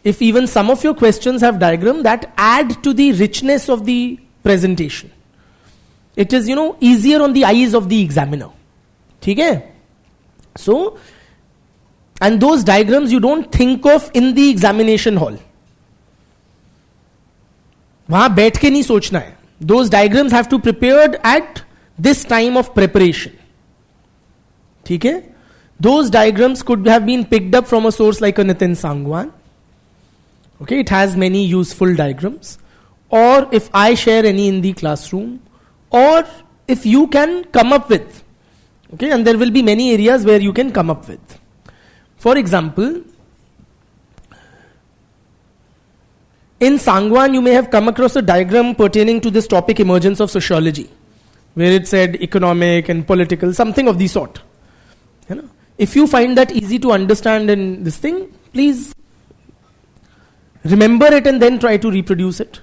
If even some of your questions have diagram, that add to the richness of the presentation. It is, easier on the eyes of the examiner. Okay? So, And those diagrams you don't think of in the examination hall. वहां बैठ के नहीं सोचना है. Those diagrams have to be prepared at this time of preparation. ठीक है? Those diagrams could have been picked up from a source like a Nitin Sangwan. Okay, it has many useful diagrams. Or if I share any in the classroom, or if you can come up with. Okay, and there will be many areas where you can come up with. For example, in Sangwan, you may have come across a diagram pertaining to this topic, emergence of sociology, where it said economic and political, something of the sort. You know, if you find that easy to understand in this thing, please remember it and then try to reproduce it,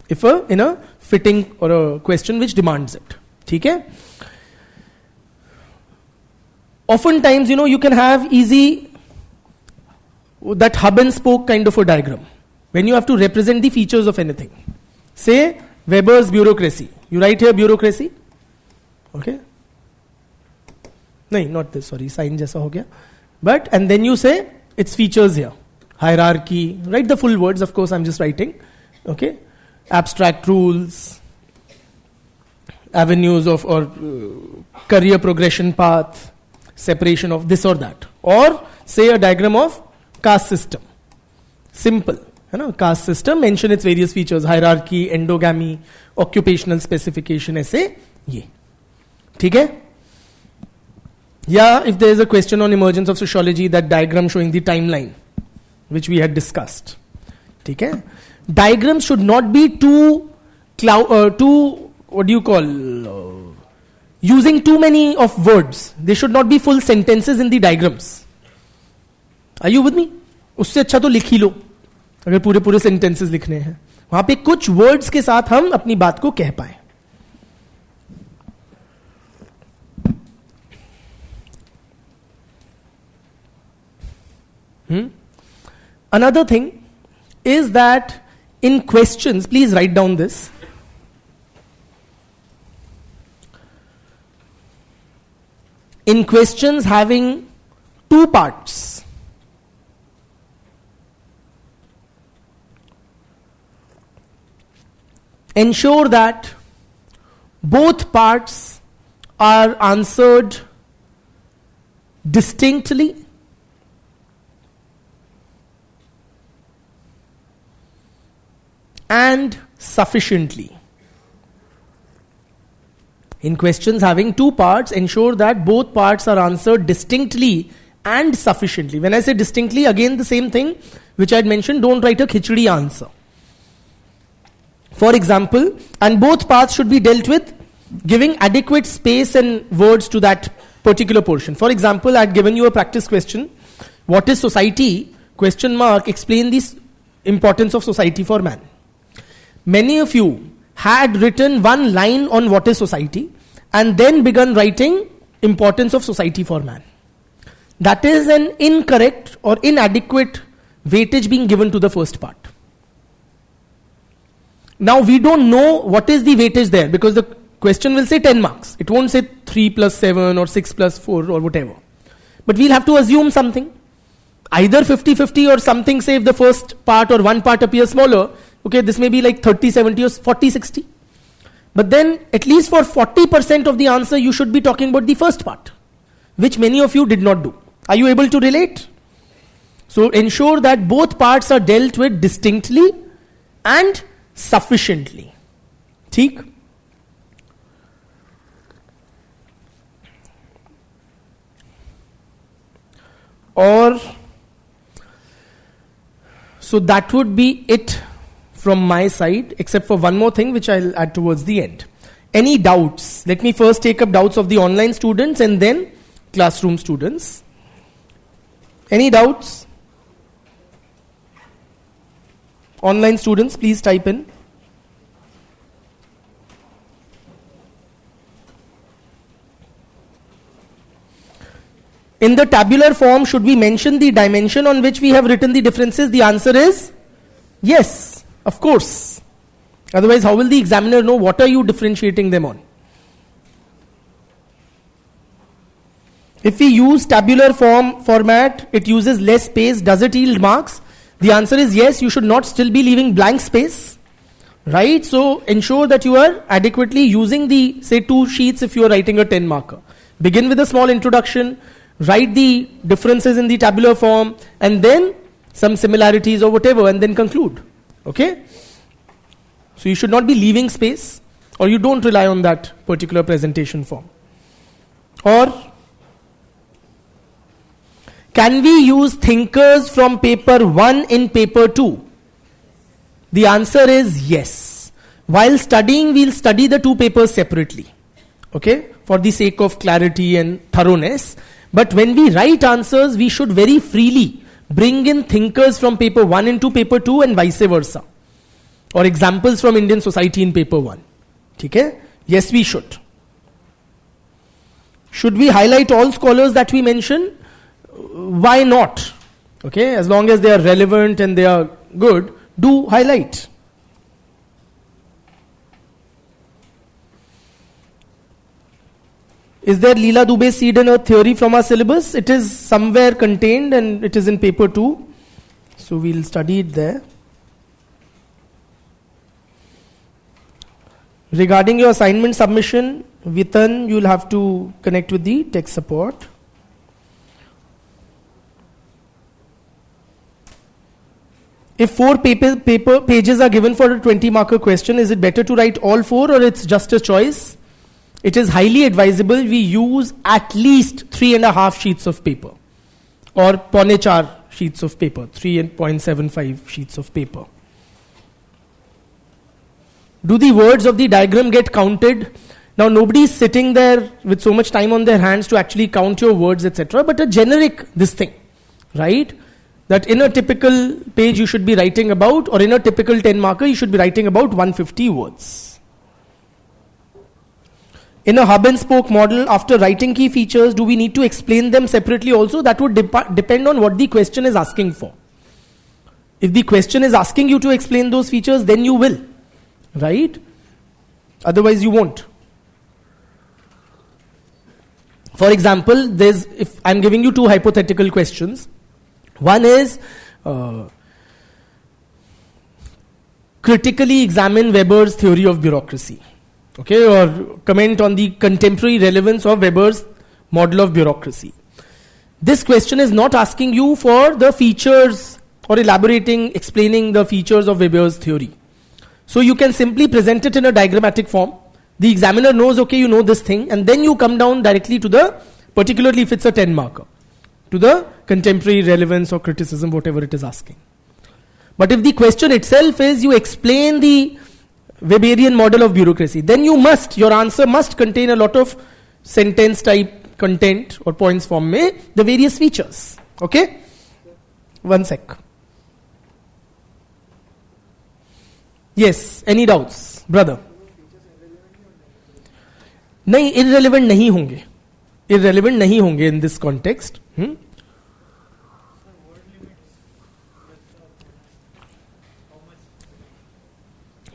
if in a fitting or a question which demands it. Okay? Oftentimes, you can have easy that hub and spoke kind of a diagram when you have to represent the features of anything. Say Weber's bureaucracy. You write here bureaucracy. Okay? No, not this. Sorry, sign jaisa ho gaya. But and then you say its features here. Hierarchy. Write the full words. Of course, I'm just writing. Okay? Abstract rules, avenues of or career progression path, separation of this or that. Or say a diagram of caste system. Simple. Caste system, mention its various features, hierarchy, endogamy, occupational specification, ऐसे ये. ठीक है? Yeah, if there is a question on emergence of sociology, that diagram showing the timeline, which we had discussed. ठीक है? Diagrams should not be too what do you call, using too many of words. They should not be full sentences in the diagrams. Are you with me? उससे अच्छा तो लिख ही लो, अगर पूरे पूरे sentences लिखने हैं. वहां पे कुछ वर्ड्स के साथ हम अपनी बात को कह पाए. Another thing is that in questions, please write down this. In questions having two parts, ensure that both parts are answered distinctly and sufficiently. In questions having two parts, ensure that both parts are answered distinctly and sufficiently. When I say distinctly, again the same thing which I had mentioned, don't write a khichdi answer. For example, and both parts should be dealt with giving adequate space and words to that particular portion. For example, I had given you a practice question. What is society? Question mark. Explain the importance of society for man. Many of you had written one line on what is society and then begun writing importance of society for man. That is an incorrect or inadequate weightage being given to the first part. Now we don't know what is the weightage there, because the question will say 10 marks. It won't say 3 plus 7 or 6 plus 4 or whatever. But we'll have to assume something. Either 50-50 or something, say if the first part or one part appears smaller, okay, this may be like 30-70 or 40-60. But then at least for 40% of the answer you should be talking about the first part, which many of you did not do. Are you able to relate? So ensure that both parts are dealt with distinctly and sufficiently. ठीक? Or so that would be it from my side, except for one more thing which I'll add towards the end. Any doubts? Let me first take up doubts of the online students and then classroom students. Any doubts? Online students, please type in. In the tabular form, should we mention the dimension on which we have written the differences? The answer is yes, of course. Otherwise, how will the examiner know what are you differentiating them on? If we use tabular format, it uses less space. Does it yield marks? The answer is yes. You should not still be leaving blank space, right? So ensure that you are adequately using the, say, 2 sheets if you are writing a 10 marker. Begin with a small introduction, write the differences in the tabular form, and then some similarities or whatever, and then conclude. Okay? So you should not be leaving space, or you don't rely on that particular presentation form. Or can we use thinkers from paper 1 in paper 2? The answer is yes. While studying, we'll study the 2 papers separately, okay, for the sake of clarity and thoroughness. But when we write answers, we should very freely bring in thinkers from paper 1 into paper 2 and vice versa. Or examples from Indian society in paper 1. Okay? Yes, we should. Should we highlight all scholars that we mention? Why not? Okay, as long as they are relevant and they are good, do highlight. Is there Leela Dubé's seed and earth theory from our syllabus? It is somewhere contained and it is in paper 2. So we'll study it there. Regarding your assignment submission, Vitan, you'll have to connect with the tech support. If 4 paper pages are given for a 20 marker question, is it better to write all 4 or it's just a choice? It is highly advisable we use at least 3.5 sheets of paper or 4 sheets of paper, 3.75 sheets of paper. Do the words of the diagram get counted? Now nobody is sitting there with so much time on their hands to actually count your words, etc. But a generic this thing, right? That in a typical page you should be writing about, or in a typical 10 marker you should be writing about 150 words. In a hub and spoke model, after writing key features, do we need to explain them separately also? That would depend on what the question is asking for. If the question is asking you to explain those features, then you will, right? Otherwise you won't. For example, if I'm giving you 2 hypothetical questions. One is critically examine Weber's theory of bureaucracy, okay, or comment on the contemporary relevance of Weber's model of bureaucracy. This question is not asking you for the features or explaining the features of Weber's theory. So you can simply present it in a diagrammatic form. The examiner knows, okay, you know this thing, and then you come down directly to the, particularly if it's a 10 marker, to the contemporary relevance or criticism, whatever it is asking. But if the question itself is you explain the Weberian model of bureaucracy, then your answer must contain a lot of sentence type content or points form the various features. Okay? One sec. Yes, any doubts, brother? नहीं, irrelevant नहीं होंगे. Irrelevant नहीं होंगे in this context.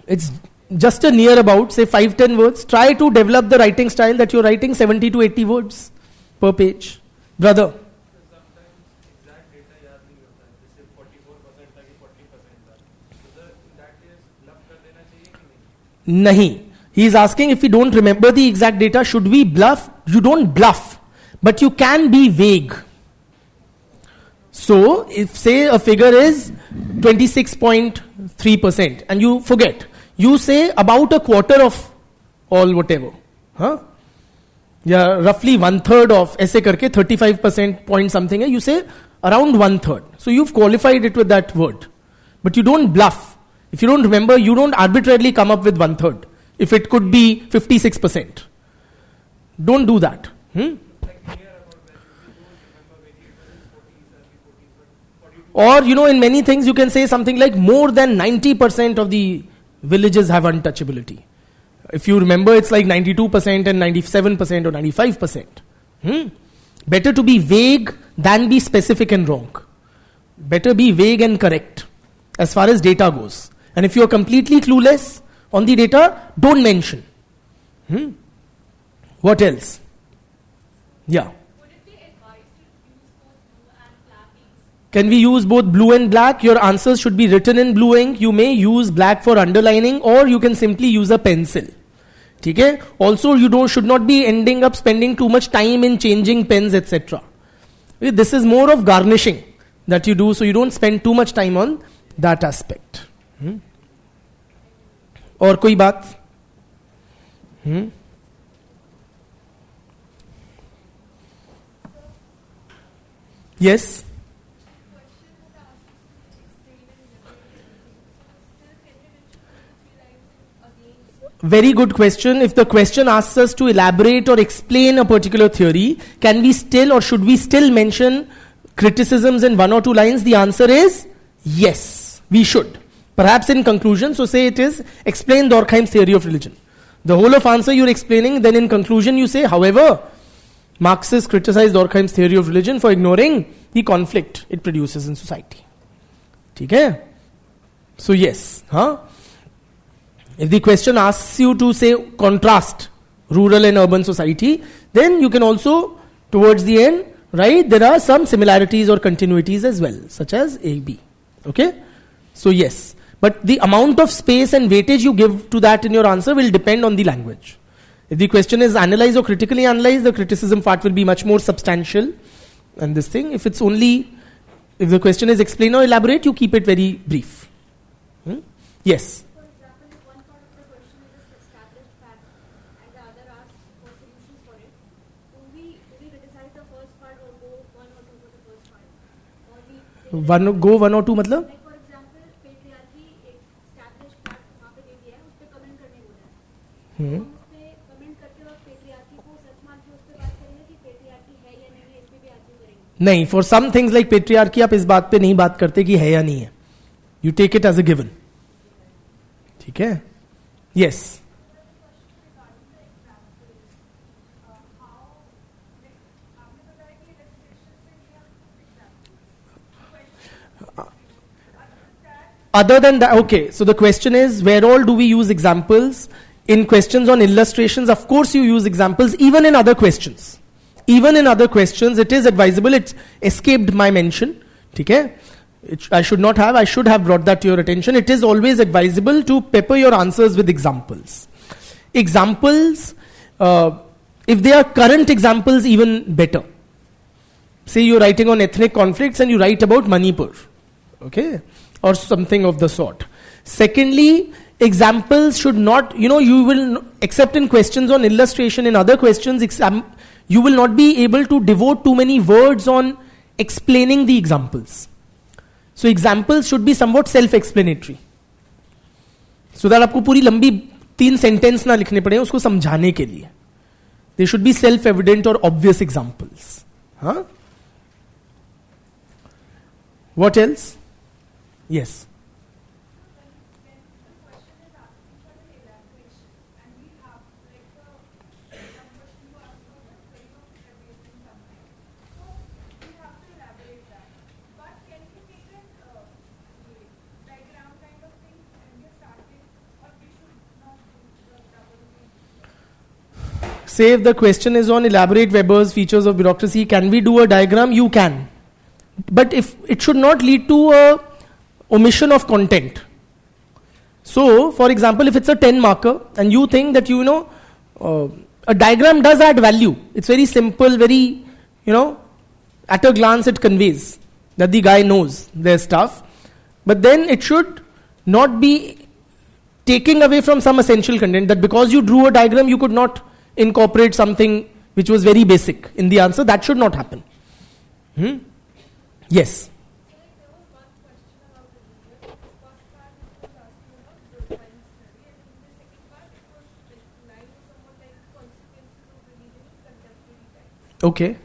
It's just a near about, say 5-10 words. Try to develop the writing style that you're writing 70 to 80 words per page. Brother. Sometimes exact data याद नहीं होता है, जैसे 44% था कि 40% था. So in that case, bluff कर देना चाहिए कि नहीं? नहीं. He is asking if we don't remember the exact data, should we bluff? You don't bluff, but you can be vague. So, if say a figure is 26.3% and you forget, you say about a quarter of all whatever. Yeah, roughly 1/3 of, ऐसे करके 35% point something है, you say around 1/3. So you've qualified it with that word. But you don't bluff. If you don't remember, you don't arbitrarily come up with 1/3. If it could be 56%. Don't do that. Or, in many things you can say something like more than 90% of the villages have untouchability. If you remember, it's like 92% and 97% or 95%. Better to be vague than be specific and wrong. Better be vague and correct as far as data goes. And if you are completely clueless on the data, don't mention. What else? Yeah. Would it be Can we use both blue and black? Your answers should be written in blue ink. You may use black for underlining, or you can simply use a pencil. Okay? Also, you should not be ending up spending too much time in changing pens, etc. This is more of garnishing that you do, so you don't spend too much time on that aspect. और कोई बात? Yes. Very good question. If the question asks us to elaborate or explain a particular theory, can we still or should we still mention criticisms in 1 or 2 lines? The answer is yes, we should. Perhaps in conclusion, so say it is explain Durkheim's theory of religion. The whole of answer you're explaining, then in conclusion you say, however, Marxists criticize Durkheim's theory of religion for ignoring the conflict it produces in society. Okay? So yes, if the question asks you to say contrast rural and urban society, then you can also towards the end write there are some similarities or continuities as well, such as A, B. Okay? So yes, but the amount of space and weightage you give to that in your answer will depend on the language. If the question is analyze or critically analyze, the criticism part will be much more substantial. And this thing, if the question is explain or elaborate, you keep it very brief. Yes. For example, if one part of the question is just established fact and the other asks for solutions for it, do we criticize the first part or go 1 or 2 for the first part? Or we go 1 or 2 मतलब? Like for example, patriarchy एक established fact वहाँ पे दे दिया है, उस पे comment करने बोला है. हम उस पे कमेंट करते वक्त patriarchy को सच मान के उस पे बात करेंगे कि patriarchy है या नहीं है, इस पे भी आर्ग्यू करेंगे. नहीं, for some things like patriarchy आप इस बात पे नहीं बात करते कि है या नहीं है. You take it as a given. ठीक है? Yes. Other than that, okay, so the question is, where all do we use examples? In questions on illustrations, of course you use examples, even in other questions. Even in other questions, it is advisable. It escaped my mention. Okay? I should have brought that to your attention. It is always advisable to pepper your answers with examples. Examples, if they are current examples, even better. Say you're writing on ethnic conflicts and you write about Manipur. Okay? Or something of the sort. Secondly, examples should not, you will, except in questions on illustration, in other questions, you will not be able to devote too many words on explaining the examples. So examples should be somewhat self-explanatory. So that आपको पूरी लंबी 3 sentence ना लिखने पड़े उसको समझाने के लिए. They should be self-evident or obvious examples. What else? Yes. Say if the question is on elaborate Weber's features of bureaucracy, can we do a diagram? You can. But if it should not lead to a omission of content. So, for example, if it's a 10 marker and you think that a diagram does add value. It's very simple, very, at a glance it conveys that the guy knows their stuff. But then it should not be taking away from some essential content, that because you drew a diagram you could not incorporate something which was very basic in the answer. That should not happen. Yes. Okay.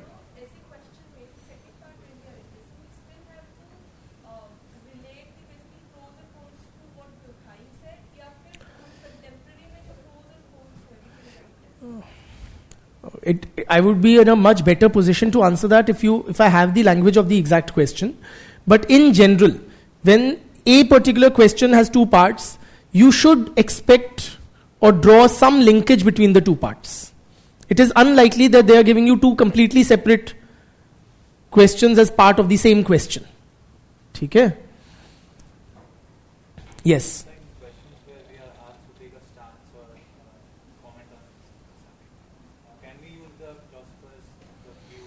I would be in a much better position to answer that if I have the language of the exact question. But in general, when a particular question has 2 parts, you should expect or draw some linkage between the 2 parts. It is unlikely that they are giving you 2 completely separate questions as part of the same question. ठीक है. Yes. Questions where we are asked to take a stance or comment on something. Can we use the philosophers' view?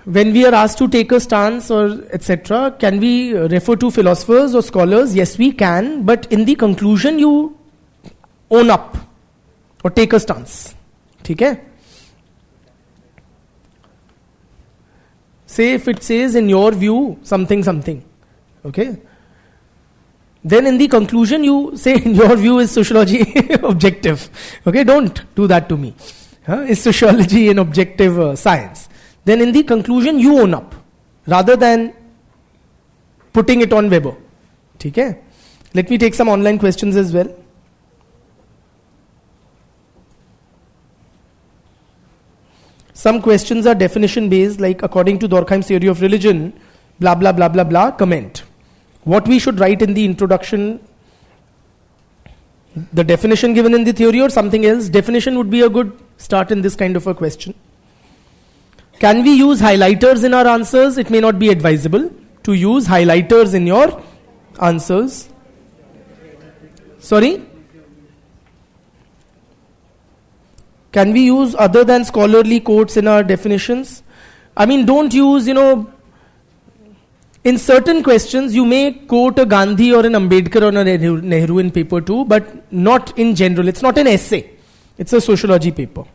When we are asked to take a stance or etc., can we refer to philosophers or scholars? Yes, we can. But in the conclusion, you own up or take a stance. ठीक है? Say if it says in your view something something, okay? Then in the conclusion you say in your view is sociology objective, okay? Don't do that to me. Is sociology an objective science? Then in the conclusion you own up rather than putting it on Weber. ठीक है? Let me take some online questions as well. Some questions are definition based, like according to Durkheim's theory of religion, blah blah blah blah blah, comment. What we should write in the introduction, the definition given in the theory or something else. Definition would be a good start in this kind of a question. Can we use highlighters in our answers? It may not be advisable to use highlighters in your answers. Sorry? Can we use other than scholarly quotes in our definitions? I mean, don't use, in certain questions you may quote a Gandhi or an Ambedkar or a Nehru in paper 2, but not in general. It's not an essay. It's a sociology paper.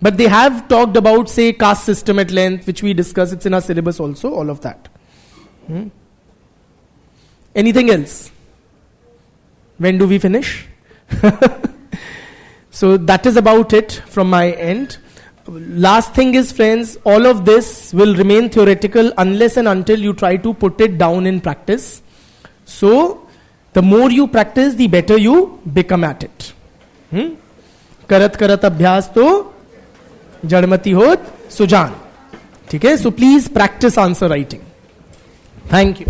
But they have talked about, say, caste system at length, which we discuss. It's in our syllabus also, all of that. Anything else? When do we finish? So that is about it from my end. Last thing is, friends, all of this will remain theoretical unless and until you try to put it down in practice. So the more you practice, the better you become at it. Karat karat abhyas to jadmati hot sujan. ठीक है? So please practice answer writing. Thank you.